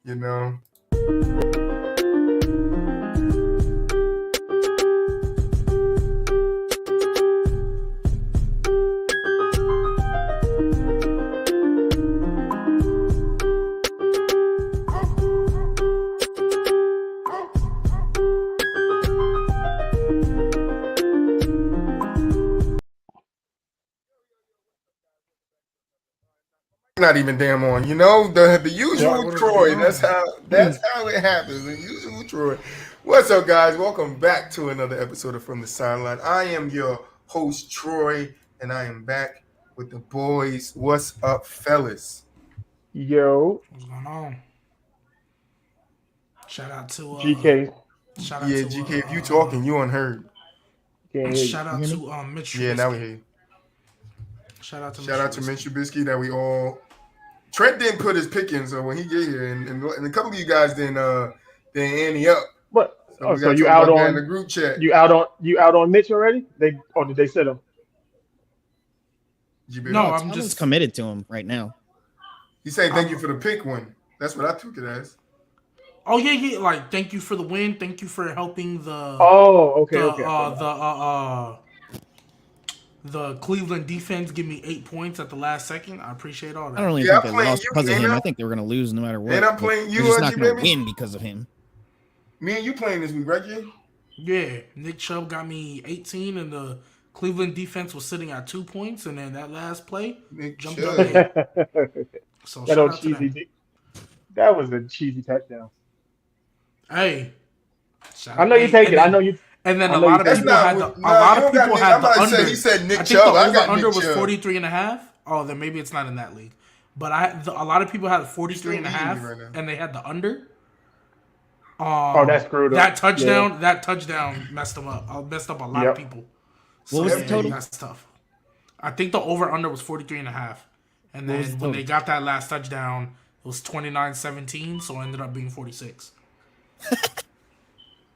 You know. Not even damn on, you know, the usual Troy. That's how it happens. The usual Troy. What's up, guys? Welcome back to another episode of From the Sideline. I am your host Troy, and I am back with the boys. What's up, fellas? Yo, what's going on? Shout out to GK. Shout out Yeah, to, GK, if you talking, you unheard. Shout out to Mitch. Yeah, now we hear you. Shout out to Mitch Trubisky that we all. Trent didn't put his pick in, so when he get here, and a couple of you guys didn't ante up. What? So you out on the group chat? You out on Mitch already? Did they sit him? No, I'm just committed to him right now. He's saying thank you for the pick one. That's what I took it as. Oh yeah. Like thank you for the win. Thank you for helping the. Oh, okay. The Cleveland defense give me 8 points at the last second. I appreciate all that. I don't really think they lost because of him. I think they were going to lose no matter what. And I'm playing you. They're just not going to win because of him. Me and you playing this week, right, Jay? Yeah, Nick Chubb got me 18, and the Cleveland defense was sitting at 2 points, and then that last play jumped up. So that old cheesy. That was a cheesy touchdown. Hey, I know you take it. I know you. And then a lot of people had the under. He said Nick I Chubb. think the under was 43.5. Oh, then maybe it's not in that league. But a lot of people had 43.5, and they had the under. That's screwed up. That touchdown messed them up. Messed up a lot of people. So what was the total? That's tough. I think the over under was 43.5, and then when they got that last touchdown, it was 29-17. So it ended up being 46.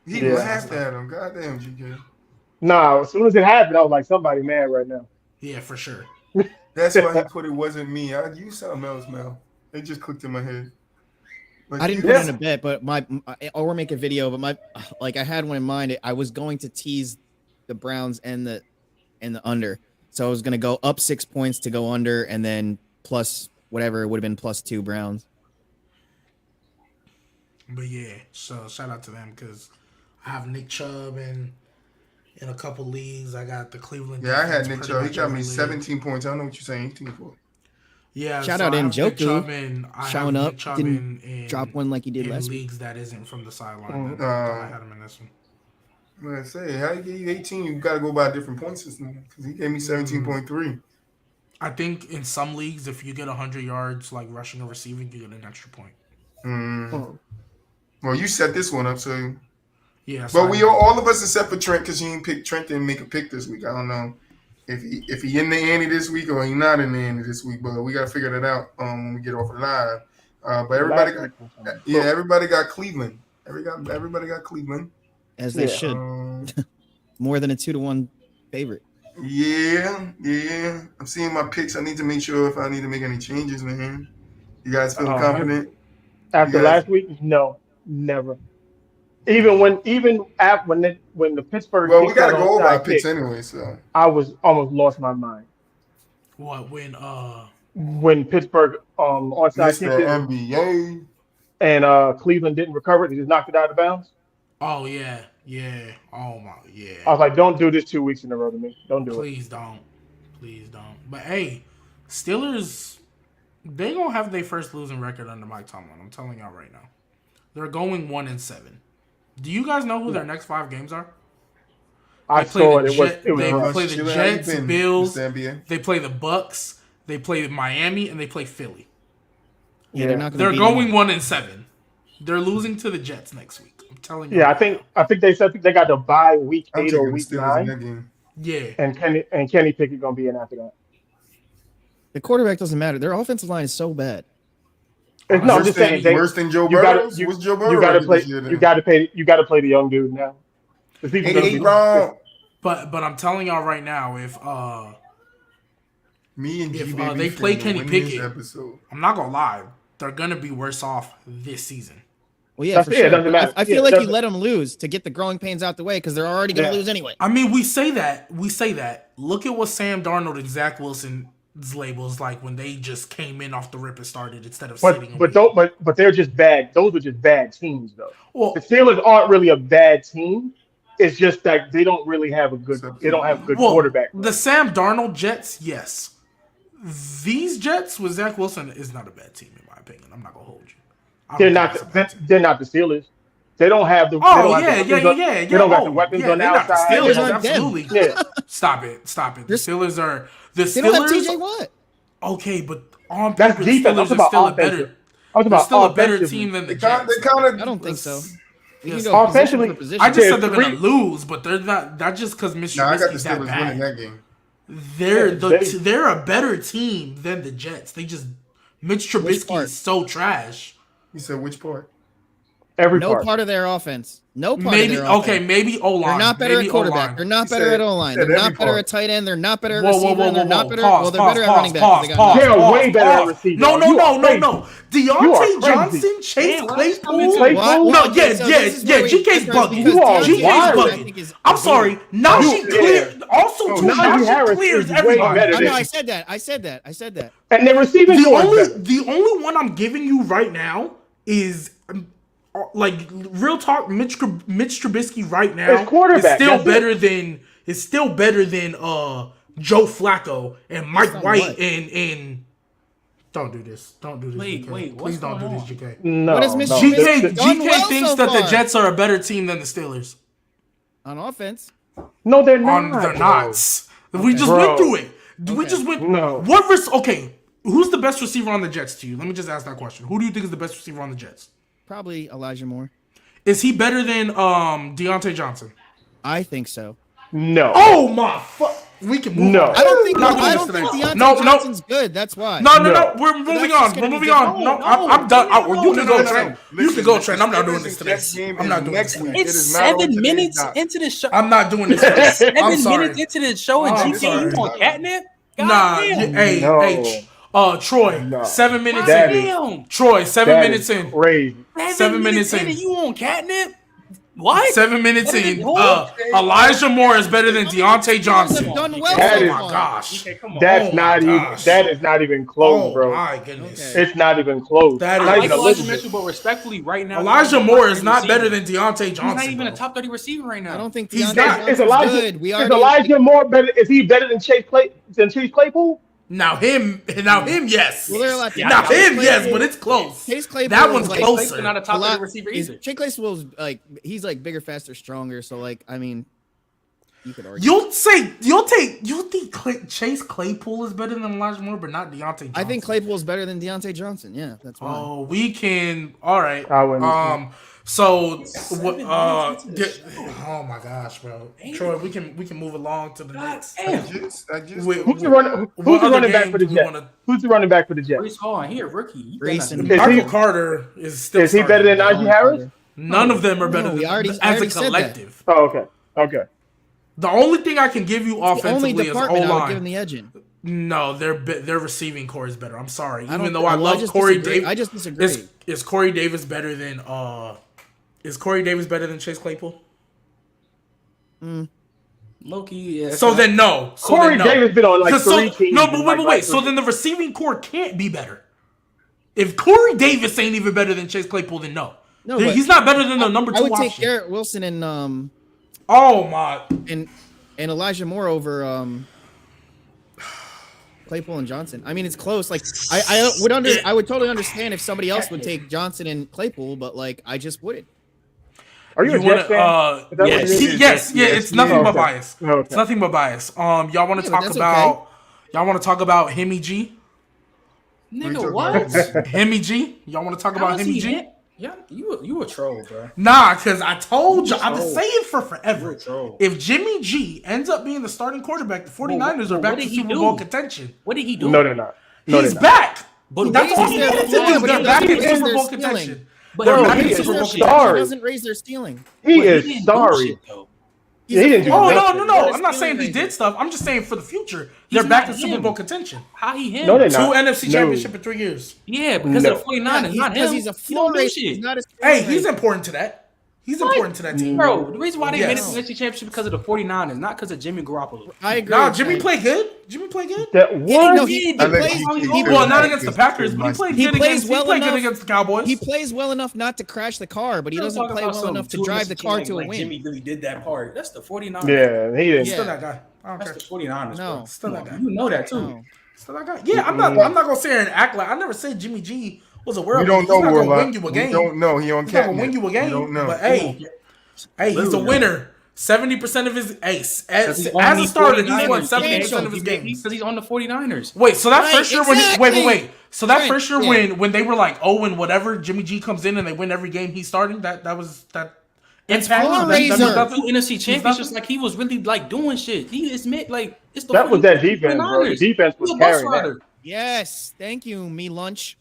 He laughed at him. Goddamn, GK. Nah, as soon as it happened, I was like, somebody mad right now. Yeah, for sure. That's why he put it wasn't me. I used something else, Mel. It just clicked in my head. I didn't put in a bet, but or make a video. But I had one in mind. I was going to tease the Browns and the under. So I was going to go up 6 points to go under, and then plus whatever it would have been +2 Browns. But yeah, so shout out to them because I have Nick Chubb in a couple leagues. I got the Cleveland. Yeah, I had Nick Chubb. He got me 17 points. I don't know what you're saying. 18 for. Yeah, shout out Njoku showing up. Didn't drop one like he did last week. Leagues that isn't from the sideline. I had him in this one. I'm gonna say, how you get you 18? You got to go by a different point system because he gave me 17.3. I think in some leagues, if you get 100 yards, like rushing or receiving, you get an extra point. Well, you set this one up, so yeah. So but all of us except for Trent because he didn't pick. Trent didn't make a pick this week. I don't know if he in the ante this week or he not in the ante this week, but we got to figure that out when we get off the live. But everybody got Cleveland. Everybody got Cleveland. As they should. More than a 2-1 favorite. Yeah. I'm seeing my picks. I need to make sure if I need to make any changes, man. You guys feel confident? After last week? No, never. Even when the Pittsburgh. Well, we got to go over our picks anyway, so. I was almost lost my mind. What, when Pittsburgh onside kicked it, NBA. And Cleveland didn't recover it, they just knocked it out of bounds. Oh yeah. Oh my, yeah. I was like, don't do this 2 weeks in a row to me. Don't do Please don't. But hey, Steelers, they gonna have their first losing record under Mike Tomlin. I'm telling y'all right now. They're going 1-7. Do you guys know who their next 5 games are? I saw it. They play the Jets, Bills. They play the Bucks. They play Miami, and they play Philly. Yeah, they're not. They're going 1-7. They're losing to the Jets next week. I'm telling you. Yeah, I think they said they got to bye week 8 or week 9. Yeah, and Kenny Pickett gonna be in after that. The quarterback doesn't matter. Their offensive line is so bad. No, I'm just saying worse than Joe Burrow. What's Joe Burrow? You got to play the young dude now. But I'm telling y'all right now, if me and they play Kenny Pickett, I'm not gonna lie. they're gonna be worse off this season. Well, yeah, for sure. It doesn't matter. I feel like you let them lose to get the growing pains out the way because they're already going to lose anyway. I mean, we say that. Look at what Sam Darnold and Zach Wilson's labels like when they just came in off the rip and started instead of sitting. But they're just bad. Those are just bad teams, though. Well, the Steelers aren't really a bad team. It's just that they don't really have a good. They don't have a good quarterback. The Sam Darnold Jets, yes. These Jets with Zach Wilson is not a bad team in my opinion. I'm not gonna hold you. They're not the Steelers. They don't have the. They don't got the weapons on the outside. The Steelers, absolutely. Yeah. Stop it. The Steelers are the Steelers. They don't have TJ Watt. Okay, but on that's paper, defense. the Steelers are still a better. They're still a better team than the Jets. I don't think so. Yes. Offensively, I just said they're gonna lose, but they're not. Not just because Mr. I got the Trubisky's that Steelers bad. winning that game. They're a better team than the Jets. They just Mitch Trubisky is so trash. You said which part? No part of their offense. No part of their offense. Maybe O-line. They're not better at quarterback. They're not better at O-line. They're not better at tight end. They're not better at receiver. They're not better. Well, they're better at running back. They're way better at receiver. No. Deontay Johnson, Chase Claypool. No, GK's bugging. GK's bugging. I'm sorry. Najee clears. Also, Najee clears everybody. I know. I said that. And they're receiving. The only one I'm giving you right now is. Like real talk, Mitch Trubisky right now is still better than Joe Flacco and Mike White and don't do this. Wait, please don't do this, GK. No, what is Mitch GK thinks that the Jets are a better team than the Steelers on offense. No, they're not. They're not. We just went through it. We just went. No. Okay, who's the best receiver on the Jets to you? Let me just ask that question. Who do you think is the best receiver on the Jets? Probably Elijah Moore. Is he better than Deontay Johnson? I think so. No. Oh my fuck. We can move on. I don't think Deontay Johnson's good. That's why. No. We're moving on. No, I'm done. You can go, Trent. You can go, Trent. I'm not doing this today. I'm not doing this today. It's 7 minutes into the show. I'm not doing this today. 7 minutes into the show and GK, you on catnip? Hey. Troy, 7 minutes in. Troy, 7 minutes in. Crazy. 7 minutes in. You on catnip? What? 7 minutes in. Elijah Moore is better than Deontay Johnson. Oh my gosh. That is not even close, bro. Oh my goodness. It's not even close. That is like Elijah Mitchell, but respectfully, right now, Elijah Moore is not better than Deontay Johnson. He's not even a top 30 receiver right now. I don't think he's not. Is Elijah Moore better? Is he better than Chase Claypool? Now him, yes. Well, yes, but it's close. Chase Claypool, that one's closer. Claypool not a top 30 receiver either. Chase Claypool's he's bigger, faster, stronger. So I mean, you could argue. You'll think Chase Claypool is better than Elijah Moore, but not Deontay Johnson. I think Claypool is better than Deontay Johnson. Yeah, that's why. Oh, we can. All right. So what? Oh my gosh, bro, Troy, we can move along to the next. Who's the running back for the Jets? Who's the running back for the Jets? Breece Hall here, rookie. Michael Carter is still. Is he better than Najee Harris? None of them are better than as a collective. Oh, okay. The only thing I can give you offensively is O-line. I would give him the edge in. No, their receiving core is better. I'm sorry. Even though I love Corey Davis, I just disagree. Is Corey Davis better than Chase Claypool? Low-key, yeah. So then no. Corey Davis been on like 3 teams. No, but wait. So then the receiving core can't be better. If Corey Davis ain't even better than Chase Claypool, then no. He's not better than the number 2 option. I would take Garrett Wilson and Oh my. And Elijah Moore over Claypool and Johnson. I mean, it's close. Like I would totally understand if somebody else would take Johnson and Claypool, but I just wouldn't. Are you a Jets fan? Yes. It's nothing but bias. Okay. It's nothing but bias. Y'all want to talk about? Y'all want to talk about Hemi G? Nigga, what? Hemi G? Y'all want to talk about Hemi G? Yeah, you a troll, bro. Nah, because I told you, I've been saying for forever. If Jimmy G ends up being the starting quarterback, the 49ers are back to Super Bowl contention. What did he do? No, they're not. He's back. But that's all he needed to do. They're back in Super Bowl contention. But he is sorry. He doesn't raise their ceiling. He is sorry. He didn't do Oh nothing. no! I'm not saying he did stuff. I'm just saying for the future, they're back in Super Bowl contention. How he him? No, they're 2 not. NFC Championship in 3 years. Yeah, because of the 49ers, not him. Because he's a He don't floor do racer. shit. He's not a Hey, scoring he's racer. important to that. He's important to that team. Bro, the reason why they made it Yes. to the NFC Championship because of the 49ers, not because of Jimmy Garoppolo. I agree. Nah, with Jimmy that. played good. Jimmy played good. That Yeah, no, what? he I think plays. Well, not against the Packers, but he played He good plays against. well He played good enough. against the Cowboys. He plays well enough not to crash the car, but he doesn't play well enough to drive the car to a win. Jimmy really did that part. That's the 49ers. Yeah, he didn't. Still Yeah. that guy. I don't That's care. the 49ers. No. Bro. Still that guy. You know that too. No. Still that guy. Yeah, I'm not gonna sit here and act like I never said Jimmy G was a world. We don't He's know not gonna Warlock. win you a We game. don't know. He on He's not gonna catnip. win you a We game. don't know. But hey, he's a Literally. winner. 70% of his ace as a 49ers. starter, he's won 70% of his games. Because he's on the 49ers. Wait, so that Right, first year exactly. when wait. So that Right, first year yeah. when they were like 0 and whatever, Jimmy G comes in and they win every game he's starting. That was that impact. floor That raiser. was nothing. 2 NFC championships, nothing? like he was really like doing shit. He is meant like it's the That was that 49ers. defense, bro. The defense was He a bus carrying that. rider. Yes, thank you, me lunch.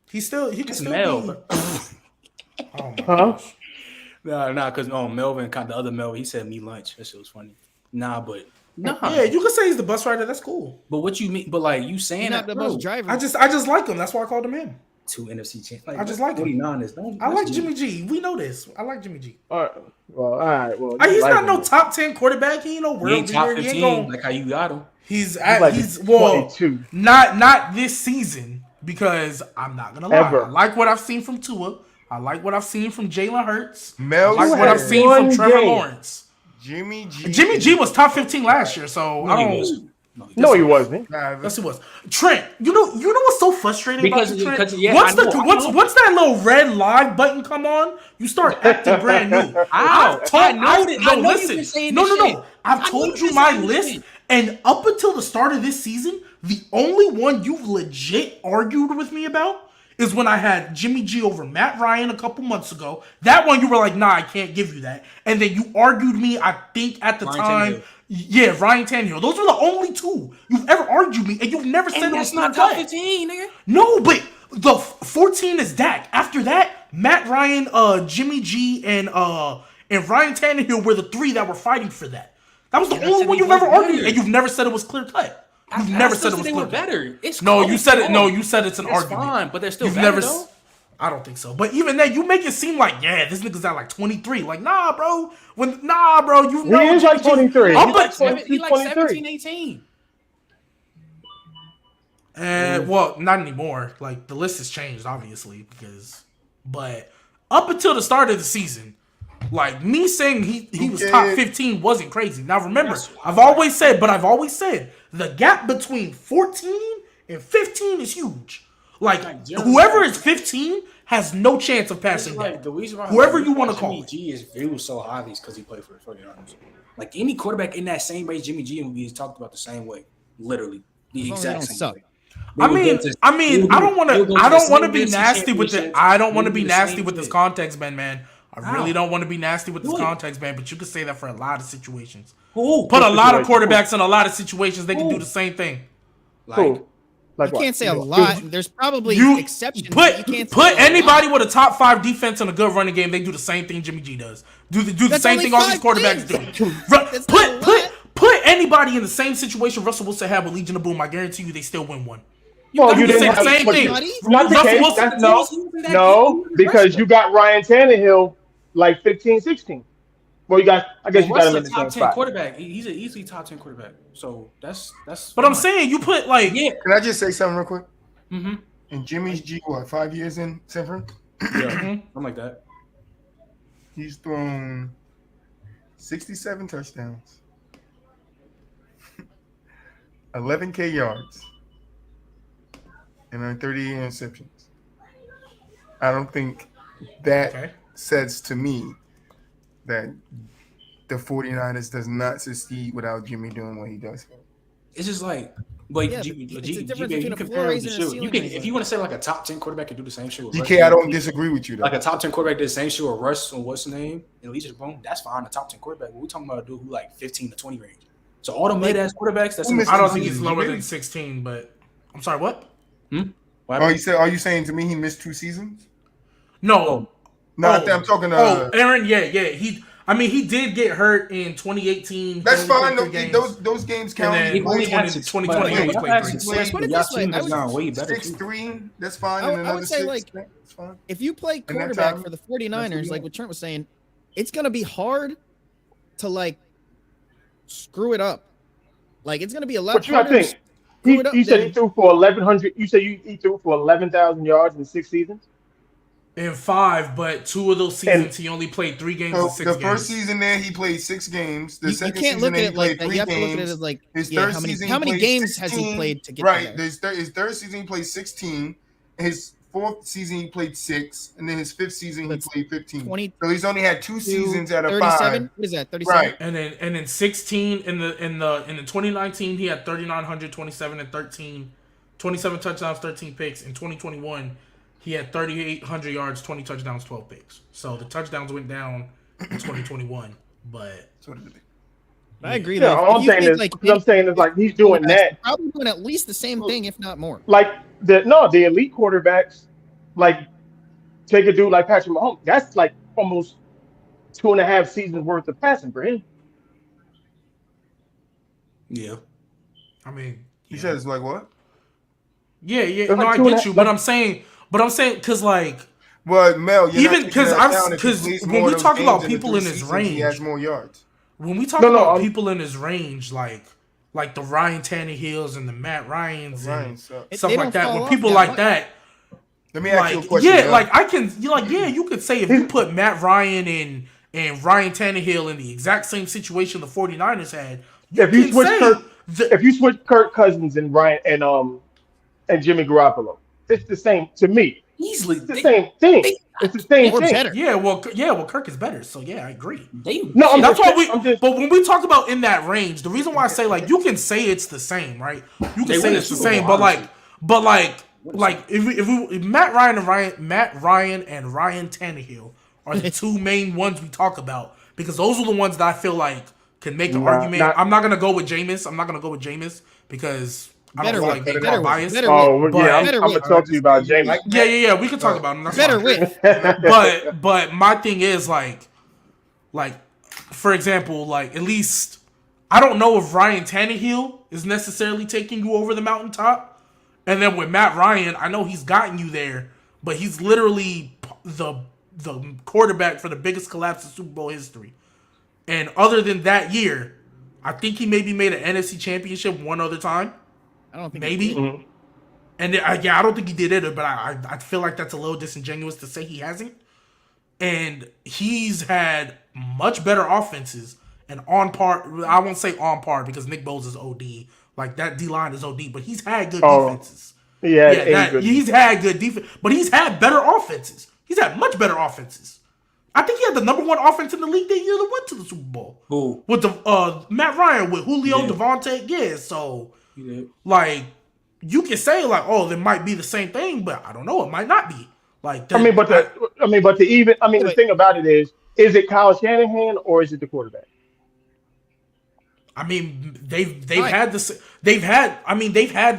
He can still Mel. be. Oh my Huh? gosh. Nah, because Melvin, the other Melvin, he said me lunch. That shit was funny. Nah. Yeah, you can say he's the bus rider. That's cool. But what you mean? But like you saying He's not that, the bro, bus driver. I just like him. That's why I called him him. 2 NFC champions. Like, I just like him. 49ers. Don't, I like that's Jimmy G. We know this. I like Jimmy G. All right. Well, He's like not no him. top 10 quarterback. He ain't no He world ain't top beater. He 15 ain't going. like how you got him. He's like he's well 22. not this season because I'm not gonna lie. Ever. I like what I've seen from Tua. I like what I've seen from Jalen Hurts. Mel I like what I've said seen from one Trevor game. Lawrence. Jimmy G. Jimmy G was top 15 last year, so I No, he don't. wasn't. No, he wasn't. Nah, Yes, he was. Trent, you know what's so frustrating Because- about you, Trent? because, yeah, once I know. once that little red live button come on, you start acting brand new. I know you've Listen, been saying no, this no. shit. I've I know told you've you been my saying this list, shit. and up until the start of this season, the only one you've legit argued with me about is when I had Jimmy G over Matt Ryan a couple months ago. That one you were like, nah, I can't give you that. And then you argued me, I think at the Ryan time. Tannehill. Yeah, Ryan Tannehill. Those were the only two you've ever argued me, and you've never said And it was that's not clear top cut. 15, nigga. No, but the 14 is Dak. After that, Matt Ryan, Jimmy G, and Ryan Tannehill were the three that were fighting for that. That was the And I only said one they you've ever weren't argued, better. and you've never said it was clear cut. You've never said it was they clear were cut. better. It's No, close, you said it. bro. No, you said it's an It's argument. fine, but they're still You've better, never. though. I don't think so. But even then, you make it seem like, yeah, this nigga's at like 23. Like, nah, bro. Nah, bro. You know, He is like 23. I'm He's like, like He like 23. 17, 18. well, not anymore. Like the list has changed, obviously, but up until the start of the season, like me saying he was top 15 wasn't crazy. Now remember, I've always said the gap between 14 and 15 is huge. Like whoever is 15 has no chance of passing Like that. the reason why Whoever you wanna call Jimmy it. G is viewed so highly is because he played for the 49ers. Like any quarterback in that same race, Jimmy G will be talked about the same way, literally the As long as they exact don't same suck. way. I don't want to be nasty with it. I don't want to be nasty with this context, man. I really don't want to be nasty with this context, man. But you could say that for a lot of situations. Put a lot of quarterbacks in a lot of situations. They can do the same thing. Like, Like You what? can't say a lot. There's probably You exceptions. but you can't put say a anybody lot. with a top 5 defense and a good running game. They do the same thing Jimmy G does. Do the That's same only thing all these 5 quarterbacks things. do. That's not a lot. Put anybody in the same situation Russell Wilson had with Legion of Boom. I guarantee you they still win one. Well, you can didn't say the have same but thing. Not the Russell case. Wilson- No, because you got Ryan Tannehill like 15, 16. Well, I guess you got him in the top same 10 spot. quarterback. He's an easily top 10 quarterback. So that's. But I'm saying you put like yeah. Can I just say something real quick? Mm-hmm. And Jimmy's G, 5 years in San Fran? Yeah. Something like that. He's thrown 67 touchdowns, 11K yards, and on 38 interceptions. I don't think that says to me that the 49ers does not succeed without Jimmy doing what he does. It's just like, but Yeah, G, but G, it's a G, difference you between a compare floor him raiser to and a shoot. ceiling You can, raiser. if you want to say like a top 10 quarterback can do the same shit with Russ, DK, I don't disagree with you though. like a top 10 quarterback did the same shit with Russ and what's his name and Legion Boom. That's fine. A top 10 quarterback. But we're talking about a dude who like 15 to 20 range. So all the mid ass quarterbacks. That's Who missed I don't the think he's season? lower Jimmy? than 16. But I'm sorry, what? Oh, you said? Are you saying to me he missed 2 seasons? No. No, I'm talking. Aaron, yeah. I mean, he did get hurt in 2018. That's He only fine. played 3 games. Those games count. And then He only had 2020 he but only y'all played had 3. success, Put but it y'all this way, team I has would- gone way better. 6-3. That's fine. I And would another say, 6. like, That's fine. If you play And that quarterback time, for the that's what 49ers, you like want. what Trent was saying, it's gonna be hard to like screw it up. Like it's gonna be a lot But you gotta harder to think. screw it up He said he than threw for 1,100. You said he threw for 11,000 yards in 6 seasons. In 5, but 2 of those seasons he only played 3 games So and 6 the games. first season there, he played 6 games. The you second can't season look there, at he it like played that. 3 You have to look at games. it as like His yeah, third how many season, how he many played games 16. has he played to get right. to that? His third season, he played 16. His fourth season, he played 6, and then his fifth season, That's he played 15. 20 So he's only had 2 seasons out of 37? 5. What is that? 37? Right. And in 16 in the 2019 he had 3,927 and 27 touchdowns, 13 picks. In 2021 he had 3,800 yards, 20 touchdowns, 12 picks. So the touchdowns went down in 2021, but So did it. I agree. Yeah, though. all I'm saying is, like he's doing that. Probably doing at least the same thing, if not more. Like the elite quarterbacks, like take a dude like Patrick Mahomes. That's like almost 2.5 seasons worth of passing for him. Yeah. I mean, You said it's like what? yeah. It's No, like I 2.5 get you, but I'm saying because like Well, Mel, you're even not taking that down if he because plays when more we of those talk about games the people 3 in his seasons, range, he has more yards. when we talk No, about I'm- people in his range, like the Ryan Tannehills and the Matt Ryans Ryan and sucks. stuff They like don't that, fall when off people that like much. that, Let me ask you a like question. Mel. like I can you could say if you put Matt Ryan and Ryan Tannehill in the exact same situation the 49ers had, If you switch say if you switch Kirk Cousins and Ryan and Jimmy Garoppolo, it's the same to me. Easily. It's the same thing. It's the same Or thing. better. well, Kirk is better, so yeah, I agree. No, I'm That's just, why we. I'm just, But when we talk about in that range, the reason why I say like you can say it's the same, right? You They can say win it's the the Super same, Bowl, but if Matt Ryan and Ryan Tannehill are the two main ones we talk about because those are the ones that I feel like can make an argument. I'm not gonna go with Jameis because I don't feel like being better biased. better oh but- yeah, I'm better gonna talk to you about James. Like Yeah. We can talk about him. That's better fine. with. But my thing is like for example, like at least I don't know if Ryan Tannehill is necessarily taking you over the mountaintop, and then with Matt Ryan, I know he's gotten you there, but he's literally the quarterback for the biggest collapse in Super Bowl history. And other than that year, I think he maybe made an NFC Championship one other time, I don't think maybe. Mhm. And I don't think he did either, but I feel like that's a little disingenuous to say he hasn't. And he's had much better offenses and on par. I won't say on par because Nick Bosa is OD. Like that D line is OD, but he's had good defenses. Yeah, He's had good defense, but he's had better offenses. He's had much better offenses. I think he had the number 1 offense in the league that year that went to the Super Bowl. Who? With the Matt Ryan, with Julio, Yeah. Devontae. Yeah, so Yeah. like you can say like, oh, it might be the same thing, but I don't know. It might not be. Like, the thing about it is it Kyle Shanahan or is it the quarterback? I mean, they've Right. had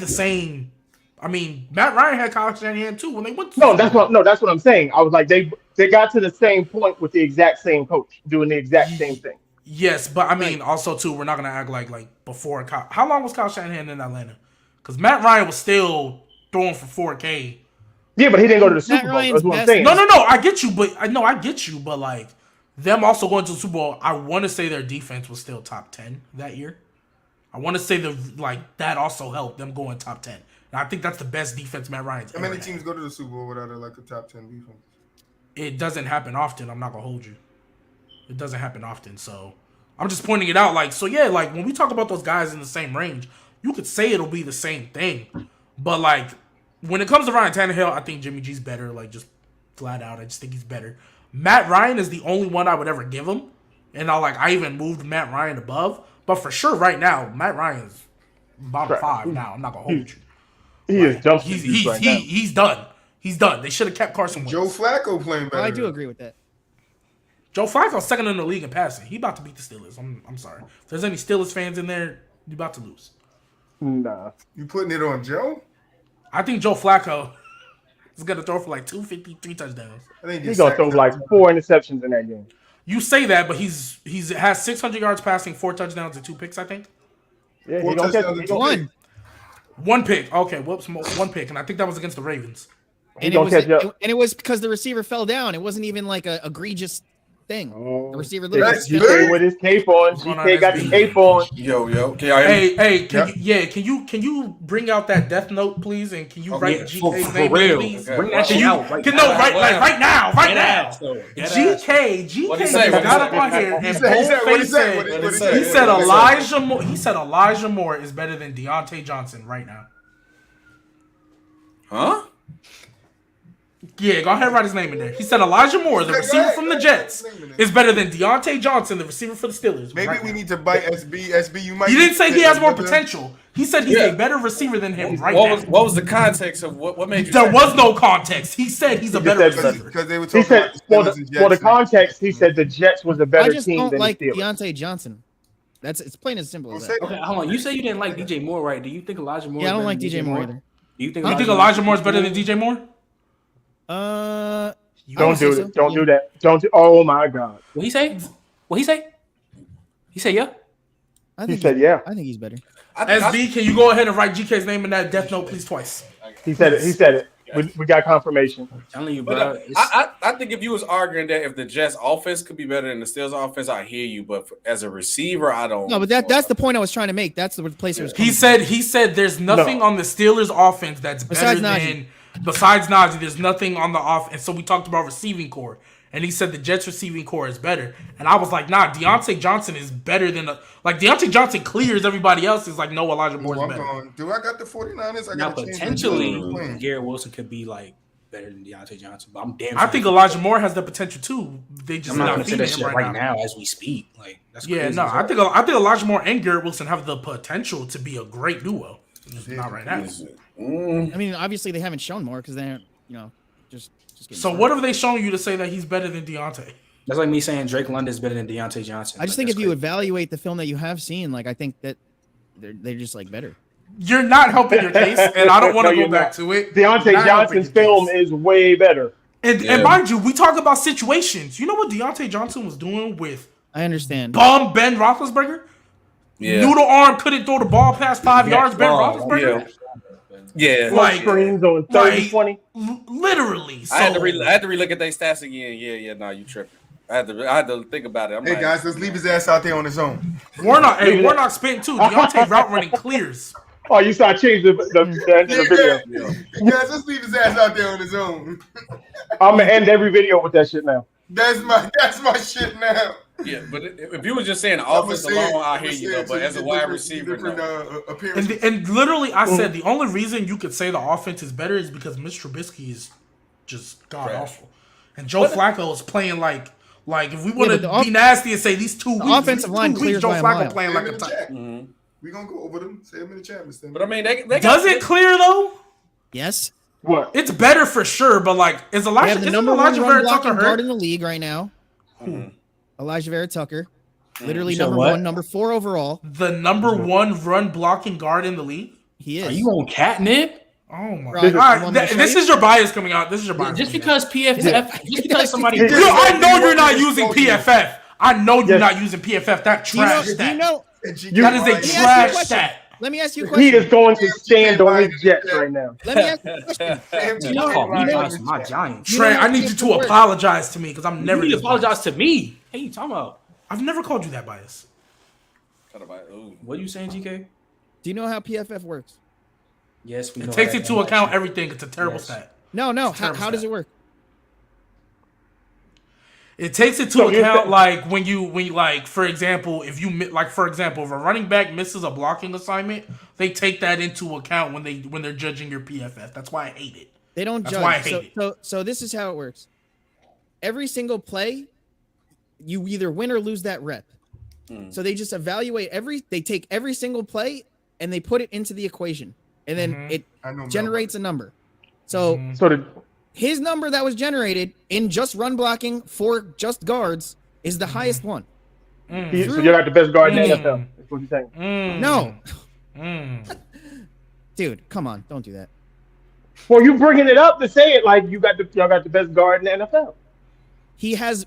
the same. I mean, Matt Ryan had Kyle Shanahan too when they went to. That's what I'm saying. I was like they got to the same point with the exact same coach doing the exact same thing. Yes, but I mean, also too, we're not gonna act like before Kyle. How long was Kyle Shanahan in Atlanta? Because Matt Ryan was still throwing for 4K. Yeah, but he didn't go to the Matt Super Bowl. Ryan's That's what I'm best- saying. No, I get you, but like them also going to the Super Bowl. I want to say their defense was still top 10 that year. I want to say that also helped them going top 10. And I think that's the best defense Matt Ryan's how ever many had. teams go to the Super Bowl without a top 10 defense? It doesn't happen often. I'm not gonna hold you. It doesn't happen often. So I'm just pointing it out. Like, so yeah, like when we talk about those guys in the same range, you could say it'll be the same thing. But like when it comes to Ryan Tannehill, I think Jimmy G's better. Like just flat out, I just think he's better. Matt Ryan is the only one I would ever give him, and I even moved Matt Ryan above. But for sure, right now, Matt Ryan's bottom 5 now. I'm not gonna hold you. He is dumpster He's juice right now. he's done. He's done. They should have kept Carson Wentz. Joe Flacco playing better. I do agree with that. Joe Flacco's second in the league in passing. He about to beat the Steelers. I'm sorry. If there's any Steelers fans in there, you about to lose. Nah. You putting it on Joe? I think Joe Flacco is gonna throw for like 250, 3 touchdowns. I think He's gonna throw like 4 interceptions in that game. You say that, but he's has 600 yards passing, 4 touchdowns, and 2 picks. I think. Yeah, Four he don't catch touchdowns it. and 2 One. picks. 1 pick. Okay, whoops, 1 pick, and I think that was against the Ravens. And it was because the receiver fell down. It wasn't even like a egregious thing. Oh, The receiver That's literally. good. GK with his cape on. What's going on, GK got the SB? cape on. Yo, can y'all hear me? Hey, can you bring out that death note, please, and can you write GK's for name, real. please? Okay. Bring that Can shit you out. right now, right now. GK What'd he just say? got up on here and What'd he say? What'd he say? boldface What'd he said say? he said What'd he say? Elijah Moore. He said Elijah Moore is better than Deontay Johnson right now. Huh? Yeah, go ahead and write his name in there. He said Elijah Moore, the Go receiver ahead, from go the ahead. Jets, Write his name in is better than Deontay Johnson, the receiver for the Steelers. Maybe right we now. need to bite SB. SB, you might. He didn't say he has more better. potential. He said he's a better receiver than him right now. What was the context of what made you There say was no context. He said he's a He better just said- receiver. Because they were He talking said, about the for Steelers and the Jets. context, he said the Jets was a I better just team don't than like the Steelers. Deontay Johnson. It's plain as simple as that. Okay, hold on. You say you didn't like DJ Moore, right? Do you think Elijah Moore? Yeah, I is don't better like than DJ Moore either. Do you think? You think Elijah Moore is better than DJ Moore? I Don't would do say it. so. Don't Yeah. do that. Don't do. Oh my God. What he say? What he say? He said yeah. I He think said yeah. I think he's better. SB, can you go ahead and write GK's name in that death note, please, twice? He said it. He said it. We got confirmation. I'm telling you, But bro. I think if you was arguing that if the Jets offense could be better than the Steelers offense, I hear you. But as a receiver, I don't. No, but that's the point I was trying to make. That's the place it was. He said there's nothing on the Steelers offense that's better Besides than besides Najee. There's nothing on the offense. So we talked about receiving core, and he said the Jets receiving core is better. And I was like, nah, Deontay Johnson is better than Deontay Johnson clears everybody else. Is like, no, Elijah Moore is I'm better. going. Do I got the 49ers? I Now got to change the potentially, plan. Garrett Wilson could be like better than Deontay Johnson, but I'm damn. I sure think he- Elijah Moore has the potential too. They just I'm not not gonna say feeding that him shit right now. as we speak. Like that's Yeah, crazy no, as I hell. think Elijah Moore and Garrett Wilson have the potential to be a great duo. Just not right now. I mean, obviously they haven't shown more because they're just getting So started. what have they shown you to say that he's better than Deontay? That's like me saying Drake London is better than Deontay Johnson. I just Like, think if that's you crazy. evaluate the film that you have seen, like I think that they're just like better. You're not helping your case, and I don't want No, to go you're back not. to it. Deontay You're not helping Johnson's your film case. is way better. And mind you, we talk about situations. You know what Deontay Johnson was doing with I understand. bum Ben Roethlisberger? Yeah. Noodle arm couldn't throw the ball past 5 yards. Ben Roethlisberger, Yeah. Like- Screens on 30, 20. Literally. So I had to relook at their stats again. Yeah. No, you tripping. I had to think about it. I'm Hey like, guys, let's leave his ass out there on his own. Warnock spitting too. Deontay route running clears. Oh, you saw I changed the end of the video. Yeah. Guys, let's leave his ass out there on his own. I'm gonna end every video with that shit now. That's my shit now. yeah. But if you were just saying I'ma offense say alone, it. I I'ma hear say you it. though. So But as a you wide get receiver, different no. appearances. And literally, I said the only reason you could say the offense is better is because Mitch Trubisky is just god awful, and Joe Flacco is playing like if we want Yeah, to but the be nasty and say these 2 weeks, offensive line clears Joe by a Flacco mile. playing Say like him a in the tight. chat. We gonna go over them. Say him in the chat, Mr. But I mean, they Does it clear though? Yes, What? It's better for sure, but like is they Elijah have the isn't number one Elijah run Vera blocking Tucker guard hurt? in the league right now. Elijah Vera Tucker, literally You said number what? 1, number 4 overall. The number 1 run blocking guard in the league. He Are is. you on catnip? Oh my Right. god! All right, Want me to show this you? is your bias coming out. This is your bias. Just coming because PFF, just because somebody. Yeah. I know you're not using PFF. I know you're Yes. not using PFF. That Do you know? trash Do stat. you know? That is a Let me ask you a trash question. stat. Let me ask you a He question. is going to stand on his Jets right now. Let me ask you a question. You call me You know- Johnson, my Giants. You know Trey, how I need you to PFF works. apologize to me because I'm never. You need to this apologize biased. to me. Hey, you talking about? I've never called you that bias. What are you saying, GK? Do you know how PFF works? Yes, we know It takes that. into account everything. It's a terrible Yes. stat. No. It's a terrible How does stat. it work? It takes into So you're account saying- like when you like for example if if a running back misses a blocking assignment, they take that into account when they're judging your PFF. That's why I hate it. They don't That's why I judge. hate So this is how it works. Every single play, you either win or lose that rep. So they just evaluate they take every single play and they put it into the equation. And then it I know generates a number. So So his number that was generated in just run blocking for just guards is the highest one. so you're not the best guard in the Mm. NFL. That's what you're saying. No. Mm. Dude, come on. Don't do that. Well, you bringing it up to say it like y'all got the best guard in the NFL. He has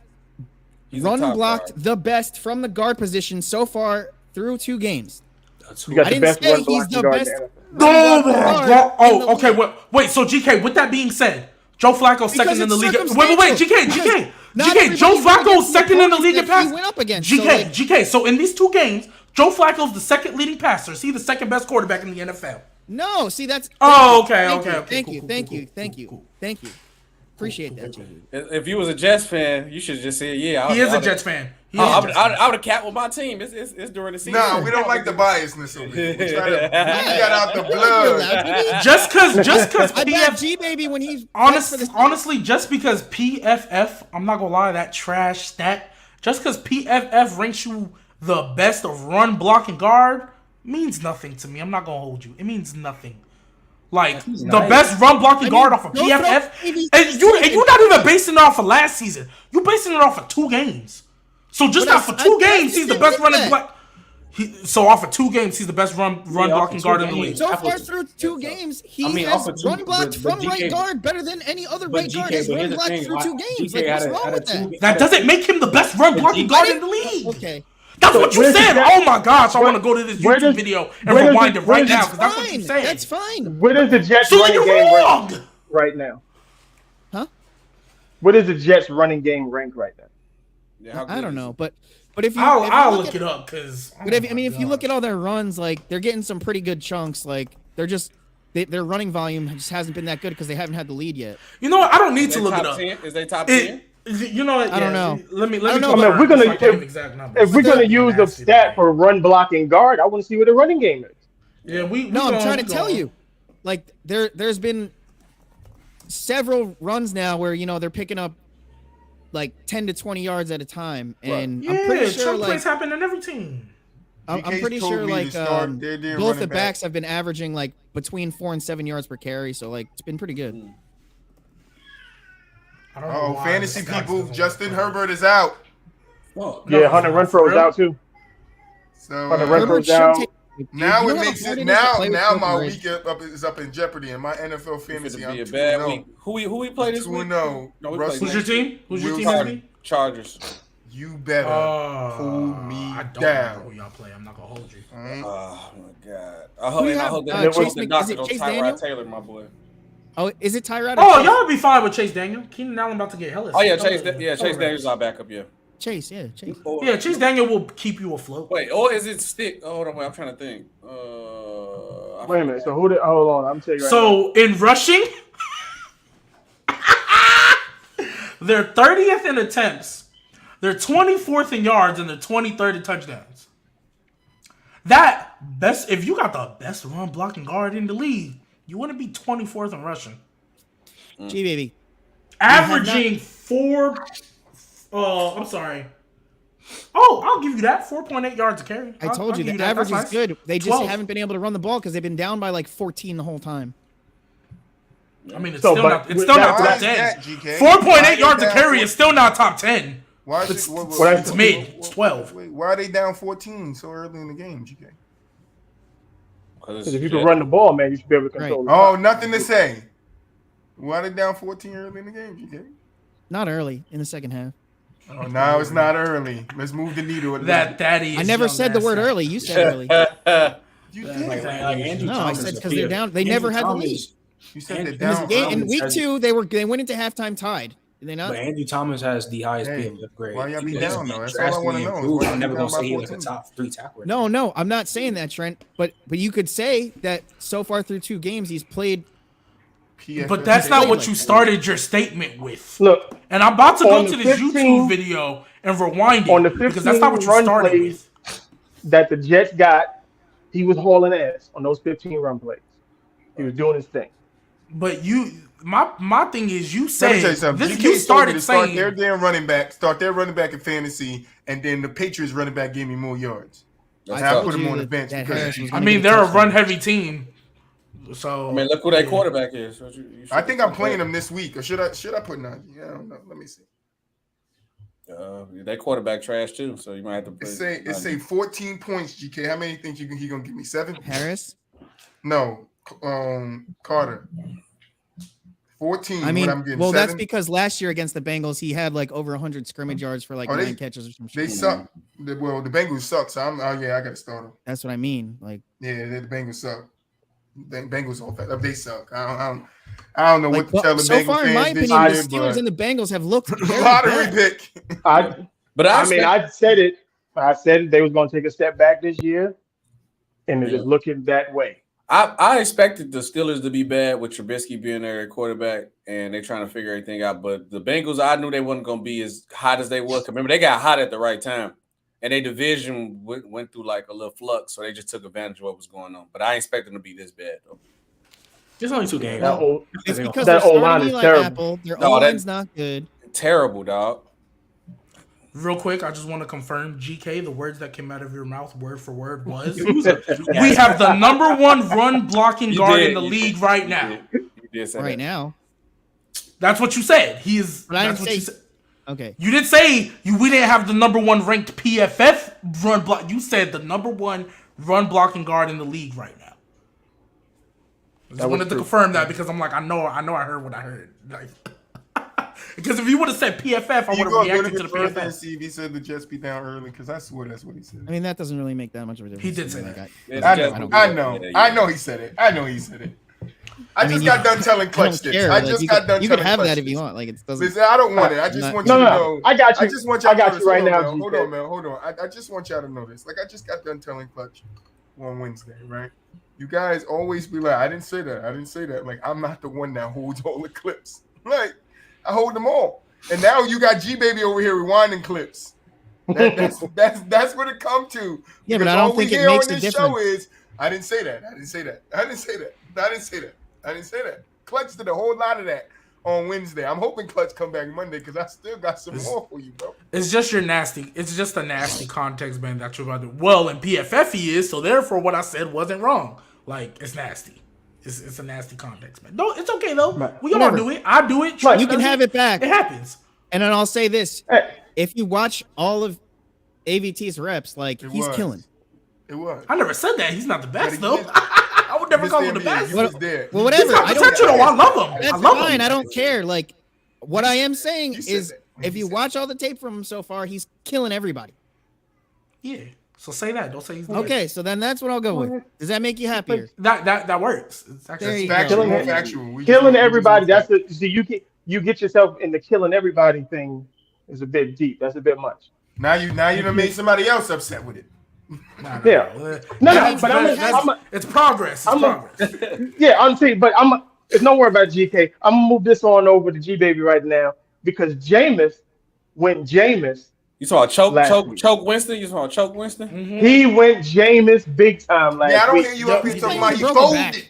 He's a run top blocked guard. the best from the guard position so far through 2 games. You got I the didn't best say run he's blocking the guard in best. the NFL. Oh my guard God. in the Oh, okay. league. Wait. So GK, with that being said, Joe Flacco's Because second in the it's league. Wait. circumstantial. GK. Not GK. Joe everybody went Flacco's against the second in the opponents league in that he pass. went up against. GK. So, like- GK. So in these 2 games, Joe Flacco's the second leading passer. Is he the second best quarterback in the NFL? No, see that's. Oh, okay. Thank Cool, you. cool, Thank cool, you. Thank you. cool. Thank you. Appreciate that, G. If you was a Jets fan, you should just say, yeah. He is a Jets fan. I would have capped with my team. It's during the season. Nah, we don't like the biasness over here. We try to we got out the blood. Just because I bet PF G baby when he's honestly, just because PFF, I'm not gonna lie, that trash stat. Just because PFF ranks you the best of run blocking guard means nothing to me. I'm not gonna hold you. It means nothing. Like the best run blocking guard off of PFF, and you're not even basing it off of last season. You're basing it off of 2 games. So just off of 2 games, he's the best running block. So off of 2 games, he's the best run blocking guard in the league. So far through 2 games, he has run blocked from right guard better than any other right guard has run blocked through 2 games. Like, what's wrong with that? That doesn't make him the best run blocking guard in the league. Okay. That's what you where's said. the- Oh my gosh, I want to go to this YouTube video and where does rewind it where right does now it- because that's what you said. That's fine. Where does the Jets So running you're game wrong. rank right now? Huh? Where does the Jets running game rank right now? Yeah, I don't know, but if you, I'll if you look at, it up because. But if you look at all their runs, like they're getting some pretty good chunks. Like their running volume just hasn't been that good because they haven't had the lead yet. You know what? I don't need Is to they look it top up. 10? Is they top 10? You know what? I don't know. Let me. I don't know. confirm I mean, we're gonna- so I can give exact numbers. If we're going to use the stat for run blocking guard, I want to see what the running game is. Yeah, No, I'm trying to tell you, like there's been several runs now where they're picking up like 10 to 20 yards at a time, and Yeah, I'm pretty sure chunk like plays happen in every team. I'm DK's pretty told sure me to like start their both running the back. backs have been averaging like between 4 and 7 yards per carry, so like it's been pretty good. I don't know Oh, why fantasy the stats people, doesn't Justin work. Herbert is out. Well, Yeah, Hunter Renfro's out too. So Hunter uh, Renfro's down. now You it know how makes hard it it is to now play with my coverage? week is up in jeopardy in my NFL It's fantasy. gonna be I'm a bad 2-0. week. Who we play this week? 2-0. No, we Russell. play Who's your team? Who's your team? Wilson. Anthony? Chargers. You better pull me I don't down. know who y'all play. I'm not gonna hold you. Mm. Oh my god! Who I you have? hope Chase the Mc- doctor is it don't Chase Tyrod Daniel? Taylor, my boy. Oh, is it Tyrod? Oh, y'all would be fine with Chase Daniel. Keenan Allen about to get hella. Oh yeah, Chase Daniels our backup. Yeah. Chase, yeah, Chase. Yeah, Chase Daniel will keep you afloat. Wait, or is it Stick? Oh, hold on, wait, I'm trying to think. Wait a minute. So who did? Hold on. I'm telling you right So in rushing, they're 30th in attempts. They're 24th in yards and they're 23rd in touchdowns. That best, if you got the best run blocking guard in the league, you wouldn't be 24th in rushing. G baby. Averaging I'm sorry. Oh, I'll give you that. 4.8 yards a carry. I told I'll you give the that. average That's is nice. good. They just 12. haven't been able to run the ball because they've been down by like 14 the whole time. I mean, it's So, still but not. It's with still that- not Why top is 10. that, GK? 4.8 Why yards a is carry that- is still not top 10. Why is It's, it, it's mid. It's 12. Wait, why are they down 14 so early in the game, GK? now. Because if you can run the ball, man, you should be able to control. the Oh, clock. nothing to say. Why are they down 14 early in the game, GK? Not early in the second half. Oh, now it's not early. Let's move the needle. That is. I never young said the ass word ass. early. You said early. You Like, did. Andrew No, I Thomas said is because they're big. down. They Andrew never had the Thomas- lead. You said And- they're In, this down. game, in early. week 2, they went into halftime tied. Did they not? But Andrew Thomas has the highest Hey, PFF grade. why y'all be He's down, been though? That's all I wanna drastically know is improved. why I'm you never down gonna by say he's like a 14? top 3 tackler. No, I'm not saying that, Trent. But you could say that so far through 2 games, he's played. PFF. But that's not what like you that. started your statement with. Look, And I'm about to go on to the this 15 YouTube video and rewind on the it because that's not what you 15 run started plays with. that the Jets got, he was hauling ass on those 15 run plays. He was doing his thing. But my thing is, you Let me tell you said something. this. GK You told me started to start saying their damn running back, start their running back in fantasy, and then the Patriots running back gave me more yards. That's And I tough. put him you on the that- bench that because Harris was I gonna mean, get they're a touchdown. run heavy team. So I mean, look who that quarterback is. So you I think I'm playing him this week. Or should I put Najee? Yeah, I don't know. Let me see. That quarterback trash too, so you might have to play. It say 14 points, GK. How many think he gonna give me? 7? Harris. No, Carter. 14. I mean, I'm getting well, 7. that's because last year against the Bengals, he had like over 100 scrimmage yards for like 9 catches or some shit. They suck. Well, the Bengals suck. So I got to start them. That's what I mean. Like, yeah, the Bengals suck. The Bengals they suck. I don't know what to tell the so Bengals far, in fans my this opinion, year, the Steelers and the Bengals have looked very lottery bad. pick. I said it. I said they was going to take a step back this year, and it is looking that way. I expected the Steelers to be bad with Trubisky being their quarterback, and they're trying to figure everything out. But the Bengals, I knew they wasn't going to be as hot as they were. Remember, they got hot at the right time, and their division went through like a little flux, so they just took advantage of what was going on. But I expect them to be this bad, though. There's only 2 games. It's because that they're O-line starting is like terrible. Apple. Their O-line's not good. Terrible, dog. Real quick, I just want to confirm, GK, the words that came out of your mouth, word for word, was we have the number 1 run blocking guard in the league right now. You did say Right that. now. That's what you said. He is. But I That's didn't what you say. said. Okay. You didn't say we didn't have the number 1 ranked PFF run block. You said the number 1 run blocking guard in the league right now. I just wanted to confirm that because I'm like, I know I heard what I heard. Like, because if you would have said PFF, I would have reacted to the PFF. And see if he said the Jets be down early because I swear that's what he said. I mean, that doesn't really make that much of a difference. He did say Like, that. I know he said it. I just got done telling Clutch this. You could have that if you want. Like, it doesn't. Listen, I don't want it. I just want you to know. I got you. I just want y'all I got to you right now. Hold on, man. Hold on. I just want y'all to know this. Like, I just got done telling Clutch on Wednesday, right? You guys always be like, I didn't say that. Like, I'm not the one that holds all the clips. Like, I hold them all. And now you got G Baby over here rewinding clips. That's what it come to. Yeah, because but I don't think it makes a difference. Show is, I didn't say that. Clutch did a whole lot of that on Wednesday. I'm hoping Clutch come back Monday because I still got some more for you, bro. It's just a nasty context, man, that you're about to. Well, in PFF he is, so therefore what I said wasn't wrong. Like, it's nasty. It's a nasty context, man. No, it's okay though. We all do it. I do it. You can have it back. It happens. And then I'll say this: if you watch all of AVT's reps, like he's killing. It was. I never said that. He's not the best though. I would never call him the best. Well, whatever. I love him. That's fine. I don't care. Like, what I am saying is, if you watch all the tape from him so far, he's killing everybody. Yeah. So say that. Don't say he's okay. So then that's what I'll go with. Does that make you happier? That works. It's actually factual. Killing everybody. That's the. So you get yourself in the killing everybody thing is a bit deep. That's a bit much. Now you done made somebody else upset with it. But it's progress. Yeah, I'm saying, but it's no worry about GK. I'm gonna move this on over to G Baby right now because Jameis went Jameis. You saw choke Winston. Mm-hmm. He went Jameis big time last week. Yeah, I don't hear you up here talking about he folded.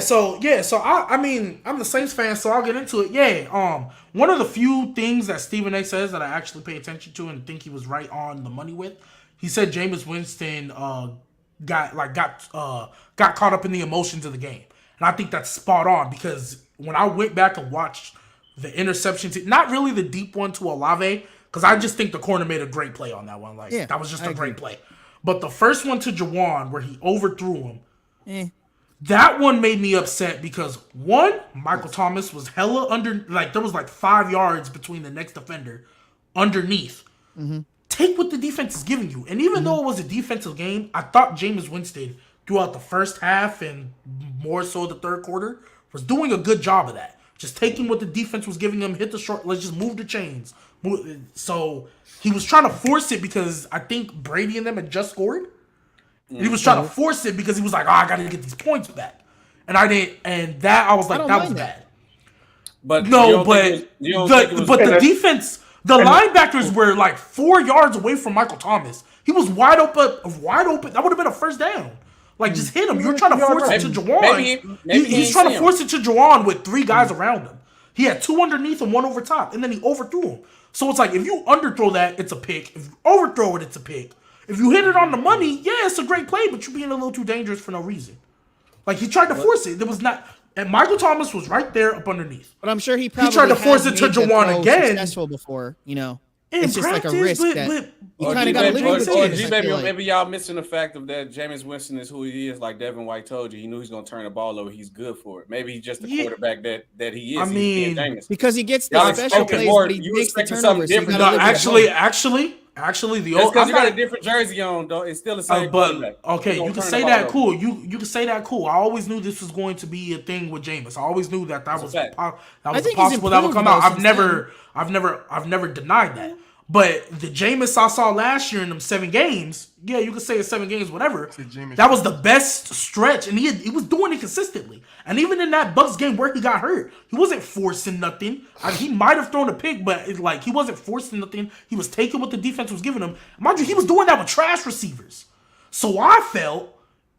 So I mean, I'm the Saints fan, so I'll get into it. Yeah, one of the few things that Stephen A says that I actually pay attention to and think he was right on the money with, he said Jameis Winston got caught up in the emotions of the game, and I think that's spot on because when I went back and watched the interceptions, not really the deep one to Olave, because I just think the corner made a great play on that one. That was just a great play, but the first one to Juwan where he overthrew him. That one made me upset because one, Michael Thomas was hella under, like there was like 5 yards between the next defender underneath. Mm-hmm. Take what the defense is giving you. And even though it was a defensive game, I thought Jameis Winston throughout the first half and more so the third quarter was doing a good job of that. Just taking what the defense was giving him, hit the short, let's just move the chains. So he was trying to force it because I think Brady and them had just scored. And he was trying to force it because he was like, I got to get these points back. And I didn't, and that I was like, that was bad. But the defense, the linebackers were like 4 yards away from Michael Thomas. He was wide open. That would have been a first down. Like, just hit him. You're trying to force it to Juwan. He's trying to force it to Juwan with 3 guys around him. He had 2 underneath and 1 over top, and then he overthrew him. So it's like, if you underthrow that, it's a pick. If you overthrow it, it's a pick. If you hit it on the money, yeah, it's a great play, but you're being a little too dangerous for no reason. Like, he tried to force it. There was not... And Michael Thomas was right there up underneath. But I'm sure he probably tried to force it to Juwan again. Successful before, it's just like a risk that you kind of got to live with. Maybe y'all missing the fact of that Jameis Winston is who he is. Like Devin White told you, he knew he's going to turn the ball over. He's good for it. Maybe he's just the quarterback that he is. I mean, because he gets the special plays, but he makes the turnovers. Actually, the old because you got a different jersey on, though. It's still the same. But okay, you can say that cool. You can say that cool. I always knew this was going to be a thing with Jameis. I always knew that was possible that would come out. I've never denied that. But the Jameis I saw last year in them 7 games, yeah, you could say it's 7 games, whatever. That was the best stretch, and he was doing it consistently. And even in that Bucs game where he got hurt, he wasn't forcing nothing. He might have thrown a pick, but he wasn't forcing nothing. He was taking what the defense was giving him. Mind you, he was doing that with trash receivers. So I felt,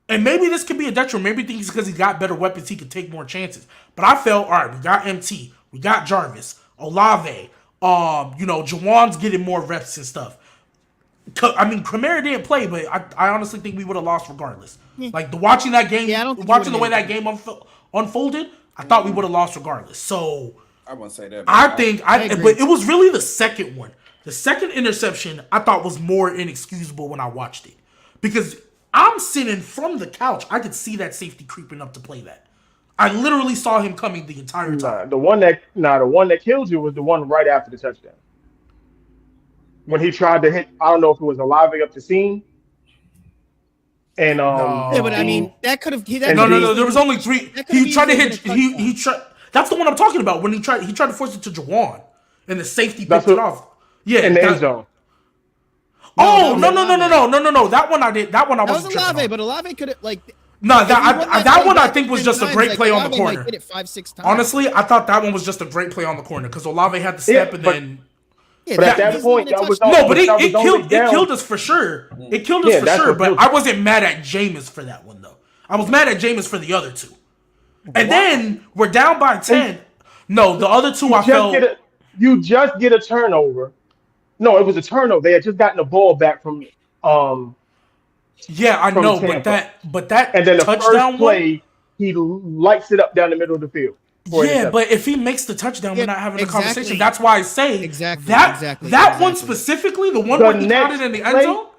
and maybe this could be a detriment. Maybe it's because he got better weapons, he could take more chances. But I felt, all right, we got MT, we got Jarvis, Olave. Jawan's getting more reps and stuff. I mean, Kamara didn't play, but I honestly think we would have lost regardless. Like watching that game, watching the way that game unfolded, I thought we would have lost regardless. So I wouldn't say that. But it was really the second one. The second interception I thought was more inexcusable when I watched it because I'm sitting from the couch. I could see that safety creeping up to play that. I literally saw him coming the entire time. The one that killed you was the one right after the touchdown. When he tried to hit, I don't know if it was Olave up the seam. And yeah, but I mean that could have. No. There was only 3. He tried to hit. He tried. That's the one I'm talking about. When he tried to force it to Jawan, and the safety picked it off. Yeah, in the end zone. No. That one I did. That one I wasn't tripping Olave, on. but Olave could have like. No, that one I think was just a great play on the corner. Hit it 5-6 times. Honestly, I thought that one was just a great play on the corner because Olave had to step and then. But at that point, that was it killed us for sure. It killed us for sure. But I wasn't mad at Jameis for that one though. I was mad at Jameis for the other 2. And then we're down by 10. No, the other 2 I felt. You just get a turnover. No, it was a turnover. They had just gotten the ball back from. Yeah, I know, Tampa. but that and then the touchdown first play, he lights it up down the middle of the field. Yeah, but if he makes the touchdown, we're not having a conversation. That's why I say that one specifically, the one where he caught it in the end zone.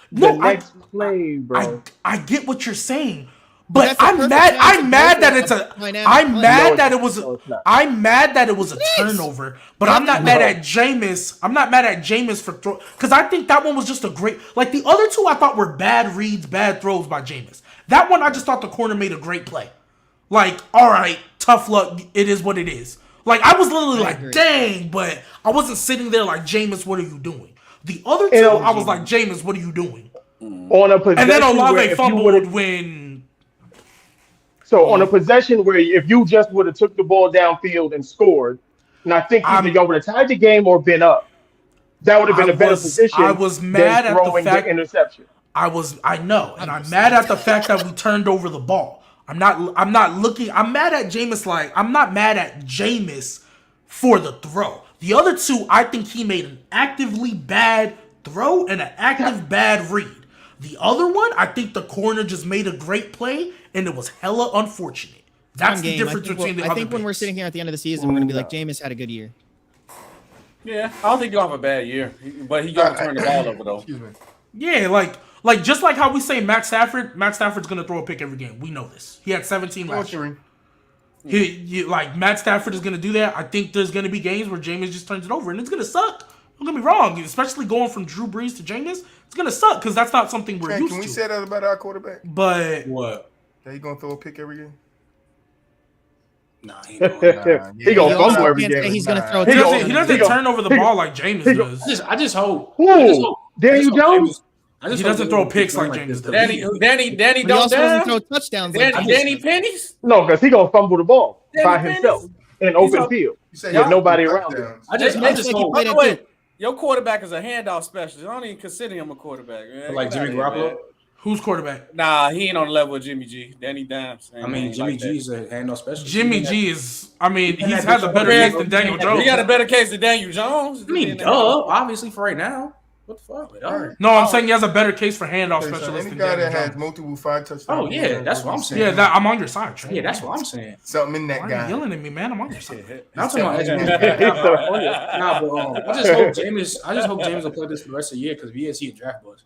No, next play, bro. I get what you're saying, but I'm mad that it was a turnover. But I'm not mad at Jameis. I'm not mad at Jameis for throw because I think that one was just a great. Like the other 2, I thought were bad reads, bad throws by Jameis. That one, I just thought the corner made a great play. Like, all right, tough luck. It is what it is. Like I was literally like, dang, but I wasn't sitting there like Jameis, what are you doing? The other 2, I was like, Jameis, what are you doing? On a possession, and then Olave fumbled when. So on a possession where if you just would have took the ball downfield and scored, and I think either y'all would have tied the game or been up, that would have been a better position. I was mad at the fact interception. I know, and I'm mad at the fact that we turned over the ball. I'm not looking. I'm mad at Jameis. Like I'm not mad at Jameis for the throw. The other 2, I think he made an actively bad throw and an active bad read. The other one, I think the corner just made a great play, and it was hella unfortunate. That's the difference between the other. I think when we're sitting here at the end of the season, we're gonna be like, Jameis had a good year. Yeah, I don't think you'll have a bad year, but he gonna turn the ball over though. Excuse me. Yeah, like just like how we say Matt Stafford's gonna throw a pick every game. We know this. He had 17 last year. Like Matt Stafford is gonna do that. I think there's gonna be games where Jameis just turns it over, and it's gonna suck. Don't get me wrong, especially going from Drew Brees to Jameis, it's gonna suck because that's not something we're used to. Can we say that about our quarterback? But what? That he gonna throw a pick every game? Nah, he gonna fumble every game. He's gonna throw. He doesn't turn over the ball like Jameis does. I just hope. Daniel Jones. He doesn't throw picks like Jameis does. Danny He also doesn't throw touchdowns. Danny Pennies? No, because he gonna fumble the ball by himself in open field with nobody around him. I just hope. Your quarterback is a handoff specialist. I don't even consider him a quarterback. Man. Like Jimmy Garoppolo? Who's quarterback? Nah, he ain't on the level with Jimmy G. Danny Dimes. I mean, Jimmy G's a handoff specialist. Jimmy G is. I mean, he's had a better case than Daniel Jones. He got a better case than Daniel Jones. I mean, duh, obviously for right now. What the fuck? Like, Alright. No, I'm saying he has a better case for handoff Okay, so specialist any than guy Daniel that has Jones. multiple 5 touchdowns. Oh, yeah, that's what I'm saying. Yeah, that I'm on your side, Trey. Yeah, that's what I'm saying. Something in that Why are guy. you yelling at me, man? I'm on your side. I'm talking about Nah, but I just hope James will play this for the rest of the year because he a draft bust.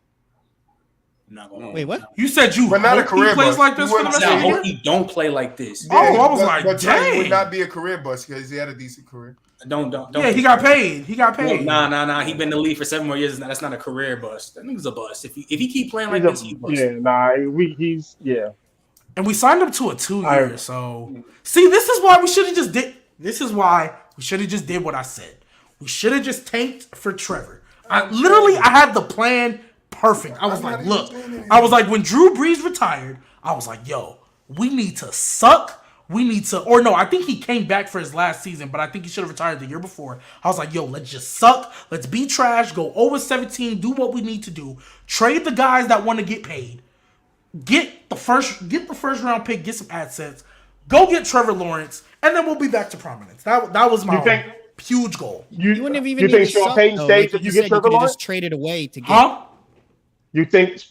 I'm not gonna Wait, what? You said you But not a hope career he plays bust. like this You for the wouldn't rest I of the year? hope he don't play like this. Oh, I was like, but Trey dang. would not be a career bust because he had a decent career. Don't. Yeah, he got paid. He got paid. Nah. He been in the league for 7 more years. That's not a career bust. That nigga's a bust. If he keep playing like this, he's a bust. Yeah. And we signed him to a 2-year. So see, this is why we should have just did. This is why we should have just did what I said. We should have just tanked for Trevor. I had the plan perfect. I was like, look, when Drew Brees retired, I was like, yo, we need to suck. We need to, or no, I think he came back for his last season, but I think he should have retired the year before. I was like, yo, let's just suck. Let's be trash. Go 0-17. Do what we need to do. Trade the guys that want to get paid. Get the first round pick. Get some assets. Go get Trevor Lawrence, and then we'll be back to prominence. That was my huge goal. You wouldn't have even. You think Sean Payton stays if you get Trevor Lawrence? Just traded away to get. Huh? You think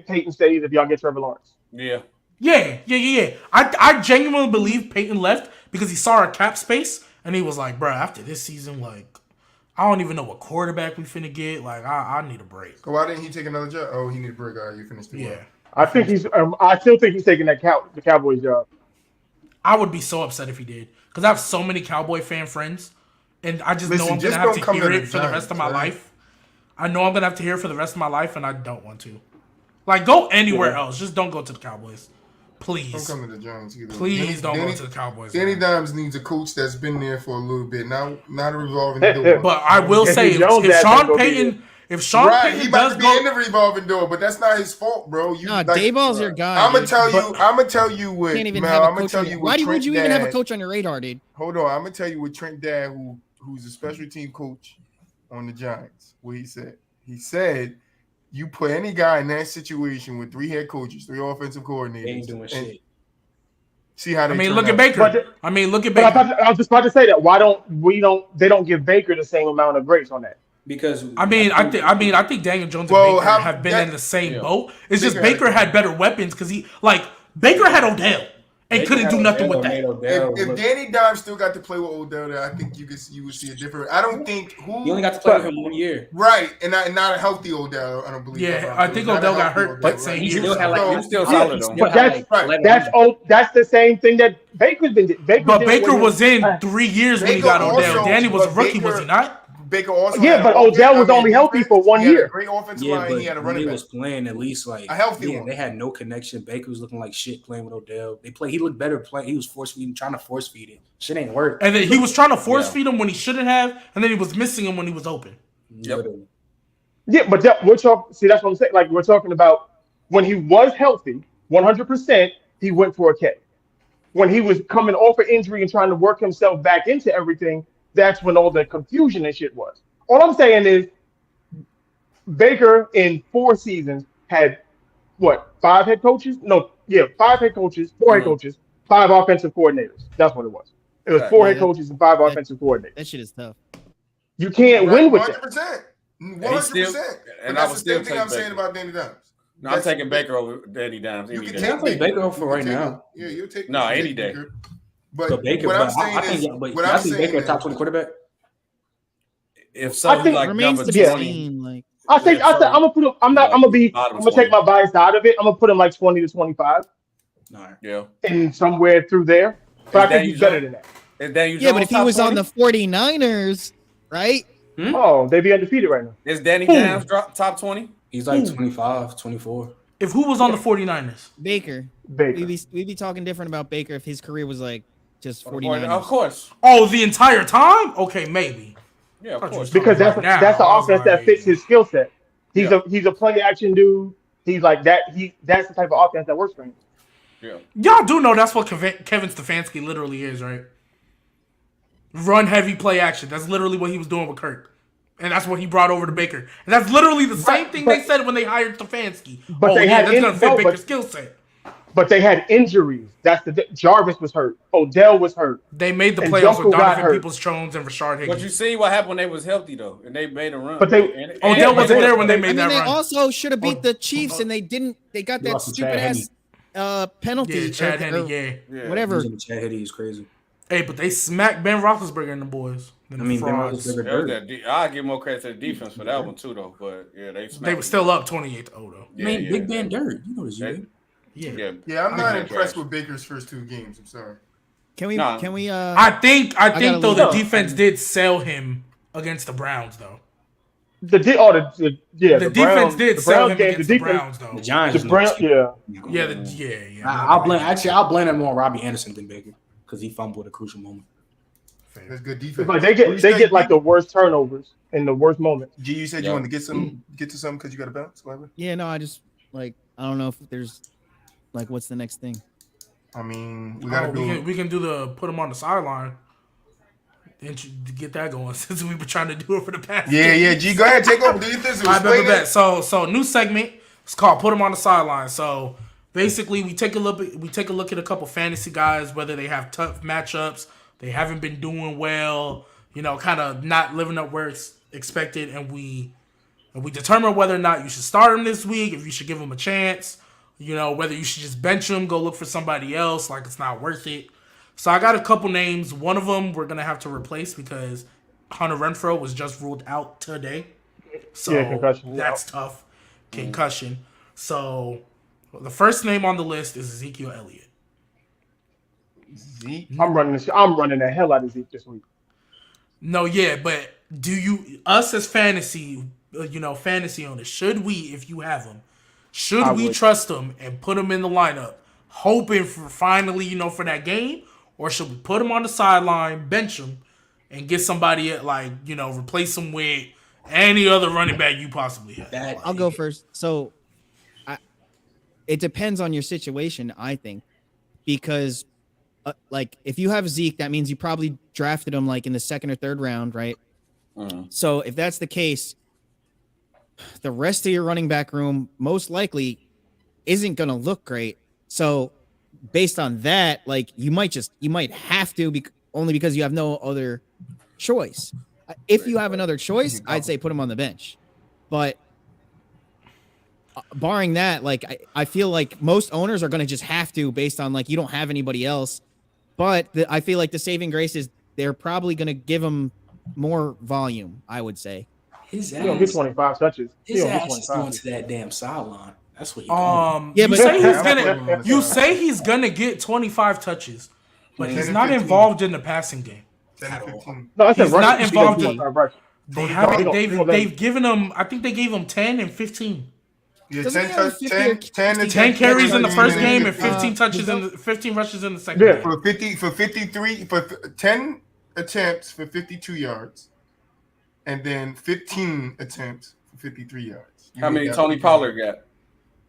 Payton stays if y'all get Trevor Lawrence? Yeah. Yeah. I genuinely believe Peyton left because he saw our cap space and he was like, bro, after this season, like, I don't even know what quarterback we finna get. Like, I need a break. So why didn't he take another job? Oh, he need a break. All right, you finished the Yeah. I still think he's taking the Cowboys job. I would be so upset if he did because I have so many Cowboy fan friends and I just know I'm going to just have don't to come hear to it the for the Giants, rest of my right? life. I know I'm going to have to hear it for the rest of my life and I don't want to. Like, go anywhere else. Just don't go to the Cowboys. Please. Don't come to the Giants either. Please don't go to the Cowboys. Danny man. Dimes needs a coach that's been there for a little bit. Not a revolving door. But I will say, if Sean Payton he Payton about does to be go, in the revolving door, but that's not his fault, bro. Dayball's your guy. I'm gonna tell you what. Can't even Mel, have a I'm gonna coach. tell you what. Why Trent would you even have a Dad- coach on your radar, dude? Hold on, I'm gonna tell you what Trent Dad, who's a special team coach on the Giants, what he said. He said, you put any guy in that situation with 3 head coaches, 3 offensive coordinators, They ain't doing and shit. see how they. look at out. Baker. Look at Baker. I was just about to say that. Why don't they don't give Baker the same amount of grace on that? Because I think Daniel Jones and Baker have been in the same boat. It's just Baker had better weapons because Baker had Odell and couldn't do nothing with that. If Danny Dimes still got to play with Odell, then I think you would see a different. I don't think he only got to play with him 1 year, right? And not a healthy Odell. I don't believe. Yeah, I think Odell got hurt, but same he year. still had like He's still solid though. But that's the same thing that Baker's been. But Baker was in 3 years when he got Odell. Danny was a rookie, was he not? Baker also. Yeah, but Odell was only healthy for 1 year. He had a great offensive line. but He had a when running he back. was playing at least like A healthy one. They had no connection. Baker was looking like shit playing with Odell. He looked better playing. He was trying to force feed it. Shit ain't work. And then he was trying to force feed him when he shouldn't have, and then he was missing him when he was open. Yep. Yeah, but we're talking. See, that's what I'm saying. Like we're talking about when he was healthy, 100%. He went for a K. When he was coming off an injury and trying to work himself back into everything, that's when all the confusion and shit was. All I'm saying is Baker in 4 seasons had 5 head coaches? No, 5 head coaches, 4 head coaches, 5 offensive coordinators. That's what it was. It was 4 head coaches and 5 offensive coordinators. That shit is tough. You can't win with that. 100%. 100%. And But I that's would the still same thing take I'm saying Baker. about Danny Dimes. No, I'm taking Baker over Danny Dimes You any can day. take take Baker over right now. Yeah, you'll take. No, you any take day. Baker. But But Baker, what but I'm saying I is, think, but what I I'm think saying Baker a is, top 20 quarterback. If so, I think like Remains number to be 20. seen. Like I'm gonna put him. I'm gonna take my bias out of it. I'm gonna put him like 20 to 25 All right. Yeah. and somewhere through there. But I think he's better than that. Is Daniel yeah, but Jones if he top was on 20? the 49ers, right? Oh, they'd be undefeated right now. Is Danny Dimes top 20? He's like 25, 24. If who was on the 49ers? Baker. Baker. We'd be talking different about Baker if his career was like just 49ers. Of course. Oh, the entire time? Okay, maybe. Yeah, of course. Because that's the offense that fits his skill set. He's a play action dude. He's like that. That's the type of offense that works for him. Yeah. Y'all do know that's what Kevin Stefanski literally is, right? Run heavy play action. That's literally what he was doing with Kirk. And that's what he brought over to Baker. And that's literally the same thing they said when they hired Stefanski. But that's going to fit Baker's skill set. but they had injuries. Jarvis was hurt. Odell was hurt. They made the And playoffs Junko with got Donovan hurt. Peoples-Jones and Rashard Higgins. But you see what happened when they was healthy though, and they made a run. But they- Odell wasn't there when they I made mean, that they run. also should have beat the Chiefs, and they didn't. They got that lost to stupid Chad ass penalty. Yeah, Chad or Henne, yeah. whatever. Chad Henne is crazy. Hey, but they smacked Ben Roethlisberger and the boys. I mean, Ben Roethlisberger. I give more credit to the defense for that one too, though. But yeah, they were still up 28-0 though. I mean, Big Ben Derr. You know this, Yeah. I'm not impressed with Baker's first 2 games. I'm sorry. Can we? I think though the leave. defense did sell him against the Browns though. The defense did sell him against the Browns though. The Giants. I'll blame them more on Robbie Anderson than Baker because he fumbled at a crucial moment. That's good defense. It's like they get like the worst turnovers in the worst moments. G, you said you wanted to get to something because you got a bounce. Whatever. Yeah, no, I just I don't know if there's what's the next thing. I mean, we can do the put him on the sideline and get that going since we've been trying to do it for the past. Yeah. G, go ahead, take over. Do you think I bet that. So new segment. It's called Put Him on the Sideline. So basically, we take a look at a couple fantasy guys, whether they have tough matchups, they haven't been doing well, kind of not living up where it's expected, and we determine whether or not you should start them this week, if you should give them a chance, whether you should just bench them, go look for somebody else, like it's not worth it. So I got a couple names. One of them we're gonna have to replace because Hunter Renfrow was just ruled out today. So concussion. That's tough. Concussion. So the first name on the list is Ezekiel Elliott. Zeke? I'm running the hell out of Zeke this week. No, yeah, but us as fantasy owners, should we, if you have them, we trust them and put them in the lineup, hoping for finally, for that game, or should we put them on the sideline, bench them, and get somebody replace them with any other running back you possibly have? I'll go first. So, it depends on your situation, I think, because if you have Zeke, that means you probably drafted him in the 2nd or 3rd round, right? So if that's the case, the rest of your running back room most likely isn't going to look great. So based on that, you might have to only because you have no other choice. If you have another choice, I'd say put him on the bench. But barring that, I feel like most owners are going to just have to based on you don't have anybody else. But I feel like the saving grace is they're probably going to give him more volume, I would say. His ass, he'll get 25 touches. His ass is going to that damn sideline. That's what you say he's gonna get 25 touches, but he's not involved in the passing game. 10 to 15. No, I said He's not involved in. They They've given him. I think they gave him 10 and 15. Yeah, Doesn't he have 10 carries in the first game and 15 touches in the 15 rushes in the second game. For 53 for 10 attempts for 52 yards, and then 15 attempts for 53 yards. How many Tony Pollard got?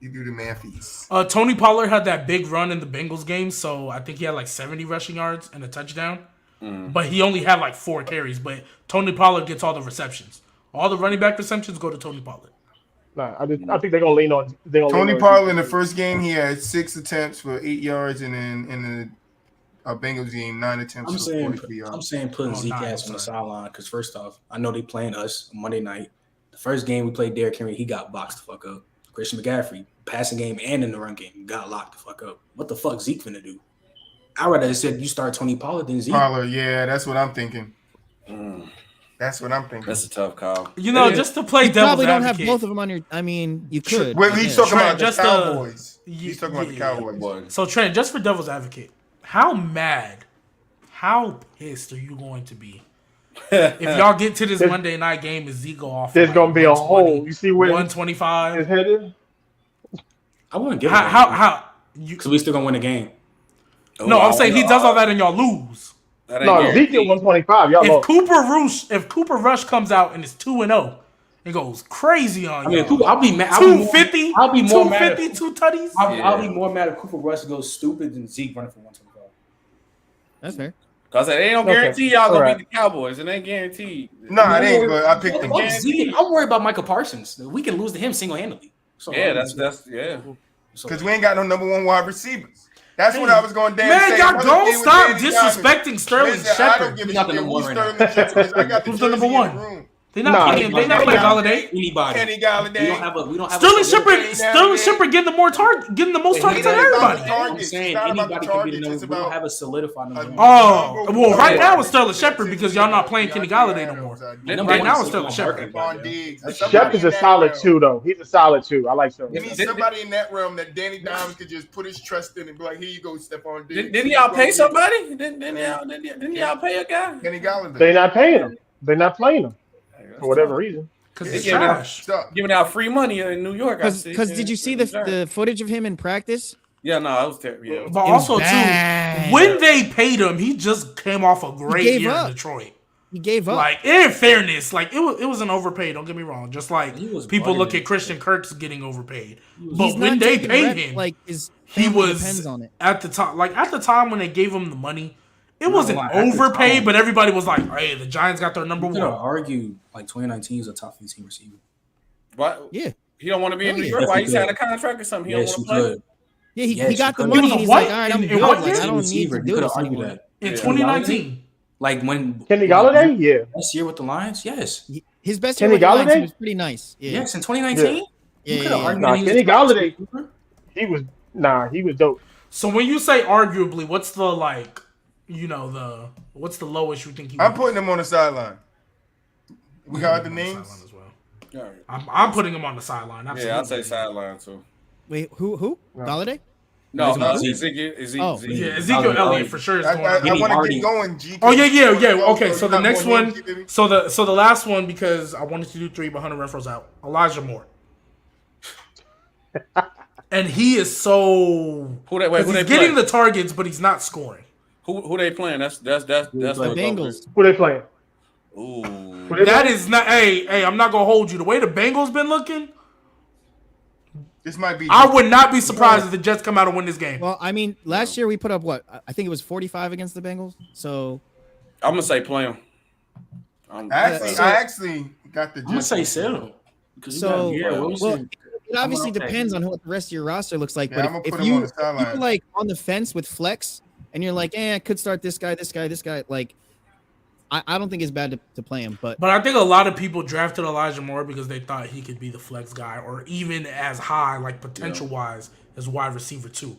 You do the mathies. Tony Pollard had that big run in the Bengals game, so I think he had 70 rushing yards and a touchdown. But he only had 4 carries. But Tony Pollard gets all the receptions. All the running back receptions go to Tony Pollard. Nah, I think they're gonna lean on. Tony Pollard in the first game, he had 6 attempts for 8 yards, and then in the Bengals game, 9 attempts for 43 yards. I'm saying putting Zeke ass on the sideline because first off, I know they playing us Monday night. The first game we played Derrick Henry, he got boxed the fuck up. Christian McCaffrey, passing game and in the run game, got locked the fuck up. What the fuck Zeke finna do? I would have said you start Tony Pollard than Zeke. Pollard, yeah, that's what I'm thinking. That's what I'm thinking. That's a tough call. Just to play devil's advocate. Probably don't have both of them on your. I mean, you could. Wait, he's talking about the Cowboys. He's talking about the Cowboys. So Trent, just for devil's advocate, how pissed are you going to be if y'all get to this Monday night game and Zeke go off? There's gonna be a hole. You see where 125 his head is? I wouldn't give it. How you? Because we still gonna win the game. No, I'm saying he does all that and y'all lose. No, Zeke get 125. Y'all lost. If Cooper Rush comes out and is 2-0 and goes crazy on you, I'll be mad. 250. I'll be more mad. 250, 2 tutties. I'll be more mad if Cooper Rush goes stupid than Zeke running for 125. That's fair. Because they don't guarantee y'all gonna beat the Cowboys. It ain't guaranteed. No, it ain't. But I picked them. I'm worried about Michael Parsons. We can lose to him single handedly. Yeah, that's. because we ain't got no number one wide receivers. That's what I was going to say. Man, y'all don't stop disrespecting Sterling I Shepard. don't give a shit who's Sterling Shepard is. I got the Who's the number jersey in one? the room. They not playing Galladay. Anybody. Kenny Galladay. We don't have Sterling Shepard getting the most targets out of everybody. I'm saying anybody can be the number. We don't have a solidified number. Oh, well, right now it's Sterling Shepard because y'all not playing Kenny Galladay no more. Right now it's Sterling Shepard. Shepard's a solid 2, though. He's a solid 2. I like Sterling. You need somebody in that realm that Danny Dimes could just put his trust in and be like, here you go, Stephon Diggs. Didn't y'all pay somebody? Didn't y'all pay a guy? Kenny Galladay. They're not paying him. They're not playing him for whatever reason. Because it's trash. Giving out free money in New York. Because did you see the footage of him in practice? Yeah, no, it was terrible. Yeah. But also, too, when they paid him, he just came off a great year in Detroit. He gave up. Like, in fairness, like it was an overpaid. Don't get me wrong. Just like people look at Christian Kirk's getting overpaid, but when they paid him, like he was depends on it. at the time. Like at the time when they gave him the money, it wasn't overpaid, but everybody was like, "Hey, the Giants got their number one." Argue like 2019 is a top 15 receiver. What? Yeah. He don't want to be in New York. Why he signed a contract or something? He don't want to play. Yeah, he got the money. He's like, all right, I'm good. Like, I don't need to do this anymore. In 2019. Like when Kenny Galladay, yeah. Last year with the Lions, yes. His best year with the Lions, he was pretty nice. Yeah. Yes, in 2019. Yeah. Nah, Kenny Galladay, he was dope. So when you say arguably, what's the like, what's the lowest you think he? I'm putting him on the sideline. We got the names as well. I'm putting him on the sideline. Absolutely. Yeah, I'll say sideline too. Wait, who? Galladay? No, Ezekiel. Ezekiel Elliott for sure is going. I want to get going. G. Oh yeah. Okay, so the next one, so the last one, because I wanted to do 3, but Hunter Renfro's out. Elijah Moore, and he is so who they getting the targets, but he's not scoring. Who they playing? That's the Bengals. Who they playing? Ooh, that is not. Hey, I'm not gonna hold you. The way the Bengals been looking. This might be. I would not be surprised if the Jets come out and win this game. Well, I mean, last year we put up what? I think it was 45 against the Bengals. So I'm gonna say play him. I actually got the Jets. I'm gonna say sell. So it obviously depends on what the rest of your roster looks like. Yeah, but if you're like on the fence with flex and you're like, I could start this guy. Like, I don't think it's bad to play him, but I think a lot of people drafted Elijah Moore because they thought he could be the flex guy, or even as high, like potential wise, as wide receiver too.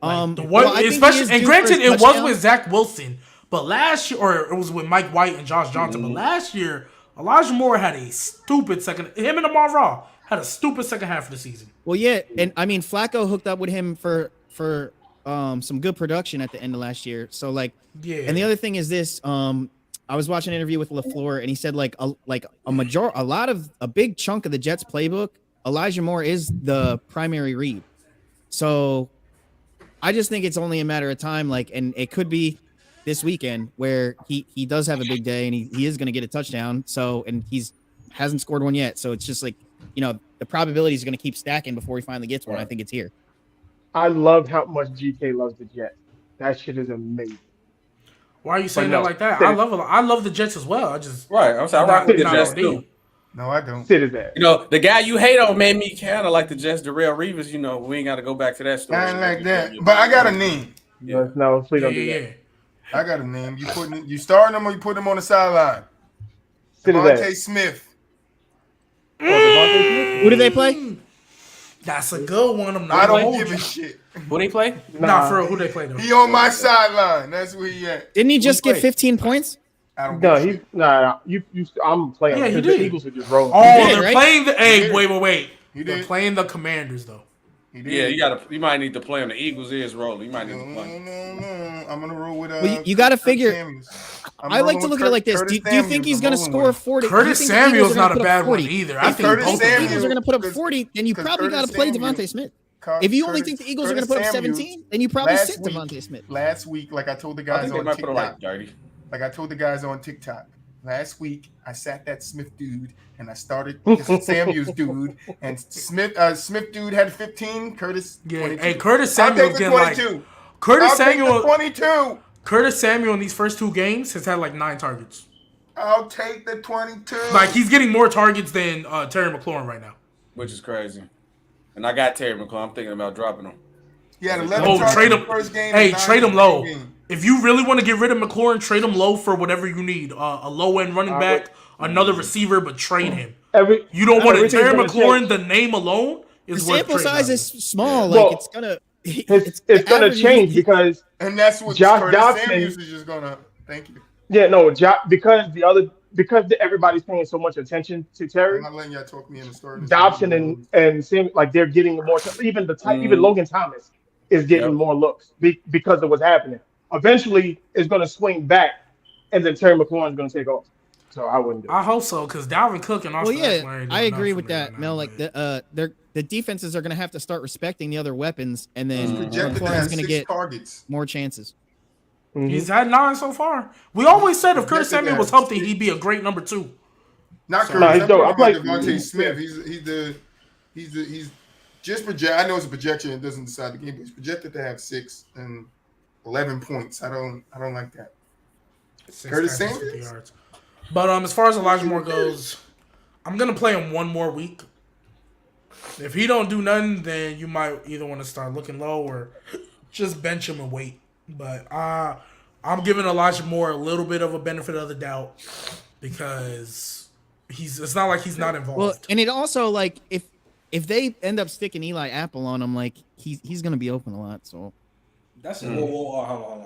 Especially, and granted, it was with Zach Wilson, but last year, or it was with Mike White and Josh Johnson. But last year, Elijah Moore had a stupid second. Him and Amar Raw had a stupid second half of the season. Well, yeah, and I mean Flacco hooked up with him for some good production at the end of last year. So like, yeah. And the other thing is this: I was watching an interview with LaFleur, and he said a big chunk of the Jets playbook, Elijah Moore is the primary read. So I just think it's only a matter of time. Like, and it could be this weekend where he does have a big day and he is going to get a touchdown. So, and hasn't scored one yet. So it's just like, the probability is going to keep stacking before he finally gets one. I think it's here. I love how much GK loves the Jets. That shit is amazing. Why are you saying that like that? I love the Jets as well. I just I'm sorry. I rock with the Jets too. No, I don't. Sit his ass. The guy you hate on made me kind of like the Jets. Darrell Reeves. We ain't got to go back to that story. I ain't like that. But I got a name. Yeah. No, please don't do that. I got a name. You starting him or you put him on the sideline? Devontae Smith. Who do they play? That's a good one. I don't give a shit. Who they play? Nah, for real, who they play though? He on my sideline. That's where he at. Didn't he just get 15 points? No, I'm playing. Yeah, he did. The Eagles are just rolling. Oh, they're playing the. Hey, wait. They're playing the Commanders though. Yeah, you might need to play him. The Eagles is rolling. You might need to play. No. I'm gonna roll with. You got to figure. I like to look at it like this. Do you think he's going to score 40? Curtis Samuel's not a bad one either. I think both the Eagles are going to put up 40. Then you probably got to play Devontae Smith. If you only think the Eagles are going to put up 17, then you probably sit Devontae Smith. Last week, like I told the guys on TikTok. Last week, I sat that Smith dude and I started Samuels dude, and Smith dude had 15. Curtis, 22. Hey, Curtis Samuel getting like Curtis Samuel 22. Curtis Samuel in these first 2 games has had like 9 targets. I'll take the 22. Like he's getting more targets than Terry McLaurin right now, which is crazy. And I got Terry McLaurin. I'm thinking about dropping him. He had 11 Oh, targets trade in him. the first game. Hey, and 9 trade in him the low. second game. If you really want to get rid of McLaurin, trade him low for whatever you need. A low end running back, another receiver, but trade him. You don't want to. Terry McLaurin, the name alone is The worth sample trading size him. is small. Well, Like it's gonna. It's gonna change because And that's what Josh Curtis Dobson- Samuels is just gonna. Thank you. because everybody's paying so much attention to Terry. I'm not letting y'all talk me into starting. Dobson and Sam, like they're getting more. Even even Logan Thomas is getting more looks because of what's happening. Eventually, it's going to swing back, and then Terry McLaurin is going to take off. So I wouldn't do it. I hope so, because Dalvin Cook and Austin Eckler Well, ain't yeah, I doing agree nothing with for me that, right Mel. now, Like but- the defenses are gonna have to start respecting the other weapons, and He's then projected to McLaurin's have gonna 6 get targets. more chances. He's had 9 so far. We always said if Curtis Projected to Samuel was have healthy, he'd be a great number 2. Not So- Curtis. No, he's I'm dope. talking I about play- Devontae Smith. He's just project. I know it's a projection. It doesn't decide the game, but he's projected to have 6 and 11 points. I don't like that. 6 Curtis catches, 50 Samuels? yards. But as far as Elijah Moore goes, I'm gonna play him one more week. If he don't do nothing, then you might either want to start looking low or just bench him and wait. But I'm giving Elijah Moore a little bit of a benefit of the doubt because it's not like he's not involved. Well, and it also like if they end up sticking Eli Apple on him, like he's gonna be open a lot. So That's hold on.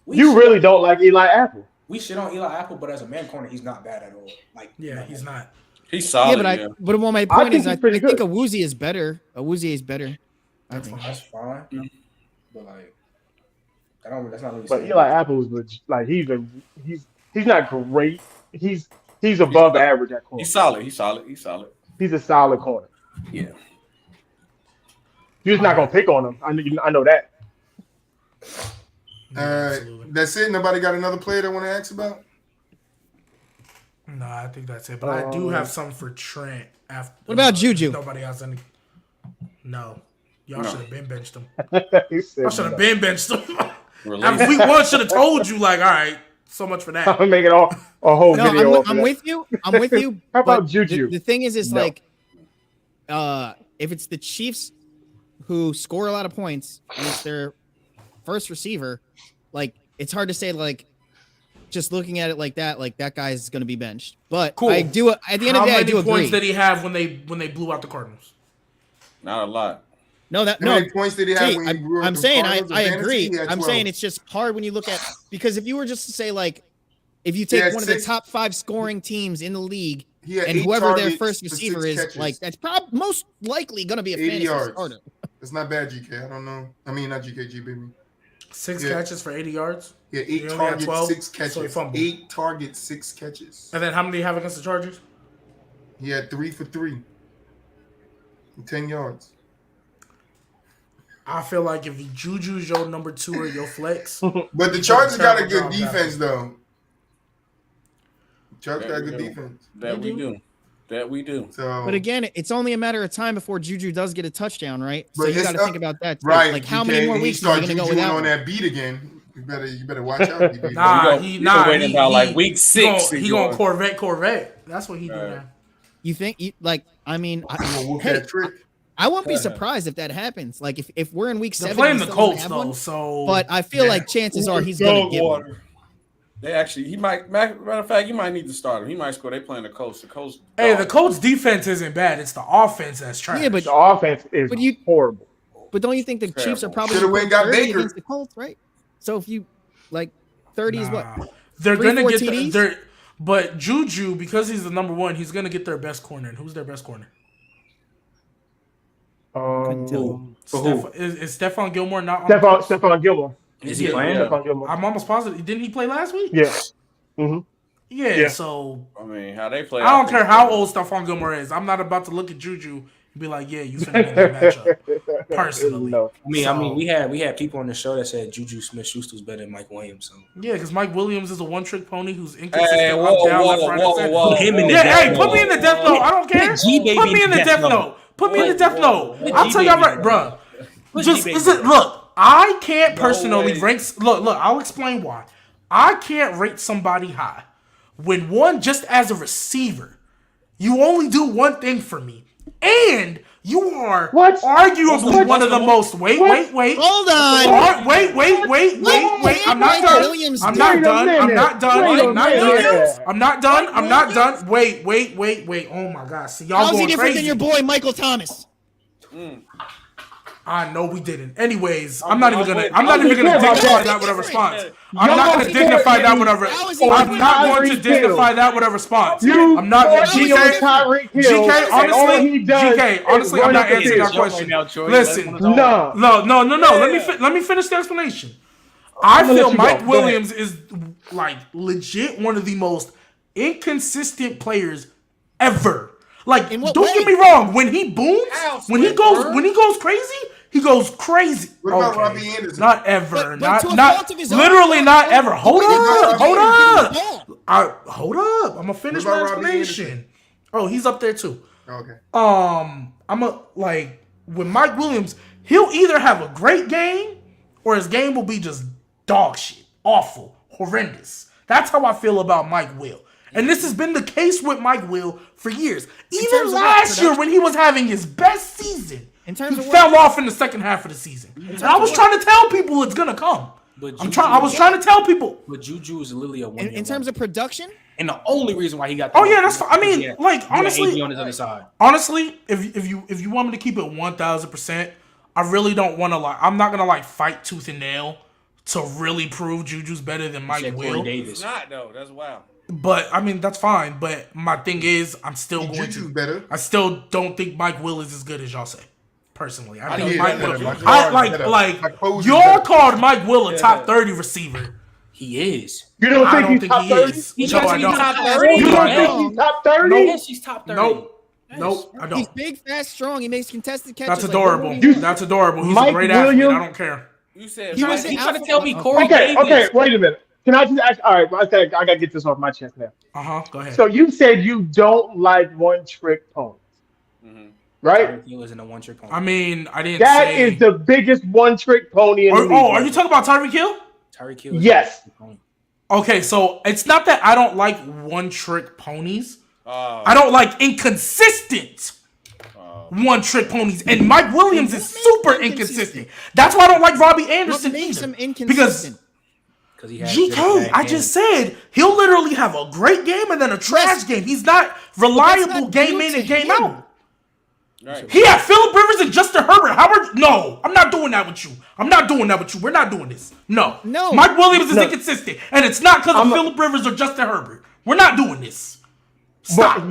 You really don't like Eli Apple. We shit on Eli Apple, but as a man corner, he's not bad at all. Like, yeah, he's not. He's solid. yeah, but my point think is, he's I pretty think good. Awuzie is better. Awuzie is better. I That's think. fine. that's fine. But like, that's not really. But Eli Apple is like he's not great. He's above average at corner. He's solid. He's solid. He's a solid corner. Yeah. You're just not gonna pick on him. I know that. Absolutely. That's it. Nobody got another player they want to ask about? No, I think that's it. But I do have some for Trent. After. What about Juju? Nobody else any. No. Y'all should have been benched him. He said Y'all should have been benched him. Release. After week 1, should have told you, like, all right, so much for that. I'm making a whole video. No, off of I'm that. with you. I'm with you. How about but Juju? The thing is No. like, if it's the Chiefs who score a lot of points and it's their first receiver, like it's hard to say like just looking at it like that guy's going to be benched. But Cool. I do at the end of the day I do How many points agree. did he have when they blew out the Cardinals? Not a lot. No, How many points did he have when he grew up Oh, in I'm saying Cardinals? I In fantasy, agree. he had I'm 12. saying it's just hard when you look at because if you were just to say like if you take had one of 6 the top 5 scoring teams in the league He had and 8 whoever their targets first for 6 receiver is, catches. like that's most likely going to be a 80 fantasy yards. starter. It's not bad, GK. I don't know. I mean, not GKG, baby. 6 Yeah. catches for 80 yards. Yeah, 8 He only had targets, 12, 6 so he catches. fumbled. 8 targets, 6 catches. And then how many do you have against the Chargers? He had 3 for 3. 10 yards. I feel like if Juju's your number 2 or your flex, But the Chargers got a good Terrible job, defense, though. Chargers got a That we good do. defense. That we do. So, But again, it's only a matter of time before Juju does get a touchdown, right? So But you it's got to think about that. Too. right, Like how GK, many more and he weeks is he start going to go jujuing without on one? that beat again. You better watch out. DB. Nah, You gonna wait about like week 6. He going Corvette. That's what he do now. You think I mean, You gonna whoop hey, that trick. I won't be surprised if that happens. Like if we're in week They're 7, playing and the he still doesn't Colts have though, one, so. but I feel like chances are he's going to get one. They actually, he might. Matter of fact, you might need to start him. He might score. They playing the Colts. The Colts. Hey, the Colts defense isn't bad. It's the offense that's trash. Yeah, but The offense is horrible. But don't you think the Chiefs are probably Should've gonna went and got put 30 Baker. against the Colts, right? So if you like 30 is what? They're 3, gonna 4 get TDs? their. But Juju, because he's the number 1, he's gonna get their best corner. And who's their best corner? Is Stephon Gilmore not on the Colts? Stephon Gilmore. Is he playing? Stephon Gilmore. I'm almost positive. Didn't he play last week? Yeah. Mm-hmm. Yeah, so I mean, how they play. I don't think care how old Stephon Gilmore is. I'm not about to look at Juju and be like, yeah, you finna win that matchup. Personally. No. I mean, we had people on the show that said Juju Smith-Schuster's better than Mike Williams. So Yeah, because Mike Williams is a one-trick pony who's inconsistent. Hey, up, whoa, down, whoa, left, right, whoa, center. whoa. Put him in the Yeah, death hey, put note. me in the death note. I don't care. Put G-Baby Put me in the death note. Put me in the death note. I'll tell y'all right, bro. Put Just G-Baby listen, in. look. I can't personally way. rank. Look. I'll explain why. I can't rate somebody high when one, just as a receiver, you only do one thing for me. And you are What? arguably What? one of the most. Wait. Hold on. Wait. I'm not done. Williams I'm did. not Wait a done. I'm minute. not done. Wait a I'm not minute. done. I'm not done. I'm not done. Wait. Oh my God. See, y'all How's he going different crazy. than your boy Michael Thomas? I know we didn't. Anyways, I'm not even gonna care about dignify that. that with a response. Y'all I'm not gonna don't dignify care that with a. How is he I'm different not than going to Tyreek Hill? dignify that with a response. You I'm not thought gonna. he was Tyreek Hill, GK, and all honestly, he does GK, is honestly, I'm run not up the answering that field. question. Right now, Troy. Listen, No. no. Let me finish the explanation. I gonna feel let you Mike go. Go ahead. Williams is like legit one of the most inconsistent players ever. Like, In what don't way? get me wrong. When he booms, How, when he goes crazy, he goes crazy. What about Okay. Robbie Anderson? Not ever. But to a not fault of his own, literally not the ever. way Hold they up. guard Hold him, up. getting the ball. Hold up. I'm gonna finish What my about Robbie explanation. Oh, he's up there too. Okay. I'm a like with Mike Williams, he'll either have a great game or his game will be just dog shit, awful, horrendous. That's how I feel about Mike Will. And this has been the case with Mike Will for years. Even terms of what, last year production? when he was having his best season, In terms he of what? fell off in the second half of the season. And I was trying to tell people it's gonna come. But I was trying to tell people. But Juju is literally a one. In terms of production, and the only reason why he got. Oh yeah, that's fine. I mean, like honestly, honestly, on his other side. honestly, if you want me to keep it 1,000%, I really don't want to like. I'm not gonna like fight tooth and nail to really prove Juju's better than Mike Said Corey Will. Davis. It's not though. That's wild. But I mean, that's fine. But my thing is, I'm still going Juju's to. better. I still don't think Mike Will is as good as y'all say. Personally, I I think know Mike he's Will. better. Mike I Will is better. like Mike Will is y'all better. called Mike Will a top 30 receiver. He is. You don't I think don't he's think top he 30? is. He's No, trying I to be don't. top You 30. don't I think don't. he's top 30? Yes, he's top 30. Nope. Yes. Nope. I he's don't. big, fast, strong. He makes contested catches. That's like, adorable. You- That's adorable. He's a Mike great athlete. Williams- I don't care. You said He was He's the trying to alpha- tell me Corey Okay, Davis. wait a minute. Can I just ask? All right, I gotta get this off my chest now. Go ahead. So you said you don't like one-trick ponies, right? Tyreek Hill isn't a one-trick pony. I mean, I didn't That say. is the biggest one-trick pony in the league. Are you talking about Tyreek Hill? Tyreek Hill. Is Yes. a pony. Okay, so it's not that I don't like one-trick ponies. Oh. I don't like inconsistent one-trick ponies. And Mike Williams is super inconsistent. That's why I don't like Robbie What Anderson makes either. him Because inconsistent? Because he has good GK, bad I games. just said he'll literally have a great game and then a trash game. He's not reliable not game due in to and game him. out. Right. He had Phillip Rivers and Justin Herbert. No, I'm not doing that with you. I'm not doing that with you. We're not doing this. No. Mike Williams is inconsistent, and it's not because of Phillip Rivers or Justin Herbert. We're not doing this. Stop. But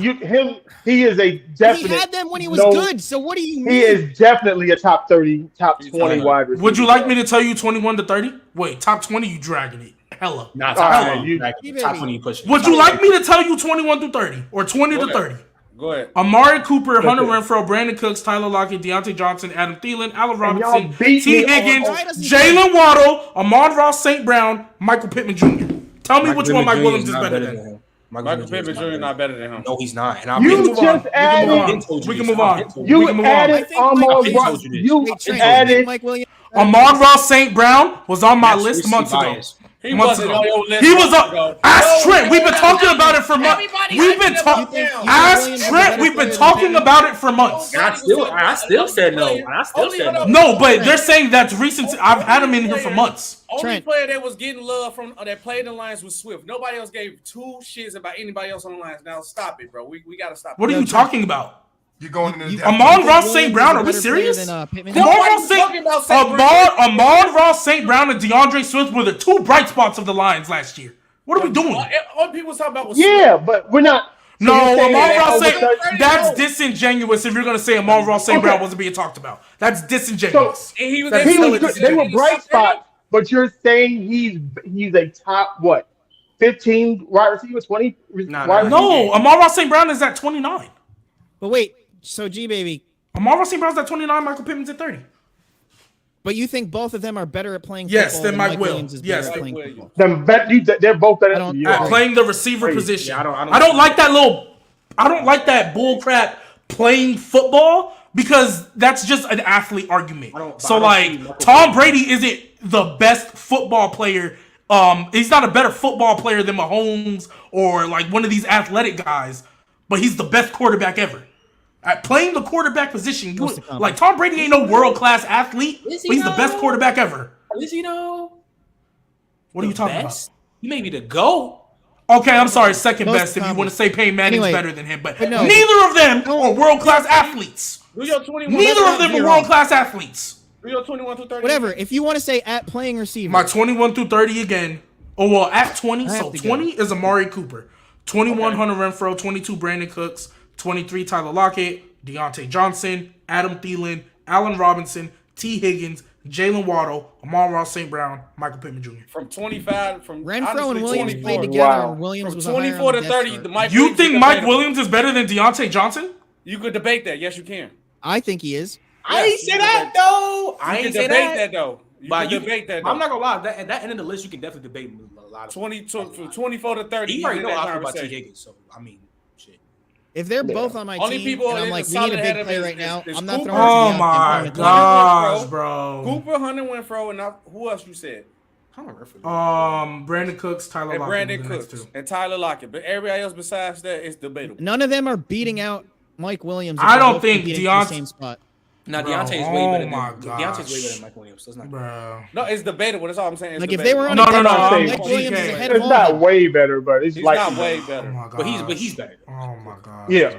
he is a definite. He had them when he was no- good. So what do you mean? He is definitely a top 30, top 20 wide receiver. Would you like me to tell you 21 to 30? Wait, top 20, you dragging it. Hella. Nah, All top right, 20. you- Top 20 you pushing. Would you like me to tell you 21 to 30 or 20 to Go 30? ahead. Go ahead. Amari Cooper, Hunter Okay. Renfro, Brandon Cooks, Tyler Lockett, Deontay Johnson, Adam Thielen, Allen y'all Robinson, beat T. me on- Higgins, Why doesn't Jalen Waddle, Ahmad Ross St. Brown, Michael Pittman Jr. Tell me which one Mike Williams is better than. him. Michael Pittman Jr. not better than him. No, he's not. And I've You been move on. just We can added. move on. been told We you can this. move on. I've been told We You can move on. I added think Ahmad Mike- Ross. told you this. You Wait, Trent, added. Mike Williams. Ahmad Ross St. Brown was on my That's list recency months ago. bias. He Months wasn't ago. on your list. He was months ago. on. Ask No, Trent. We've been no, talking no. about it for months. Everybody We've been hyping talking. him up now. Ask Williams is a Trent. better We've been player than talking Pittman. about it for months. I still said no. I still said no. No, but they're saying that's recent. I've had him in here for months. Only Trent. player that was getting love from that played in the Lions was Swift. Nobody else gave two shits about anybody else on the Lions. Now stop it, bro. We gotta stop. What are you talking about? You're going into the Amon Ross Williams St. is Brown, a are we better player serious? than, Pittman. Amon Nobody Ross was St. talking about St. Brown. Amon Ross St. Brown and DeAndre Swift were the two bright spots of the Lions last year. What are we doing? All people was talking about was Yeah, but we're not. so No, you're saying Amon that Ross all of a St. sudden- That's disingenuous if you're going to say Amon Ross St. Okay. Brown wasn't being talked about. That's disingenuous. And he was That He Still was is good. They were He's bright top 30. spots, but you're saying he's a top what? 15 wide receiver, 20 Nah, wide nah. receiver? No, Amon Ross St. Brown is at 29. But wait, so G baby, Amon Ross St. Brown's at 29. Michael Pittman's at 30. but you think both of them are better at playing Yes, football than than Mike Mike Will. Williams is Yes. better at Mike playing Williams. football? They're both better. I don't- Yeah. At playing the receiver Crazy. position. Yeah, I don't like that little. I don't like that bullcrap playing football because that's just an athlete argument. So like Tom Brady isn't the best football player. He's not a better football player than Mahomes or like one of these athletic guys, but he's the best quarterback ever. At playing the quarterback position, Most accomplished. like Tom Brady ain't no world-class athlete, but he's the best quarterback ever. Is he though? What are you talking best? He may be the GOAT. Okay, I'm sorry, second Most best if you want to say Peyton Manning's Anyway, better than him, but no. neither of them are world-class athletes. Do your 21. Neither of them are world-class athletes. Do your 21 through 30. Whatever. If you want to say at playing receiver, My 21 through 30 again. Oh, well, at 20, I have so to 20 is Amari Cooper. 21, Hunter Renfrow. 22, Brandon Cooks. 23, Tyler Lockett. Deontay Johnson. Adam Thielen. Allen Robinson. T. Higgins. Jalen Waddle. Amon-Ra St. Brown. Michael Pittman Jr. From 25, from Renfro honestly, and Williams 24. played together. Wow. And Williams From was 24 to 30, the Mike You Williams think is Mike debatable. Williams is better than Deontay Johnson? You could debate that. Yes, you can. I think he is. I ain't say that though. I You ain't can say debate that. though. You But can debate that. I'm not gonna lie. At that end of the list, you can definitely debate a lot of. 24 to 30. You already know that I feel about T. conversation. Higgins, so I mean, shit. If they're both on my Only team, people and I'm in like, the we need a solid big ahead of play is- right now, is I'm not Cooper. throwing Oh it to my Deontay. gosh, bro. Cooper, Hunter Renfro, and who else you said? Brandon Cooks, Tyler And Lockett. Brandon were the next Cooks two. and Tyler Lockett. But everybody else besides that is debatable. None of them are beating out Mike Williams. if I they're don't both think competing for Deont- the same spot. Now Bro, Deontay's way oh better my than gosh. Deontay's way better than Mike Williams. That's not Bro. No, it's debatable. That's all I'm saying. It's Like if they debatable. were on No, a no, team, no, Mike I'm Williams GK. is ahead of It's all not of them. way better, but it's He's like not way Oh better. my gosh. But he's better. Oh my god. Yeah.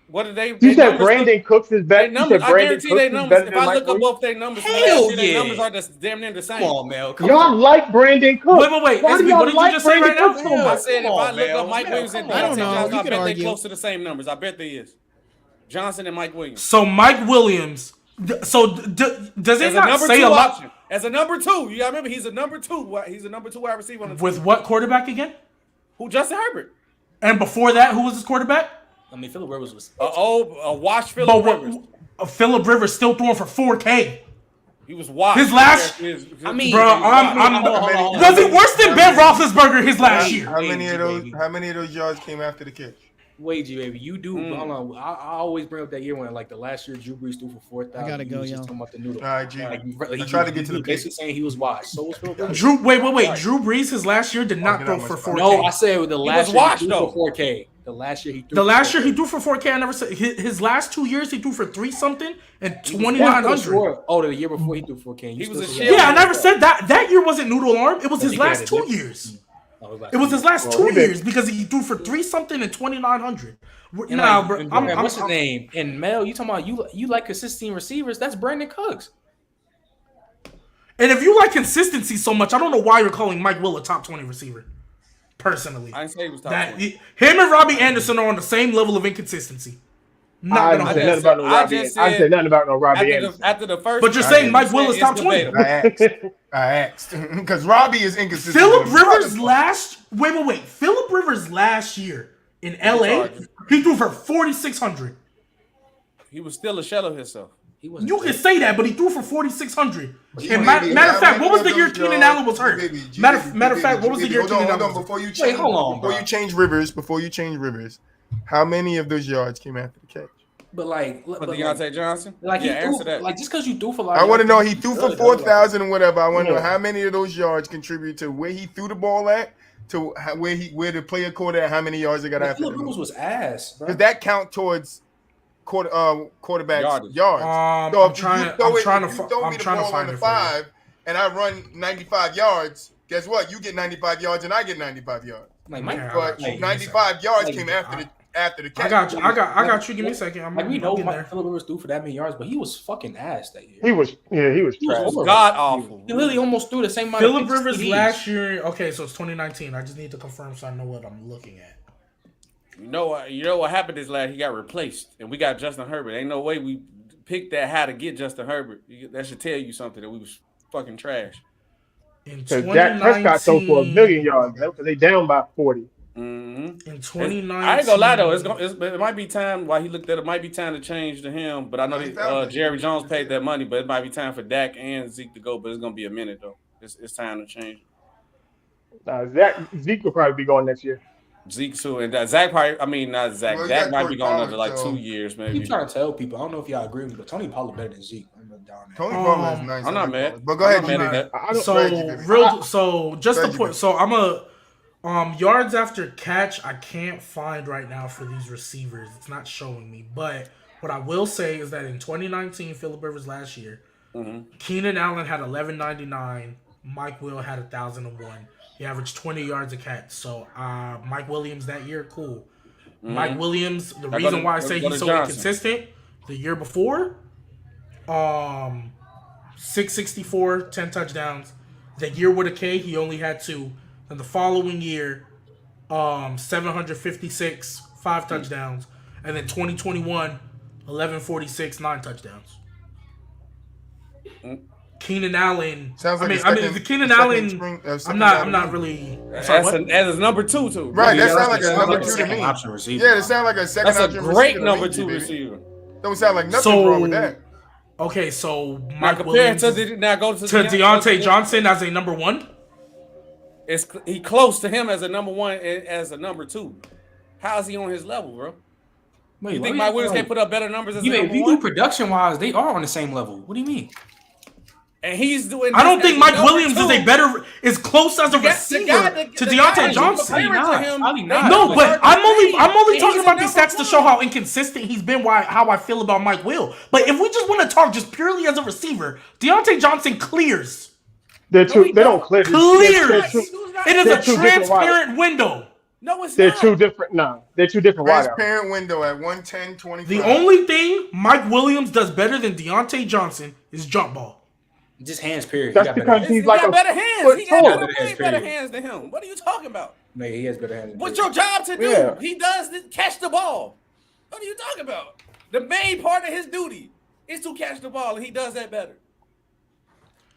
What did they? You they said numbers Brandon Cooks is better. They You numbers, said I Brandon guarantee Cooks they is numbers. better If than I Mike look up Williams. both their numbers, Hell their yeah. numbers are just damn near the same. Come on, Mel. Come Y'all on. like Brandon Cooks. Wait. Why do SB, y'all what did you like just say Brandon right now? Cooks so I much? said if Come I on, look Mel. up Mike Mel, Williams and come on. I don't Deontay know. Johnson, You I could bet they argue. close to the same numbers. I bet they is. Johnson and Mike Williams. So Mike Williams. So does it As a not number say two a lot option. As a number two. You gotta remember he's a number two. He's a number two wide receiver on the with team. what quarterback again? Who? Justin Herbert. And before that, who was his quarterback? I mean, Phillip Rivers was. A washed But Phillip Rivers. Phillip Rivers still throwing for 4K. He was washed. His last- I mean, Bro, was it worse than Ben Roethlisberger his last year? How many of those? Baby. How many of those yards came after the catch? Wait, baby, you do. Hold on. I always bring up that year when, like, the last year Drew Brees threw for 4,000. I gotta go, Just yo. talking about the noodle. All right, G. Like, I tried to get to the basically pick. saying he was washed. So was Phillip Rivers. Drew, wait. Drew Brees his last year did not get throw out for my 4K. No, I said the last was year washed, he threw though. for 4K. The last year he threw. The for last year 4K. he threw for 4K. I never said his last 2 years he threw for 3 something and He was 2,900. Oh, the year before he threw 4K. He was a still- shell. Yeah, I never said that. That year wasn't noodle arm. It was his he last did. 2 years. Oh, It was his last Well, 2 he did. years because he threw for 3 something and 2,900. And Nah, like, bro. and what's his name? And Mel, you talking about you like consistent receivers? That's Brandon Cooks. And if you like consistency so much, I don't know why you're calling Mike Will a top 20 receiver. Personally, I didn't say he was top that 20. him and Robbie Anderson are on the same level of inconsistency. Not I gonna didn't say hold. nothing about no I Robbie. just I said- said nothing about no Robbie Anderson. After the first, But you're saying Mike Will is it's top 20. debatable. I asked because Robbie is inconsistent. Phillip Rivers last wait. Phillip Rivers last year in LA, he threw for 4,600. He was still a shell of himself. He wasn't. You can say that, but he threw for 4,600. G, And baby, matter of how fact, many what was of the year those Keenan yards- Allen was hurt? G, Matter baby, of fact, what was the year hold Keenan on, Allen was before you Wait, change, hold on, before bro. you change Rivers, how many of those yards came after the catch? But like, But Deontay Johnson? like Yeah, he answer threw, that. like just because you threw for like, I want to know he threw for Good, 4,000 and whatever. I want to know Yeah. how many of those yards contribute to where he threw the ball at, to where the player caught at, how many yards they got after Phillip him. Rivers was ass, bro. Does that count towards quarterback's Yardage. yards? I'm So if trying you to- throw I'm it- trying to if fi- you throw I'm me the trying to ball on find the it for you. 5 and I run 95 yards, guess what? You get 95 yards and I get 95 yards. Like Mike, Yeah, But Like, 95 yards like, came after the catch. I got you. I got you. Give me a second. I'm like we know getting Mike there. Phillip Rivers threw for that many yards, but he was fucking ass that year. He was He was trash. horrible. God awful. He literally almost threw the same amount. Phillip of picks Rivers as last year. Okay, so it's 2019. I just need to confirm so I know what I'm looking at. You know what happened this last? He got replaced, and we got Justin Herbert. Ain't no way we picked that how to get Justin Herbert. That should tell you something that we was fucking trash. In Because Dak Prescott throw for 1,000,000 yards because they down by 40. Mm-hmm. In 2019, I ain't gonna lie though, it might be time. While he looked at it, might be time to change to him. But I know that Jerry Jones paid that money, but it might be time for Dak and Zeke to go. But it's gonna be a minute though. It's time to change. Zeke will probably be going next year. Zeke too, and Zach probably. I mean, not Zach. Well, he Dak got might be going Corey another like Pollard, 2 years I maybe. keep trying to tell people. I don't know if y'all agree with me, but Tony Pollard better than Zeke. I'm down there. Tony Pollard is nice. I'm not mad. But go ahead, I'm not mad Jimmy. at that. I don't, So Go ahead, Jimmy. so just the point. So I'm a Yards after catch, I can't find right now for these receivers. It's not showing me. But what I will say is that in 2019, Phillip Rivers last year, Keenan Allen had 1199. Mike Will had 1,001. He averaged 20 yards a catch. So Mike Williams that year, cool. Mike Williams, the reason why I say he's so inconsistent, the year before, 664, 10 touchdowns. The year with a K, he only had 2. And the following year, 756, 5 touchdowns. And then 2021, 1146, 9 touchdowns. Keenan Allen. Sounds like the Keenan Allen. I'm not really. As a number 2 too. Right, that sounds like a number 2 to me. Option receiver. Yeah, it sounds like a second option receiver. That's a great number 2 receiver. Don't sound like nothing wrong with that. Okay, so Mike Williams to Deontay Johnson as a number 1. He close to him as a number 1 and as a number 2. How is he on his level, bro? Wait, you think Mike Williams can put up better numbers as a number 1? If you do production wise, they are on the same level. What do you mean? And he's doing. I don't think Mike Williams is close as a receiver to Deontay Johnson. No, but I'm only talking about these stats to show how inconsistent he's been. How I feel about Mike Will. But if we just want to talk just purely as a receiver, Deontay Johnson clears. They don't clear. Clears. It is a transparent window. No, it's they're not. Two different. No, they're two different wideouts. Transparent window at 110-25. The only thing Mike Williams does better than Deontay Johnson is jump ball. Just hands, period. That's because he's like got better hands. He got better hands than him. What are you talking about? No, he has better hands. What's your job to do? Yeah. He does catch the ball. What are you talking about? The main part of his duty is to catch the ball, and he does that better.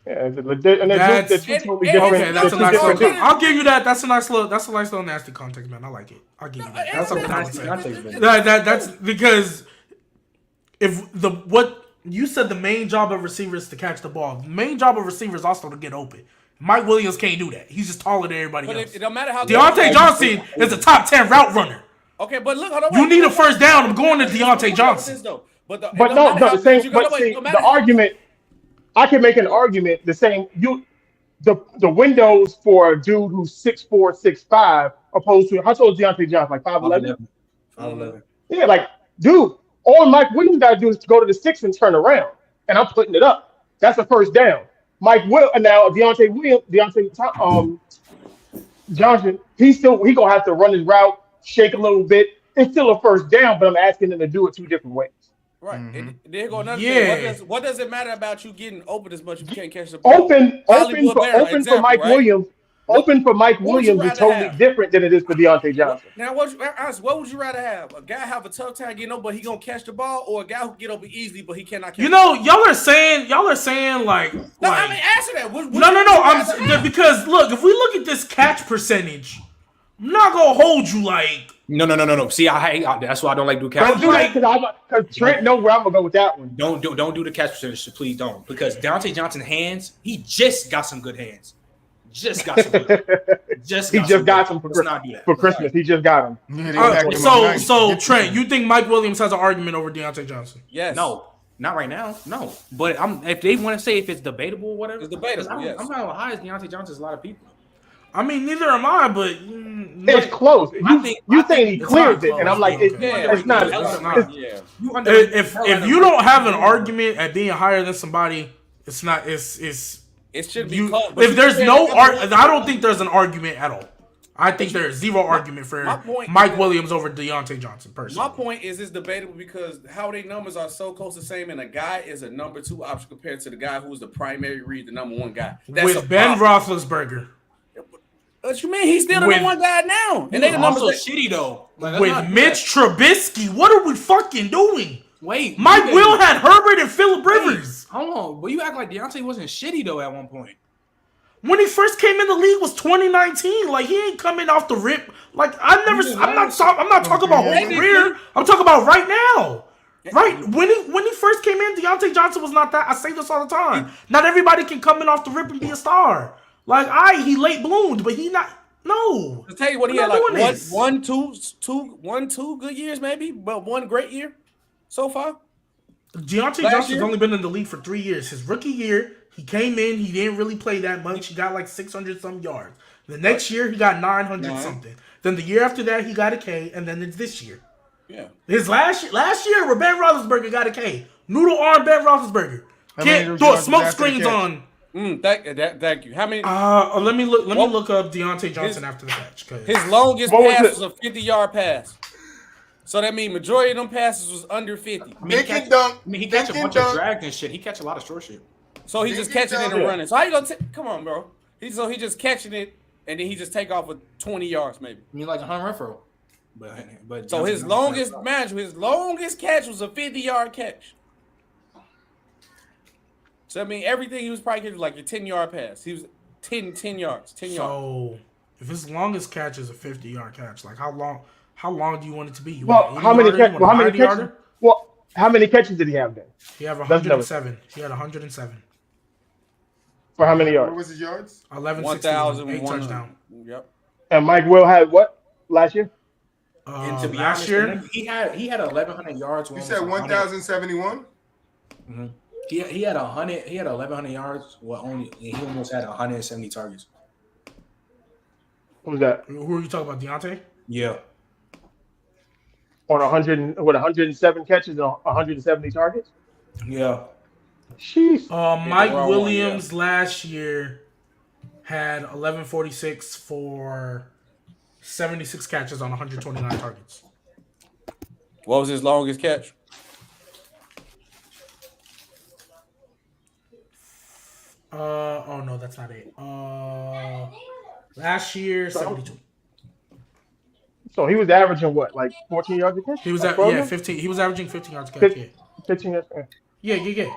Yeah, and that's totally different. Okay, that's a nice little. I'll give you that. That's a nice little nasty context, man. I like it. I'll give you that. That's something I would say. That's because what you said, the main job of receiver is to catch the ball. The main job of receiver is also to get open. Mike Williams can't do that. He's just taller than everybody else. It don't matter how. Deontay Johnson is a top 10 route runner. Okay, but look, hold on. You need a first down. I'm going to Deontay Johnson. But the argument. I can make an argument the same. The windows for a dude who's 6'4", 6'5", opposed to how tall is Deontay Johnson? Like 5'11"? 5'11". Yeah, like dude, all Mike Williams got to do is to go to the 6 and turn around, and I'm putting it up. That's a first down. Deontay Johnson, he gonna have to run his route, shake a little bit. It's still a first down, but I'm asking him to do it 2 different ways. Right. And there go another thing. What does it matter about you getting open as much as you can't catch the ball? Open for Mike Williams. Open for Mike Williams is totally different than it is for Deontay Johnson. Now, what would you rather have? A guy have a tough time getting open, but he gonna catch the ball, or a guy who get open easily, but he cannot catch the ball? Y'all are saying like. No, I mean, answer that. No. Because look, if we look at this catch percentage, I'm not gonna hold you like. No. See, that's why I don't like do catch. Don't do that because Trent knows where I'm gonna go with that one. Don't do the catch percentage, please don't. Because Deontay Johnson's hands, he just got some good hands. He just got some for Christmas. He just got them. So Trent, you think Mike Williams has an argument over Deontay Johnson? Yes. No, not right now. No, but if they want to say if it's debatable, or whatever, it's debatable. I'm not as high as Deontay Johnson. A lot of people. I mean, neither am I, but it's close. You think he clears it, and I'm like, it's not. If you don't have an argument at being higher than somebody, it's not. It should be close. If there's I don't think there's an argument at all. I think there is zero argument for Mike Williams over Deontay Johnson, personally. My point is it's debatable because how their numbers are so close to the same, and a guy is a number 2 option compared to the guy who's the primary read, the number 1 guy. With Ben Roethlisberger. What you mean? He's still the number 1 guy now. And they the numbers are shitty, though. With Mitch Trubisky. What are we fucking doing? Wait. Mike Will had Herbert and Phillip Rivers. Hold on. But you act like Deontay wasn't shitty, though, at one point. When he first came in the league was 2019. Like, he ain't coming off the rip. Like, I'm not talking about whole career. I'm talking about right now. Right? When he first came in, Deontay Johnson was not that. I say this all the time. Not everybody can come in off the rip and be a star. Like, he late bloomed, but he not. No. To tell you what, he had like one, two good years, maybe, but 1 great year so far. Deontay Johnson's only been in the league for 3 years. His rookie year, he came in, he didn't really play that much. He got like 600 some yards. The next year he got 900 something. Then the year after that he got a K, and then it's this year. Yeah. His last year where Ben Roethlisberger got a K. Noodle arm Ben Roethlisberger. Can't throw smoke screens on. Thank you. How many? Let me look up Deontay Johnson after the catch. His longest pass was a 50-yard pass. So that means majority of them passes was under 50. He catch a bunch of drags and shit. He catch a lot of short shit. So he just catching it and running. So how you gonna come on, bro? He just catching it and then he just take off with 20 yards maybe. I mean, like a home run throw. But so his longest catch was a 50-yard catch. So I mean, everything he was probably catching was like a 10-yard pass. He was 10 yards. So if his longest catch is a 50-yard catch, like how long do you want it to be? How many catches? Well, how many catches did he have then? He had 107. He had 107. For how many yards? What was his yards? 11,000. 8 touchdown. Yep. And Mike Will had what last year? And to be last honest, year he had 1,100 yards. You said 1,071. Mm-hmm. He had 100. He had 1,100 yards. He almost had 170 targets. What was that? Who are you talking about, Deontay? Yeah. On 107 catches and 170 targets? Yeah. Sheesh. Mike Williams last year had 1146 for 76 catches on 129 targets. What was his longest catch? Oh no, that's not it. Last year 72. So he was averaging what, like 14 yards a catch? He was at 15. He was averaging 15 yards a catch. 15 yards. Yeah.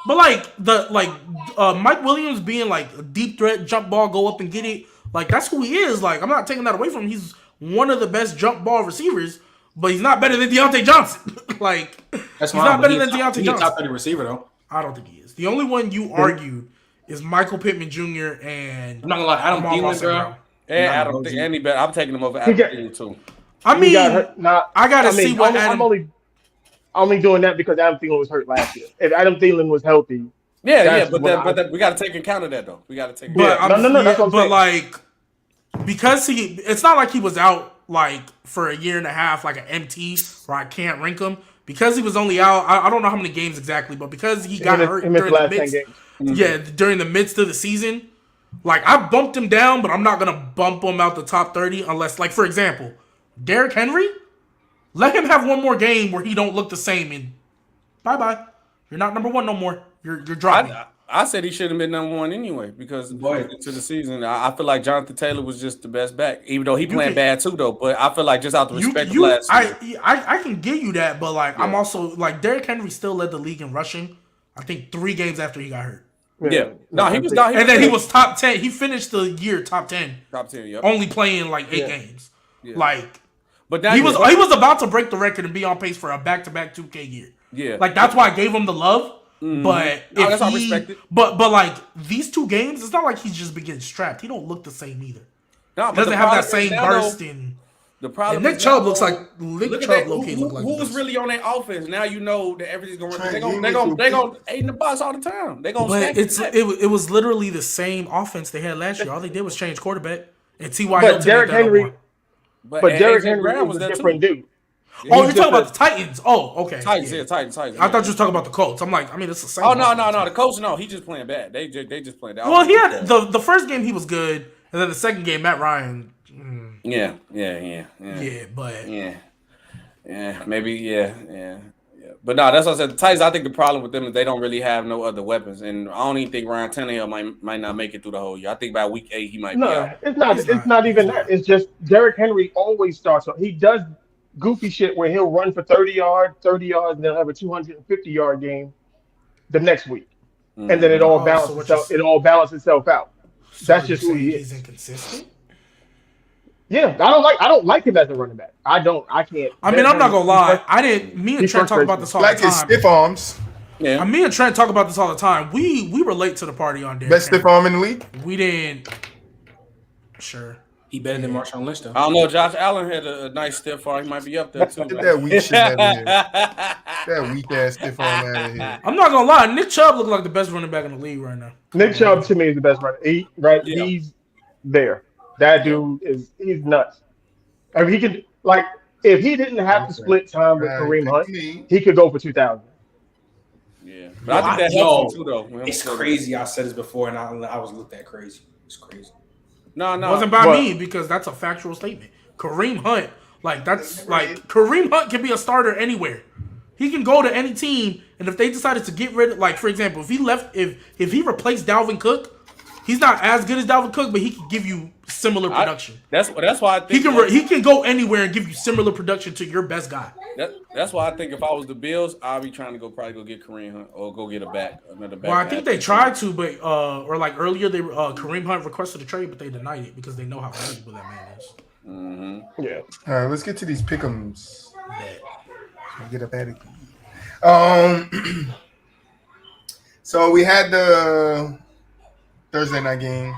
But Mike Williams being like a deep threat, jump ball, go up and get it. Like that's who he is. Like I'm not taking that away from him. He's one of the best jump ball receivers, but he's not better than Deontay Johnson. He's not better than Deontay Johnson. He's a top 30 receiver though. I don't think he is. The only one you argued is Michael Pittman Jr. and I'm not gonna lie, Adam Thielen, bro. Yeah, I don't think any better. I'm taking him over Adam Thielen too. I mean, I gotta see what Adam. I'm only doing that because Adam Thielen was hurt last year. If Adam Thielen was healthy, but we got to take account of that though. We got to take. But no. That's what I'm saying. Like because it's not like he was out like for a year and a half, like an MT, where I can't rank him. Because he was only out, I don't know how many games exactly, but because he got hurt during the midst of the season, like I bumped him down, but I'm not gonna bump him out the top 30 unless, like for example, Derrick Henry, let him have one more game where he don't look the same, and bye. You're not number one no more. You're dropping. I said he should have been number one anyway because going into the season, I feel like Jonathan Taylor was just the best back, even though he playing bad too though. But I feel like just out the respect of last year. I can give you that, but like I'm also like Derrick Henry still led the league in rushing. I think 3 games after he got hurt. Yeah, no, he was not. And then he was top 10. He finished the year top 10. Top 10, yep. Only playing like 8 games. Yeah. Like, but he was about to break the record and be on pace for a back-to-back 2K year. Yeah, like that's why I gave him the love. Mm-hmm. But that's all respected. But like these 2 games, it's not like he's just been getting strapped. He don't look the same either. No, he doesn't have that same burst in. The problem. Nick Chubb looks like Nick Chubb. Who was really on that offense? Now you know that everything's going to work. They're going to aid in the box all the time. They're going to. It was literally the same offense they had last year. All they did was change quarterback and T.Y. But Derrick Henry. But Derrick Henry was a different dude. Oh, you're talking about the Titans. Oh, okay. Titans. I thought you were talking about the Colts. I'm like, I mean, it's the same. Oh, no. The Colts, no. He just playing bad. They just playing bad. Well, he had the first game he was good, and then the second game, Matt Ryan. Yeah. But maybe. But no, that's what I said. The Titans, I think the problem with them is they don't really have no other weapons, and I don't even think Ryan Tannehill might not make it through the whole year. I think by week 8 he might be out. It's not even that. It's just Derrick Henry always starts. He does goofy shit where he'll run for 30 yards, and then have a 250-yard game the next week, and then it all balances itself out. So that's just who he is. He's inconsistent. Yeah, I don't like him as a running back. I can't. I mean, I'm not gonna lie. Me and Trent talk about this all the time. Like his stiff arms. Yeah. Me and Trent talk about this all the time. We were late to the party on Derrick. Best stiff arm in the league. We didn't. Sure. He better than Marshawn Lynch though. I don't know. Josh Allen had a nice stiff arm. He might be up there too. Get that weak shit out of here. That weak ass stiff arm out of here. I'm not gonna lie. Nick Chubb looked like the best running back in the league right now. Nick Chubb to me is the best runner. there. That dude he's nuts. I mean, he could if he didn't have to split time with Kareem Hunt, he could go for 2,000. Yeah, but I think that helps him too, though. It's crazy. I said this before, and I was looked at crazy. It's crazy. No, It wasn't by me because that's a factual statement. Kareem Hunt, Kareem Hunt can be a starter anywhere. He can go to any team, and if they decided to get rid of, for example, if he replaced Dalvin Cook, he's not as good as Dalvin Cook, but he can give you similar production. That's why I think he can go anywhere and give you similar production to your best guy. That's why I think if I was the Bills, I'd be trying to probably go get Kareem Hunt or go get another back. Well, I think they tried to, but earlier Kareem Hunt requested a trade, but they denied it because they know how valuable that man is. Mm-hmm. Yeah. All right, let's get to these pick'ems. Get up out of here. So we had the Thursday night game,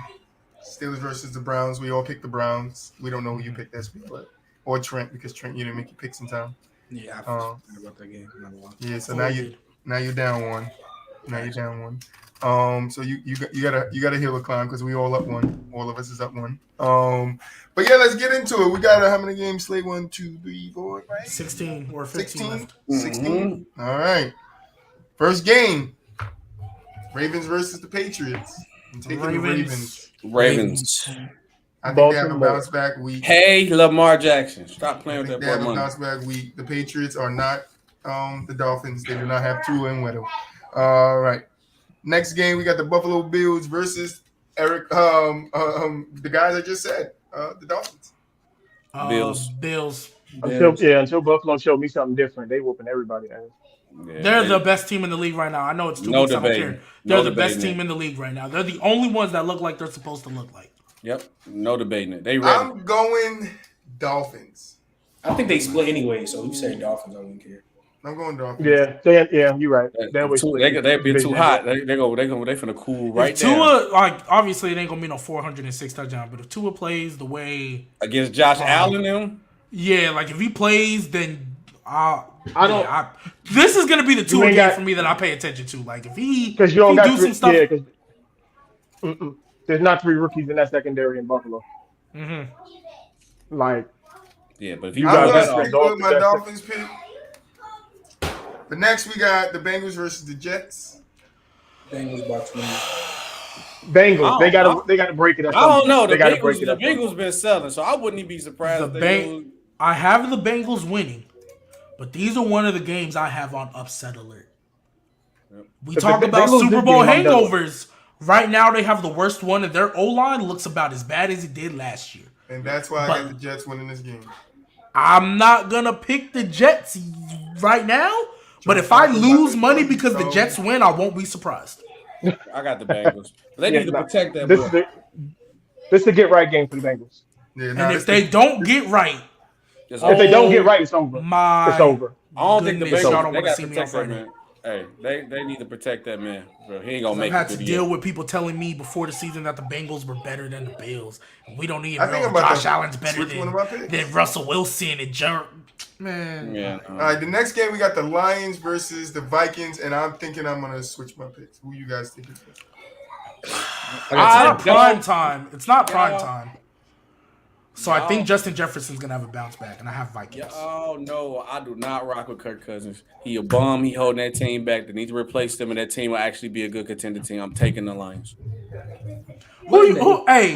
Steelers versus the Browns. We all picked the Browns. We don't know who you picked this week, or Trent, because Trent, you didn't make your picks in time. Yeah, I forgot about that game. Yeah, so now you're down one. So you gotta heal the climb because we all up one. All of us is up one. But yeah, let's get into it. We got how many games? Slate 1, 2, 3, 4, right? 16 or 15 left. 16. All right. First game. Ravens versus the Patriots. I'm taking the Ravens. I think they have a bounce back week. Hey, Lamar Jackson. Stop playing with that They have boy a bounce back week. The Patriots are not the Dolphins. They do not have Tua and Weddle. All right. Next game, we got the Buffalo Bills versus the guys I just said, the Dolphins. Bills. Until Buffalo showed me something different, they whooping everybody. Yeah, they're the best team in the league right now. I know it's 2 weeks. I don't care. They're the best team in the league right now. They're the only ones that look like they're supposed to look like. Yep, no debating it. They ready. I'm going Dolphins. I think they split anyway, so you say Dolphins, I wouldn't care. I'm going Dolphins. Yeah, you're right. They'll be too hot. They finna cool right Tua, down. obviously it ain't gonna be no 406 touchdown, but if Tua plays the way against Josh Allen, them. Yeah, if he plays, then this is gonna be the Tua game for me that I pay attention to. If he some stuff. Yeah, because there's not 3 rookies in that secondary in Buffalo. Mm-hmm. Yeah, but if you guys with my Dolphins pick. But next we got the Bengals versus the Jets. Bengals by 20. Bengals. They gotta break it up. I don't know. The Bengals been selling, so I wouldn't even be surprised. I have the Bengals winning, but these are one of the games I have on upset alert. Yep. We talk about Super Bowl hangovers. Right now, they have the worst one, and their O-line looks about as bad as it did last year. And that's why I got the Jets winning this game. I'm not gonna pick the Jets right now, but if I lose money because the Jets win, I won't be surprised. I got the Bengals. They need to protect that. This is a get-right game for the Bengals. Yeah, and if they don't get right, it's over. It's over. I don't think the Bengals don't want to see me on Friday. Hey, they need to protect that man. Bro, he ain't gonna make it. I've had to deal with people telling me before the season that the Bengals were better than the Bills. We don't even know Josh Allen's better than Russell Wilson and Jared. Man. Yeah. All right, the next game we got the Lions versus the Vikings, and I'm thinking I'm gonna switch my picks. Who you guys thinking? It's not prime time. It's not prime time. So I think Justin Jefferson's gonna have a bounce back, and I have Vikings. Oh no, I do not rock with Kirk Cousins. He a bum. He holding that team back. They need to replace them, and that team will actually be a good contender team. I'm taking the Lions. Hey,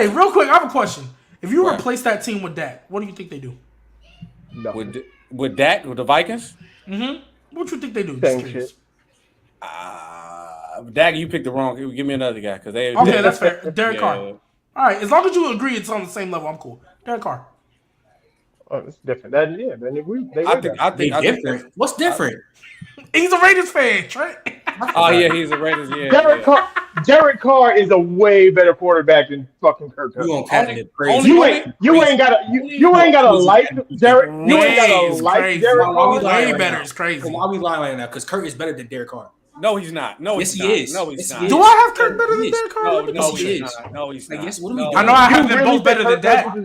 real quick, I have a question. If you replace that team with Dak, what do you think they do? No. With Dak, with the Vikings? Mm-hmm. What do you think they do? Same shit. Dak, you picked the wrong. Give me another guy because they. Okay, that's fair. Derek Carr. All right, as long as you agree it's on the same level, I'm cool. Derek Carr. Oh, it's different. Then agree. I think different. What's different? He's a Raiders fan, Trent. Oh yeah, he's a Raiders. Yeah. Derek Carr is a way better quarterback than fucking Kirk Cousins. You gonna cap it crazy? You ain't gotta like Derek. You ain't gotta like Derek Carr. Way better is crazy. Why we lying right now? Because Kirk is better than Derek Carr. No, he's not. Yes, he is. No, he's not. Do I have Kirk better than Derek Carr? No, he's not. No, he's not. Yes, what are we doing? I know I have them both better than Dak.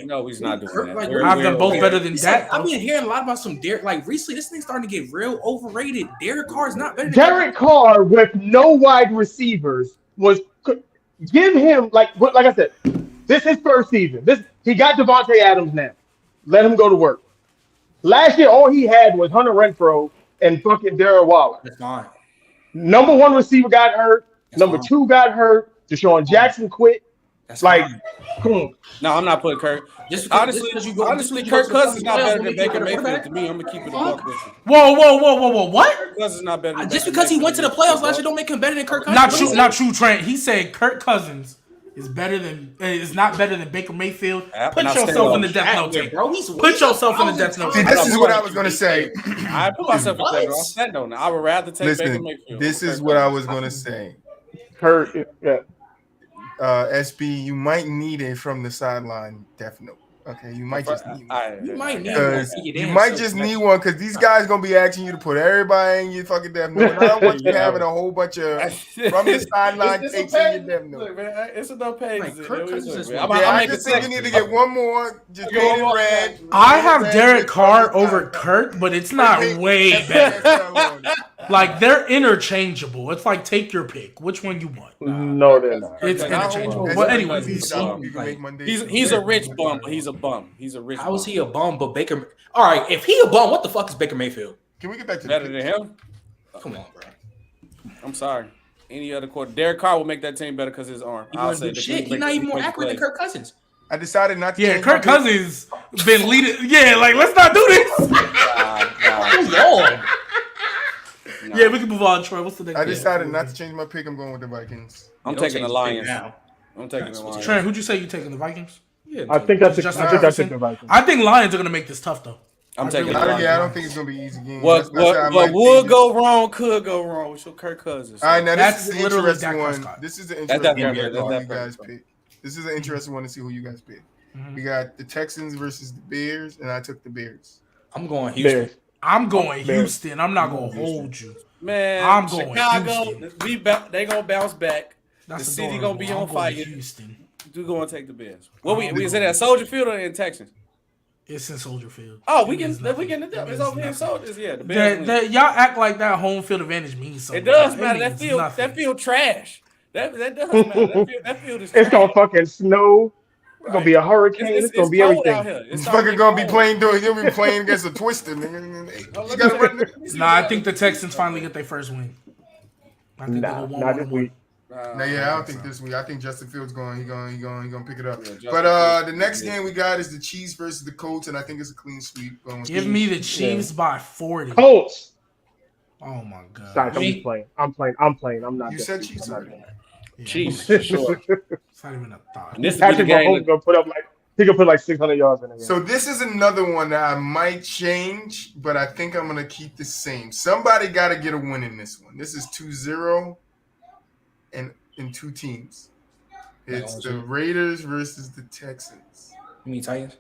No, he's not doing that. I have them both better than Dak. I've been hearing a lot about some Derek. Recently, this thing's starting to get real overrated. Derek Carr is not better than Derek Carr with no wide receivers was give him like I said, this is his first season. He got Devontae Adams now. Let him go to work. Last year, all he had was Hunter Renfrow and fucking Derr Waller. That's fine. Number one receiver got hurt. That's Number fine. two got hurt. Deshaun Jackson quit. That's Like, fine. come on. No, I'm not putting Kirk. Honestly, Kirk Cousins is not better than Baker Mayfield to me. I'm gonna keep it a buck with you. Whoa! What? Kirk Cousins is not better than Just Baker because he Mayfield went to the me, playoffs bro. last year don't make him better than Kirk Cousins. Not true, Trent. He said Kirk Cousins is not better than Baker Mayfield. Put yourself in the death note tape. Bro, Put yourself in the death note See, tape. this is what I was gonna say. I put myself in that. I'm saying though. I would rather take Baker Listen, Mayfield. this is what I was gonna say. Kurt, yeah. SB, you might need it from the sideline death note. Okay, you might just need one. You might need Because one. you might just need one because these guys gonna be asking you to put everybody in your fucking death note. And I don't want you having a whole bunch of from the sideline takes in your death note. Look, man, it's enough pages. Kirk Cousins is I just think you need to get one more. Just go in red. I have Derek Carr over Kirk, but it's not way better. Like, they're interchangeable. It's like, take your pick. Which one you want? No, they're not. It's interchangeable. But anyway, he's a rich bum, but he's a bum. He's a rich. How is he a bum? But Baker. All right, if he a bum, what the fuck is Baker Mayfield? Can we get back to better than him? Come on, bro. I'm sorry. Any other quarter, Derek Carr will make that team better because his arm. I'll say shit. He's not even more accurate than Kirk Cousins. I decided not to. yeah, Kirk Cousins been leading. Yeah, like, let's not do this. Long. Yeah, we can move on, Troy. What's the next? I decided not to change my pick. I'm going with the Vikings. I'm taking the Lions. I'm taking the Lions. Trent, who'd you say you taking the Vikings? Yeah, I think I took Justin the Vikings. I think Lions are gonna make this tough though. I'm taking the I Lions. don't think it's gonna be easy game. What would go wrong could go wrong with your Kirk Cousins. All right, now That's this is the literally interesting Dak one. Prescott. This is the That's interesting one. definitely- Who that's you guys definitely- pick? This is an interesting one to see who you guys pick. Mhm. We got the Texans versus the Bears, and I took the Bears. I'm going Houston. Bears. I'm going Houston. I'm not gonna hold you. Man, I'm going Chicago. Houston. They gonna bounce back. That's The city adorable. gonna be I'm on going fire. Houston. We gonna take the Bears. What we is it at Soldier Field or in Texas? It's in Soldier Field. Oh, It we means can nothing. the It It's means over here in nothing. Soldiers. Yeah, the Bears. win. Y'all act like that home field advantage means something. It does It matter. That means field. nothing. That field trash. That does matter. That field is. It's trash. gonna fucking snow. It's gonna be a hurricane. It's gonna be cold everything. out here. It's already fucking gonna be cold. playing. You'll be playing against a twister. Nigga. You gotta run. Nah, I think the Texans finally get their first win. I think Nah, they'll go not this 1-1. week. No, yeah, I don't think this week. I think Justin Fields going. He gonna pick it up. Yeah, Justin But the next game we got is the Chiefs versus the Colts, and I think it's a clean sweep. Going with Give Chiefs. me the Chiefs by 40. Colts. Oh my god. Sorry, I'm just playing. I'm playing. I'm not. You this said week. Chiefs I'm not already. doing that. Yeah. Chiefs for sure. It's not even a thought. And this will be the Patrick game. Mahomes gonna put up like he could put like 600 yards in a game. So this is another one that I might change, but I think I'm gonna keep the same. Somebody got to get a win in this one. This is 2-0, and in two teams. It's the Raiders versus the Texans. You mean Titans?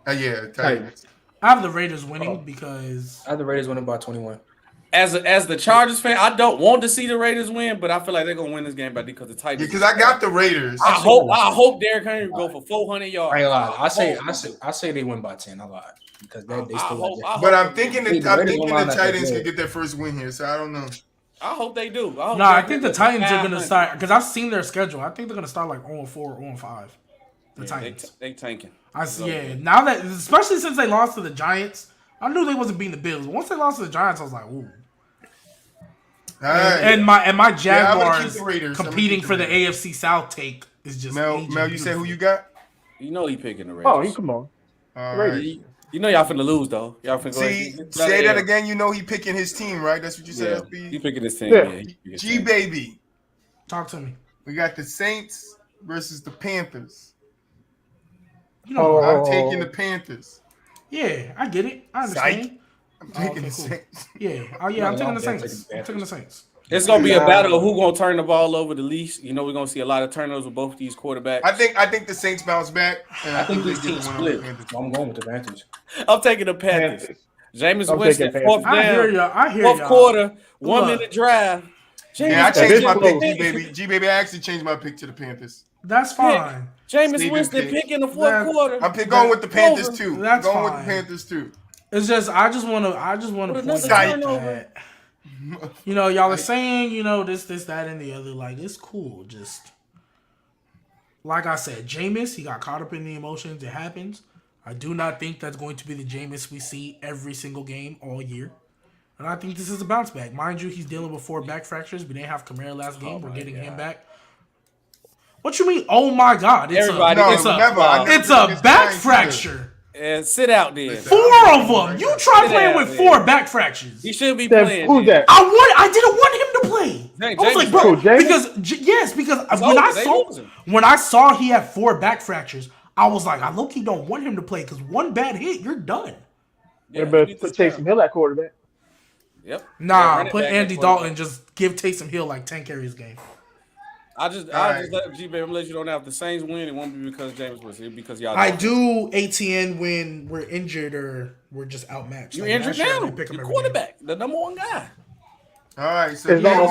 Yeah, Titans. I have the Raiders winning because I have the Raiders winning by 21. As the Chargers fan, I don't want to see the Raiders win, but I feel like they're gonna win this game because the Titans. Because I got the Raiders. I hope Derrick Henry will go for 400 yards. I ain't lie. I say they win by 10. I lied because they still. But I'm thinking The the Raiders won't line Titans up that can good. get their first win here, so I don't know. I hope they do. I think the Titans are gonna start because I've seen their schedule. I think they're gonna start like 0-4, 0-5. The Titans. They tanking. I see. Yeah. Now that, especially since they lost to the Giants, I knew they wasn't beating the Bills. Once they lost to the Giants, I was like, ooh. All right. And my I'm gonna keep Jaguars the Raiders. I'm gonna competing keep for the the AFC South take is just Mel, you said who you got? You know he picking the Raiders. Oh, you come on. All Raiders. right. You know y'all finna lose though. Y'all finna go. See, say that again. You know he picking his team, right? That's what you said, Yeah, SB? he picking this team. Yeah. Yeah. he picking his G team. baby. Talk to me. We got the Saints versus the Panthers. You know, I'm taking the Panthers. yeah, I get it. I understand. I'm taking okay, the cool. Saints. Yeah, I'm taking the I'm Saints. taking I'm taking the Saints. It's gonna be a battle of who gonna turn the ball over the least. You know we're gonna see a lot of turnovers with both these quarterbacks. I think the Saints bounce back. And I think they these get the teams win over the split. Panthers. I'm going with the Panthers. I'm taking the Panthers. Panthers. Jameis I'm Winston, taking fourth I hear down, y'all. I hear fourth y'all. quarter, 1 Look. minute drive. Yeah, I Jameis changed my Winston- pick, G baby. G baby, I actually changed my pick to the Panthers. That's fine. Jameis Steven Winston pick. pick in the fourth That- quarter. I'm going with the Panthers too. That's going with fine. the Panthers too. It's just I just want to With point another out turnover. that y'all are saying this, that, and the other. Like, it's cool. Just like I said, Jameis, he got caught up in the emotions. It happens. I do not think that's going to be the Jameis we see every single game all year. And I think this is a bounce back. Mind you, he's dealing with 4 back fractures. We didn't have Kamara last game. We're getting him back. What you mean? Oh my God! It's a back fracture. And sit out there. 4 of them. You try playing with 4 back fractures. He shouldn't be playing. Who's that? I didn't want him to play. I was like, bro, because when I saw he had 4 back fractures, I was like, I low-key don't want him to play because one bad hit, you're done. Yeah, but put Taysom Hill at quarterback. Yep. Nah, put Andy Dalton. Just give Taysom Hill like 10 carries game. I just let G-Baby let you know now if the Saints win, it won't be because James was here, because y'all. I do ATN when we're injured or we're just outmatched. You injured now. You're quarterback, the number 1 guy. All right, so then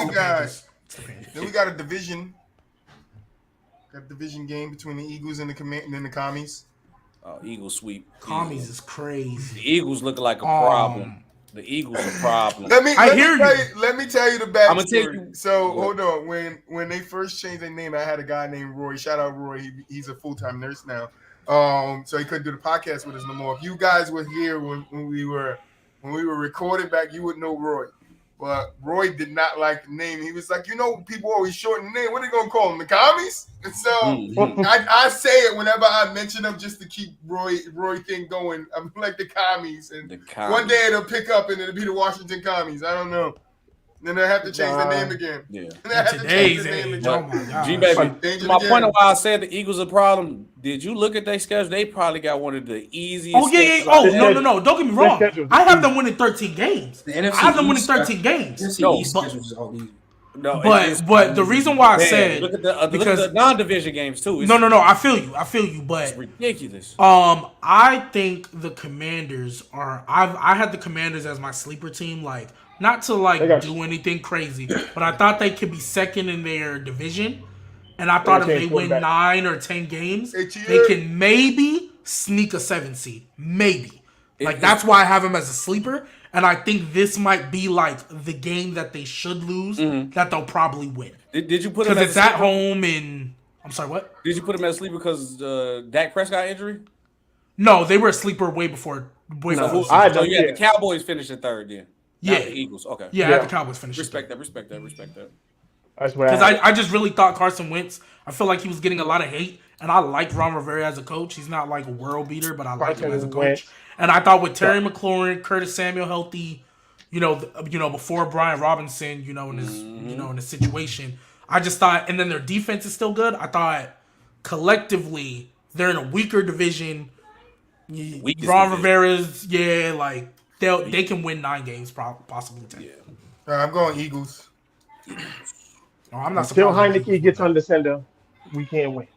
we got a division. Got a division game between the Eagles and the Commies. Oh, Eagles sweep. Commies is crazy. The Eagles look like a problem. The Eagles a problem. Let me tell you the backstory. So What? hold on. When they first changed their name, I had a guy named Roy. Shout out Roy. He's a full-time nurse now. So he couldn't do the podcast with us no more. If you guys were here when we were recording back, you would know Roy. But Roy did not like the name. He was like, people always shorten the name. What are they gonna call them? The Commies? And so I say it whenever I mention them just to keep Roy thing going. I'm like the Commies, and one day it'll pick up and it'll be the Washington Commies. I don't know. Then they'll have to change the name again. Yeah. Today's age. Oh my God. G-Baby, my point of why I said the Eagles a problem, did you look at their schedule? They probably got one of the easiest. Oh, yeah. Oh, no. Don't get me wrong. I have them winning 13 games. I have them winning 13 games. But the reason why I said look at the non-division games too. No. I feel you. But it's ridiculous. I think the Commanders are. I had the Commanders as my sleeper team. Like, not to do anything crazy, but I thought they could be second in their division. And I thought if they win 9 or 10 games, they can maybe sneak a 7 seed. Maybe. That's why I have them as a sleeper. And I think this might be like the game that they should lose, that they'll probably win. Did you put them because it's at home in? I'm sorry, what? Did you put them as a sleeper because Dak Prescott injury? No, they were a sleeper way before. So you had the Cowboys finish in 3rd then. Yeah, the Eagles. Okay. Yeah, I had the Cowboys finish. Respect that. Because I just really thought Carson Wentz. I feel like he was getting a lot of hate, and I like Ron Rivera as a coach. He's not like a world beater, but I like him as a coach. And I thought with Terry McLaurin, Curtis Samuel healthy, before Brian Robinson, in his in his situation, I just thought, and then their defense is still good. I thought collectively they're in a weaker division. Ron Rivera's they can win 9 games, possibly 10. Yeah. I'm going Eagles. I'm not Until Heineke gets on the sender, we can't win.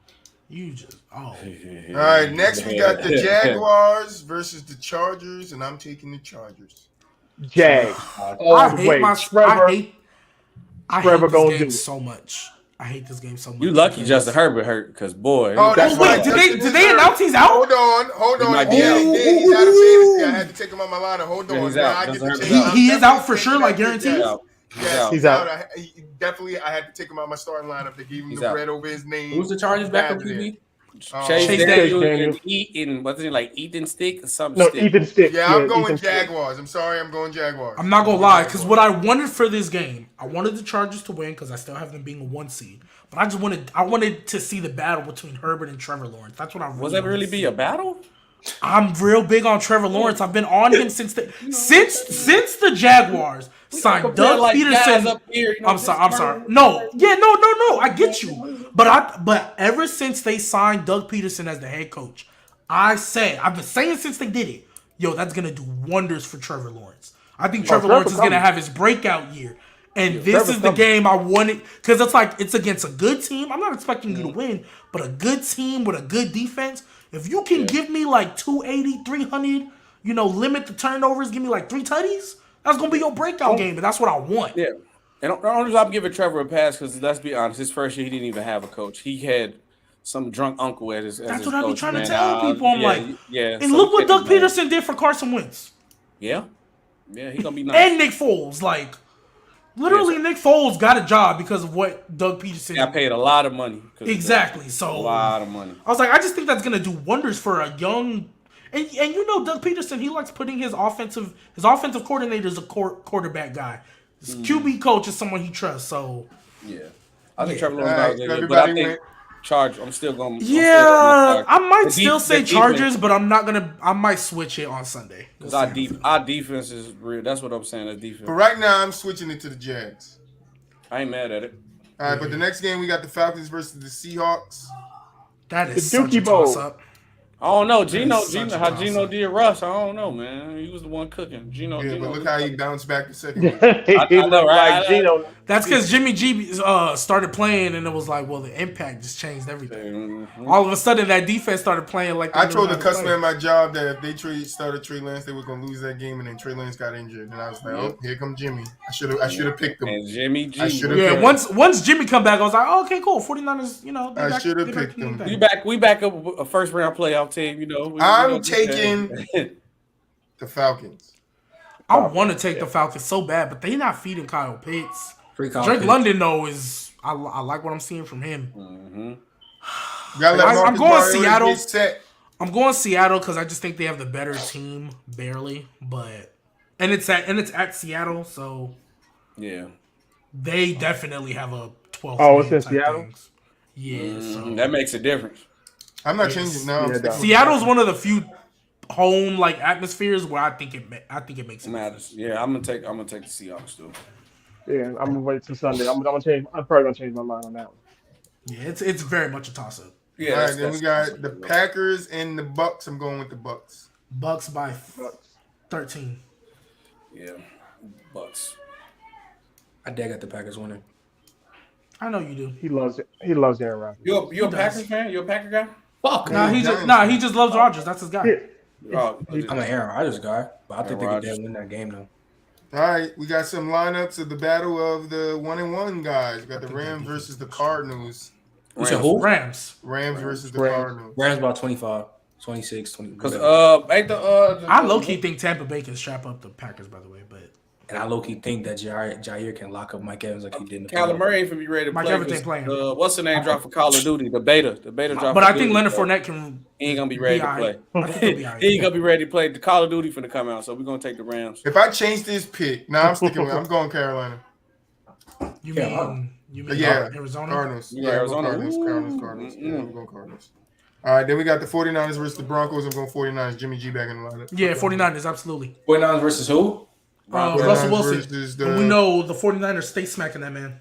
You just All right, next we got the Jaguars versus the Chargers, and I'm taking the Chargers. Jags. I hate this game so much. I hate this game so much. You lucky Justin Herbert hurt, because boy. Wait, did they announce he's out? Hold on. He's out of fantasy. I had to take him on my line. Hold on. He is out for sure, like guaranteed. He's out. I had to take him out of my starting lineup. They gave him the bread over his name. Who's the Chargers back on QB? Chase Daniel and wasn't it like Ethan Stick or something? No, Ethan Stick. Yeah, I'm going Jaguars. I'm sorry, I'm going Jaguars. I'm not gonna lie, because what I wanted for this game, I wanted the Chargers to win because I still have them being a 1 seed. But I wanted to see the battle between Herbert and Trevor Lawrence. That's what I was that really be a battle? I'm real big on Trevor Lawrence. I've been on him since the Jaguars signed Doug Peterson. I'm sorry. No. I get you. But ever since they signed Doug Peterson as the head coach, I've been saying since they did it, that's gonna do wonders for Trevor Lawrence. I think Trevor Lawrence is gonna have his breakout year. And this is the game I wanted, because it's against a good team. I'm not expecting you to win, but a good team with a good defense. If you can give me like 280, 300, limit the turnovers, give me like 3 tutties, that's going to be your breakout game, and that's what I want. Yeah. And the only reason I'm giving Trevor a pass, because let's be honest, his first year he didn't even have a coach. He had some drunk uncle as his That's what I be trying to tell people. I'm and so look what Doug Peterson did for Carson Wentz. Yeah. Yeah, he's going to be nice. And Nick Foles, Literally, Yes. Nick Foles got a job because of what Doug Peterson Got paid a lot of money. Exactly. A So lot of money. I was like, I just think that's gonna do wonders for a young. And you know, Doug Peterson, he likes putting his offensive coordinator is a quarterback guy. His QB coach is someone he trusts. So Yeah, I think Trevor All Lawrence right, is so good, but I everybody think went. Charge. I'm still going. yeah, I might still say defense- Chargers, but I'm not gonna. I might switch it on Sunday. We'll Because see. our defense is real. That's what I'm saying. Our defense. But right now, I'm switching it to the Jags. I ain't mad at it. All right, but the next game we got the Falcons versus the Seahawks. That is The such a Dookie Bowl. toss up. I don't know. That Gino, is such a how toss Gino up. did Russ. I don't know, man. He was the one cooking. Gino. Yeah, Gino but look how he bounced back the second one. He I know, looked right? like Gino. That's because Jimmy G started playing, and it was like, well, the impact just changed everything. Mhm. All of a sudden, that defense started playing like I they told knew the how to customer play. at my job that if they started Trey Lance, they were gonna lose that game, and then Trey Lance got injured, and I was like, oh, here come Jimmy. I should have picked him. And Jimmy G. I should've Yeah, picked once Jimmy come back, I was like, oh, okay, cool. 49ers, I should've picked them. We back up a first round playoff team. You know. I'm taking the Falcons. I want to take the Falcons so bad, but they not feeding Kyle Pitts. Free Drake confidence. London, though, I like what I'm seeing from him. Mhm. Gotta let I'm Marcus going Mariota Seattle. get set. I'm going Seattle because I just think they have the better team, barely. And it's at Seattle, so Yeah. they definitely have a 12. Oh, it's in Seattle? Yeah, so That makes a difference. I'm not changing now. I'm Yeah, sticking with Seattle's one of the few home like atmospheres where I think it makes It it matters. Yeah, I'm gonna take the Seahawks too. Yeah, I'm gonna wait till Sunday. I'm probably gonna change my mind on that one. Yeah, it's very much a toss up. Yeah. All right, then we got the Packers and the Bucks. I'm going with the Bucks. Bucks by 13. Yeah. Bucks. I dare got the Packers winning. I know you do. He loves it. He loves Aaron Rodgers. You a does. Packers fan? You a Packer guy? Fuck. Nah, he just loves Rodgers. That's his guy. Yeah. Oh, I'm an Aaron Rodgers guy, but I think they Rodgers. could win that game though. All right, we got some lineups of the battle of the 1-1 guys. We got the Rams versus the Cardinals. You said who? Rams. Rams versus the Rams. Cardinals. Rams about 25, 26, 20. Because ain't the I low key think Tampa Bay can strap up the Packers, by the way, but and I low key think that Jair can lock up Mike Evans like he did in the Kyler Murray ain't finna be ready to Mike play. Evans ain't playing. What's the name drop for Call of Duty? The beta drop. but for I think Duty, Leonard so Fournette can. he ain't gonna be ready be to all play. right. I think he'll be all right. He ain't gonna be ready to play. The Call of Duty finna come out, so we're gonna take the Rams. If I change this pick, I'm sticking with. I'm going Carolina. You Yeah, mean Yeah, Arizona? Cardinals. Yeah, Yeah, Arizona. Cardinals. Ooh. Cardinals. Yeah, we're going Cardinals. All right, then we got the 49ers versus the Broncos. I'm going 49ers. Jimmy G back in the lineup. Yeah, 49ers, absolutely. 49ers versus who? Russell Wilson. versus And we know the 49ers stay smacking that man.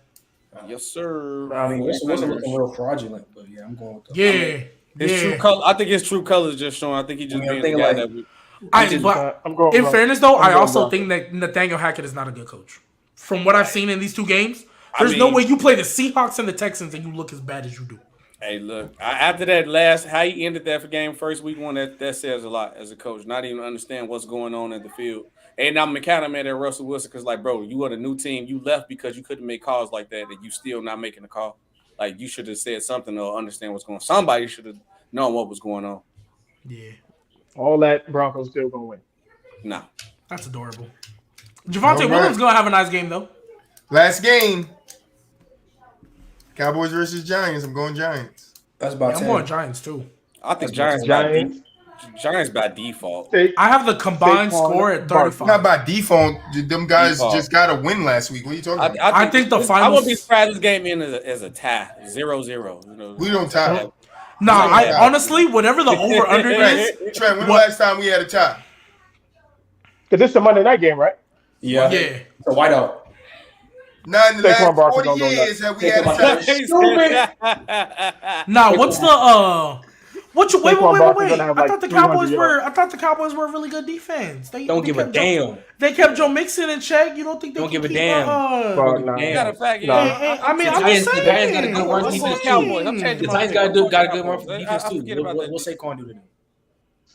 Yes, sir. I mean, Russell Wilson looking real fraudulent, but yeah, I'm going with the Yeah. His true color. I think his true colors just showing. I think he just I mean, I'm being the thinking guy that. But I'm going. in fairness, though, I'm I going also Broncos. think that Nathaniel Hackett is not a good coach. From what I've seen in these two games, I there's no mean- way you play the Seahawks and the Texans and you look as bad as you do. Hey, look. After that how he ended that game first week one, that says a lot as a coach. Not even understand what's going on at the field. And I'm kind of mad at Russell Wilson because, like, bro, you are the new team. You left because you couldn't make calls like that, and you still not making a call. Like, you should have said something or understand what's going on. Somebody should have known what was going on. Yeah, All that Broncos still gonna win. Nah. that's adorable. All Javante right. Williams gonna have a nice game though. Last game. Cowboys versus Giants. I'm going Giants. That's about I'm 10. going Giants too. I think That's Giants by default. They- I have the combined Saquon score at Barkley. 35. Not by default. Them guys Default. just got a win last week. What are you talking about? I think the I wouldn't finals- be surprised this game in as a tie, 0-0. You know, We don't tie. Nah, Yeah. honestly, whatever the over under is, Trent, when the What? last time we had a tie? Cause this is a Monday night game, right? Yeah. yeah. It's a whiteout. Not in the Saquon last Barkley 40 don't go years have we had a Saquon tie. Nah, what's the What you wait? Saquon Barkley's Wait! gonna have, I like, thought the 300 Cowboys were. yards. I thought the Cowboys were a really good defense. They Don't they give a kept damn. They kept Joe Mixon in check. You don't think they Don't can give a keep, damn. Fuck, nah. Damn. Matter of fact, Nah. yeah. I mean, The I'm Giants- just the saying. Giants gotta go run What's defense the too. Cowboys. I'm team? changing The my Giants pick. got a good run for I defense too. forget about that. What's Saquon do to them?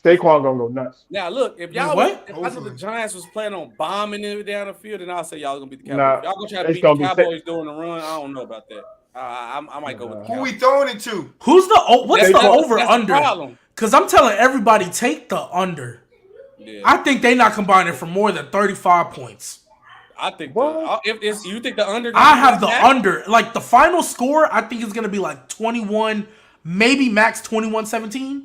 Saquon gonna go nuts. Now look, if y'all What? if I knew the Giants was planning on bombing it down the field, then I'll say y'all gonna beat the Cowboys. Nah, If y'all gonna try to it's beat gonna the be Cowboys during the run. I don't know about that. I might go with the Who Cowboys. we throwing it to? Who's the what's the That's over the under? problem. Because I'm telling everybody, take the under. Yeah. I think they not combining for more than 35 points. I think What? if it's you think the under. I have the under. Like the final score, I think is gonna be like 21, maybe max 21-17.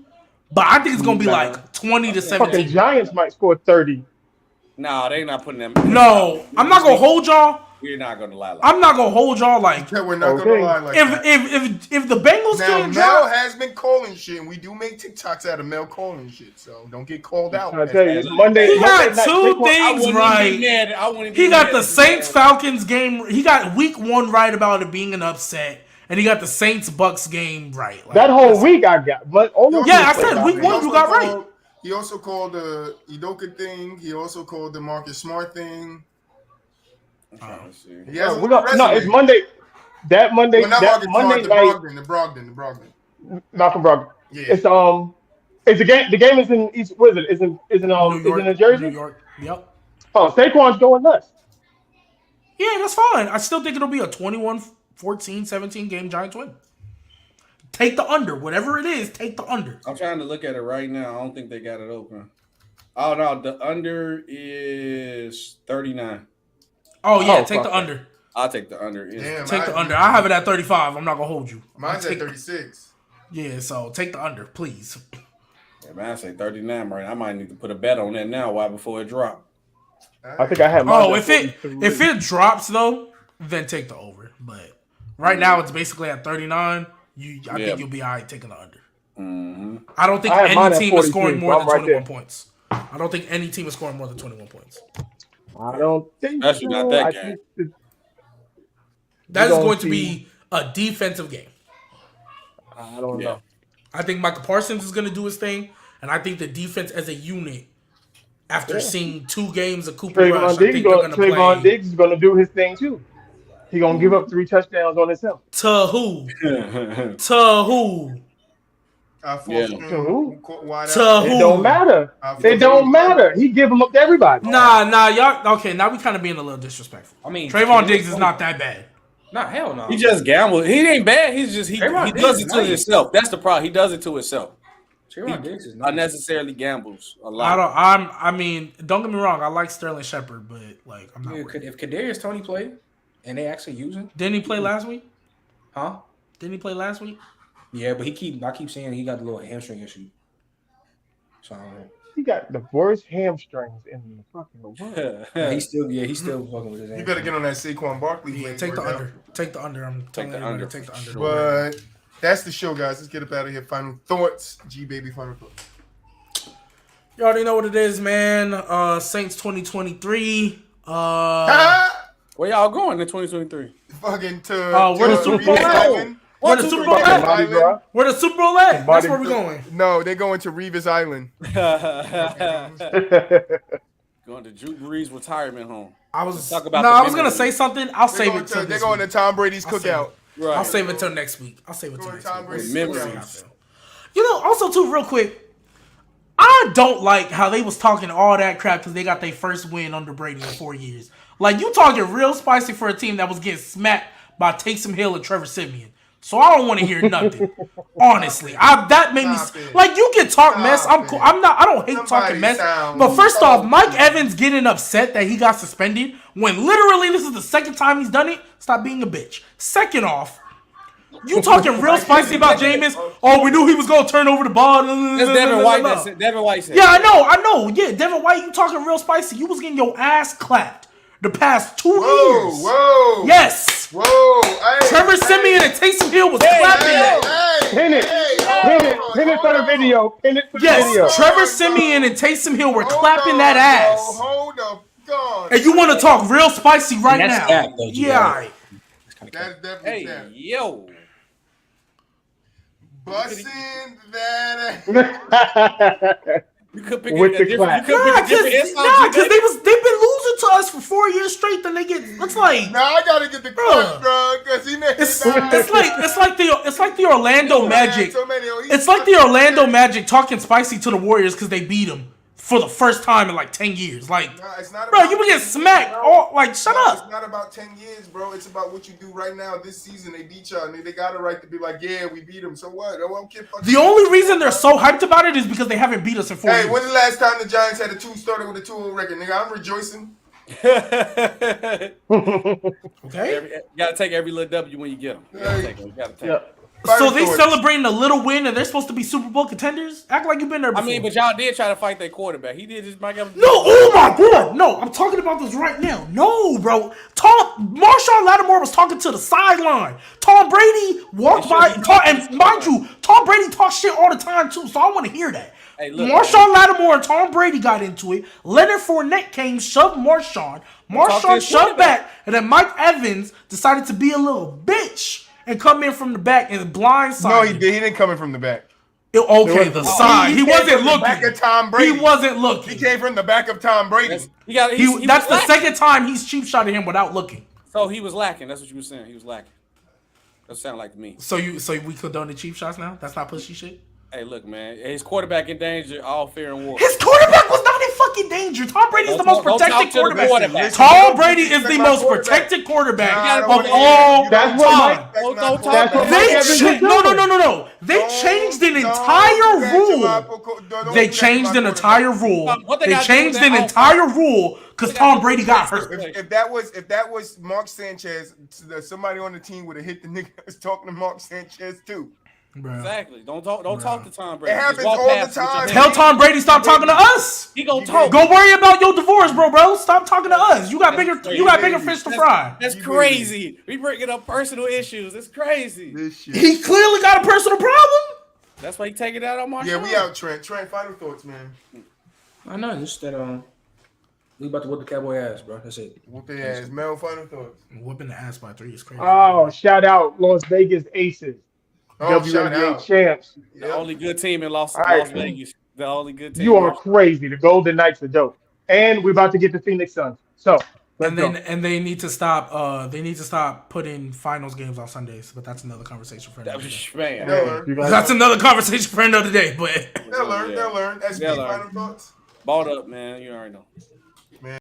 But I think it's gonna be like 20 to Fucking 17. Giants might score 30. No, they not putting them. No, I'm not gonna hold y'all. We're not gonna lie. I'm not gonna hold y'all like Yeah, we're not gonna lie like that. if the Bengals Now can't Mel drop. has been calling shit, and we do make TikToks out of Mel calling shit, so don't get called out. I tell you, it's Monday. He got Monday two night. things right. He got the Saints Falcons game. He got week 1 right about it being an upset, and he got the Saints Bucks game right. Like, That whole week I got. But I said week 1 you got right. He also called the Udoka thing. He also called the Marcus Smart thing. I'm trying to see. He has no, it's Monday. That Monday. Well, not That Marcus Monday Smart, night. the Brogdon. Malcolm Brogdon. Yeah. It's a game. The game is in East. What is it? Is in New Jersey. New York. Yep. Oh, Saquon's going nuts. Yeah, that's fine. I still think it'll be a 21-14-17 game Giants win. Take the under. Whatever it is, take the under. I'm trying to look at it right now. I don't think they got it open. Oh no, the under is 39. Oh yeah, take the under. I'll take the under. Damn, Take the under. I have it at 35. I'm not gonna hold you. Mine's at 36. Yeah, so take the under, please. Yeah, man, I say 39 right now. I might need to put a bet on that now. Why before it drop? I think I have. Mine Oh, at if it drops though, then take the over. But right now it's basically at 39. I think you'll be all right taking the under. Mm-hmm. I don't think I have mine any at team is 43, scoring more so than I'm right 21 there. points. I don't think any team is scoring more than 21 points. I don't think Especially so. not that I game. think That is don't going to see- be a defensive game. I don't Yeah. know. I think Michael Parsons is going to do his thing, and I think the defense as a unit, after seeing 2 games of Cooper Rush, I think they're going to Trayvon play. Diggs is going to do his thing too. He going to give up 3 touchdowns on himself. To who? To who? Wide To out. It who? don't matter. It don't matter. He give them up to everybody. Nah, y'all. Okay, now we kind of being a little disrespectful. I mean, Trayvon Diggs is not that bad. Nah, hell no. He just gambled. He ain't bad. He's just he Trayvon does Diggs it is to nice. himself. That's the problem. He does it to himself. Trayvon Diggs is nice. Unnecessarily gambles a lot. I mean, don't get me wrong. I like Sterling Shepard, but like, I'm not. Yeah, worried. if Kadarius Toney played and they actually use him, Didn't he play last week? huh? Didn't he play last week? Yeah, but I keep saying he got a little hamstring issue. So I don't know. He got the worst hamstrings in the fucking world. Yeah, he's still fucking with his You hamstring. better get on that Saquon Barkley. Yeah, lane take the right now. under. Take the under. I'm telling the you, under take the for under. sure. But that's the show, guys. Let's get up out of here. Final thoughts. G baby, final thoughts. You already know what it is, man. Saints 2023. Where y'all going in 2023? Fucking to where the Super Bowl Revis at? Island. Where the Super Bowl Fucking at? Mardi Gras. Where the Super Bowl at? That's Mardi where we're Gras. going. No, they're going to Revis Island. Going to Drew Brees' retirement home. I was talk about no, the I was gonna memories. say something. I'll They're save going it till to, they're this going to week. Tom Brady's I'll save cookout. Right. I'll save it till next week. I'll save it till Going next to Tom week. Brady's Memories. cookout. You know, also too, real quick, I don't like how they was talking all that crap because they got their first win under Brady in 4 years. Like, you talking real spicy for a team that was getting smacked by Taysom Hill and Trevor Siemian. So I don't want to hear nothing. Honestly, that made Stop me it. like, you can talk mess. I'm cool. it. I don't hate Somebody talking mess. sound But first off, so Mike good. Evans getting upset that he got suspended when literally this is the second time he's done it. Stop being a bitch. Second off, you talking real spicy about Jameis. Oh, we knew he was gonna turn over the ball. That's Devin White. That's it. Devin White said. Yeah, I know. Yeah, Devin White, you talking real spicy. You was getting your ass clapped the past 2 years. Whoa. Yes. Whoa. Hey, Trevor Siemian and Taysom Hill was clapping that. Pin it for the video. Pin it for the Yes, video. Trevor Siemian and Taysom Hill were clapping that ass. Hold up. God. And you want to talk real spicy right And that's now? cap, though, G. Yeah, all right. That's definitely Hey, that. yo. Busting that. You could pick With a the different. clap. You could pick a different insult. Because they've been losing to us for 4 years straight. Then they get it's like Now I gotta get the clip, bro, because he made it's like the Orlando Magic. So many, It's like the Orlando Magic talking spicy to the Warriors because they beat them for the first time in like 10 years. Like, Nah, it's not bro, about you been getting 10 smacked. years, bro. All like, shut No, up. It's not about 10 years, bro. It's about what you do right now. This season, they beat y'all, and they got a right to be like, yeah, we beat them. So what? I don't care. The only reason they're so hyped about it is because they haven't beat us in 4 Hey, years. when's the last time the Giants had started with a 2-0 record, nigga? I'm rejoicing. Okay. You gotta take every little W when you get them. You gotta take them. You gotta take them. So they celebrating a little win and they're supposed to be Super Bowl contenders? Act like you've been there before. I mean, but y'all did try to fight their quarterback. He did just Mike Evans. No, oh my God. No, I'm talking about this right now. No, bro. Marshawn Lattimore was talking to the sideline. Tom Brady walked by, and mind you, Tom Brady talks shit all the time too, so I want to hear that. Hey, look, Marshawn Lattimore and Tom Brady got into it. Leonard Fournette came, shoved Marshawn. Marshawn shoved back, and then Mike Evans decided to be a little bitch and come in from the back and blindside. No, he did. He didn't come in from the back. The side. He wasn't looking. Back of Tom Brady. He wasn't looking. He came from the back of Tom Brady. That's the second time he's cheap shotted him without looking. So he was lacking. That's what you were saying. He was lacking. That sounded like to me. So we condone the cheap shots now? That's not pushy shit? Hey, look, man. His quarterback in danger, all fair and war. His quarterback was not in fucking danger. Tom Brady is the most protected quarterback. Tom Brady is the most protected quarterback of all time. No. They changed an entire rule. They changed an entire rule. They changed an entire rule because Tom Brady got hurt. If that was Mark Sanchez, somebody on the team would have hit the nigga that was talking to Mark Sanchez too. Bro. Exactly. Don't talk to Tom Brady. It happens all the time. Tell Tom Brady stop talking to us. He gonna talk. Go worry about your divorce, bro. Stop talking to us. You got bigger fish to fry. That's crazy. We bringing up personal issues. It's crazy. He clearly got a personal problem. That's why he take it out on Marshawn. Yeah, we out, Trent. Trent, final thoughts, man. I know. Just that we about to whoop the Cowboy ass, bro. That's it. Whoop their ass. Mel, final thoughts. Whooping the ass by 3 is crazy. Oh, shout out Las Vegas Aces. WNBA champs. The only good team in Las Vegas. The only good team. You are crazy. The Golden Knights are dope. And we're about to get the Phoenix Suns. So they need to stop putting finals games on Sundays, but that's another conversation for another day. That's another conversation for another day, but they'll learn. SB, final thoughts? Balled up, man. You already know.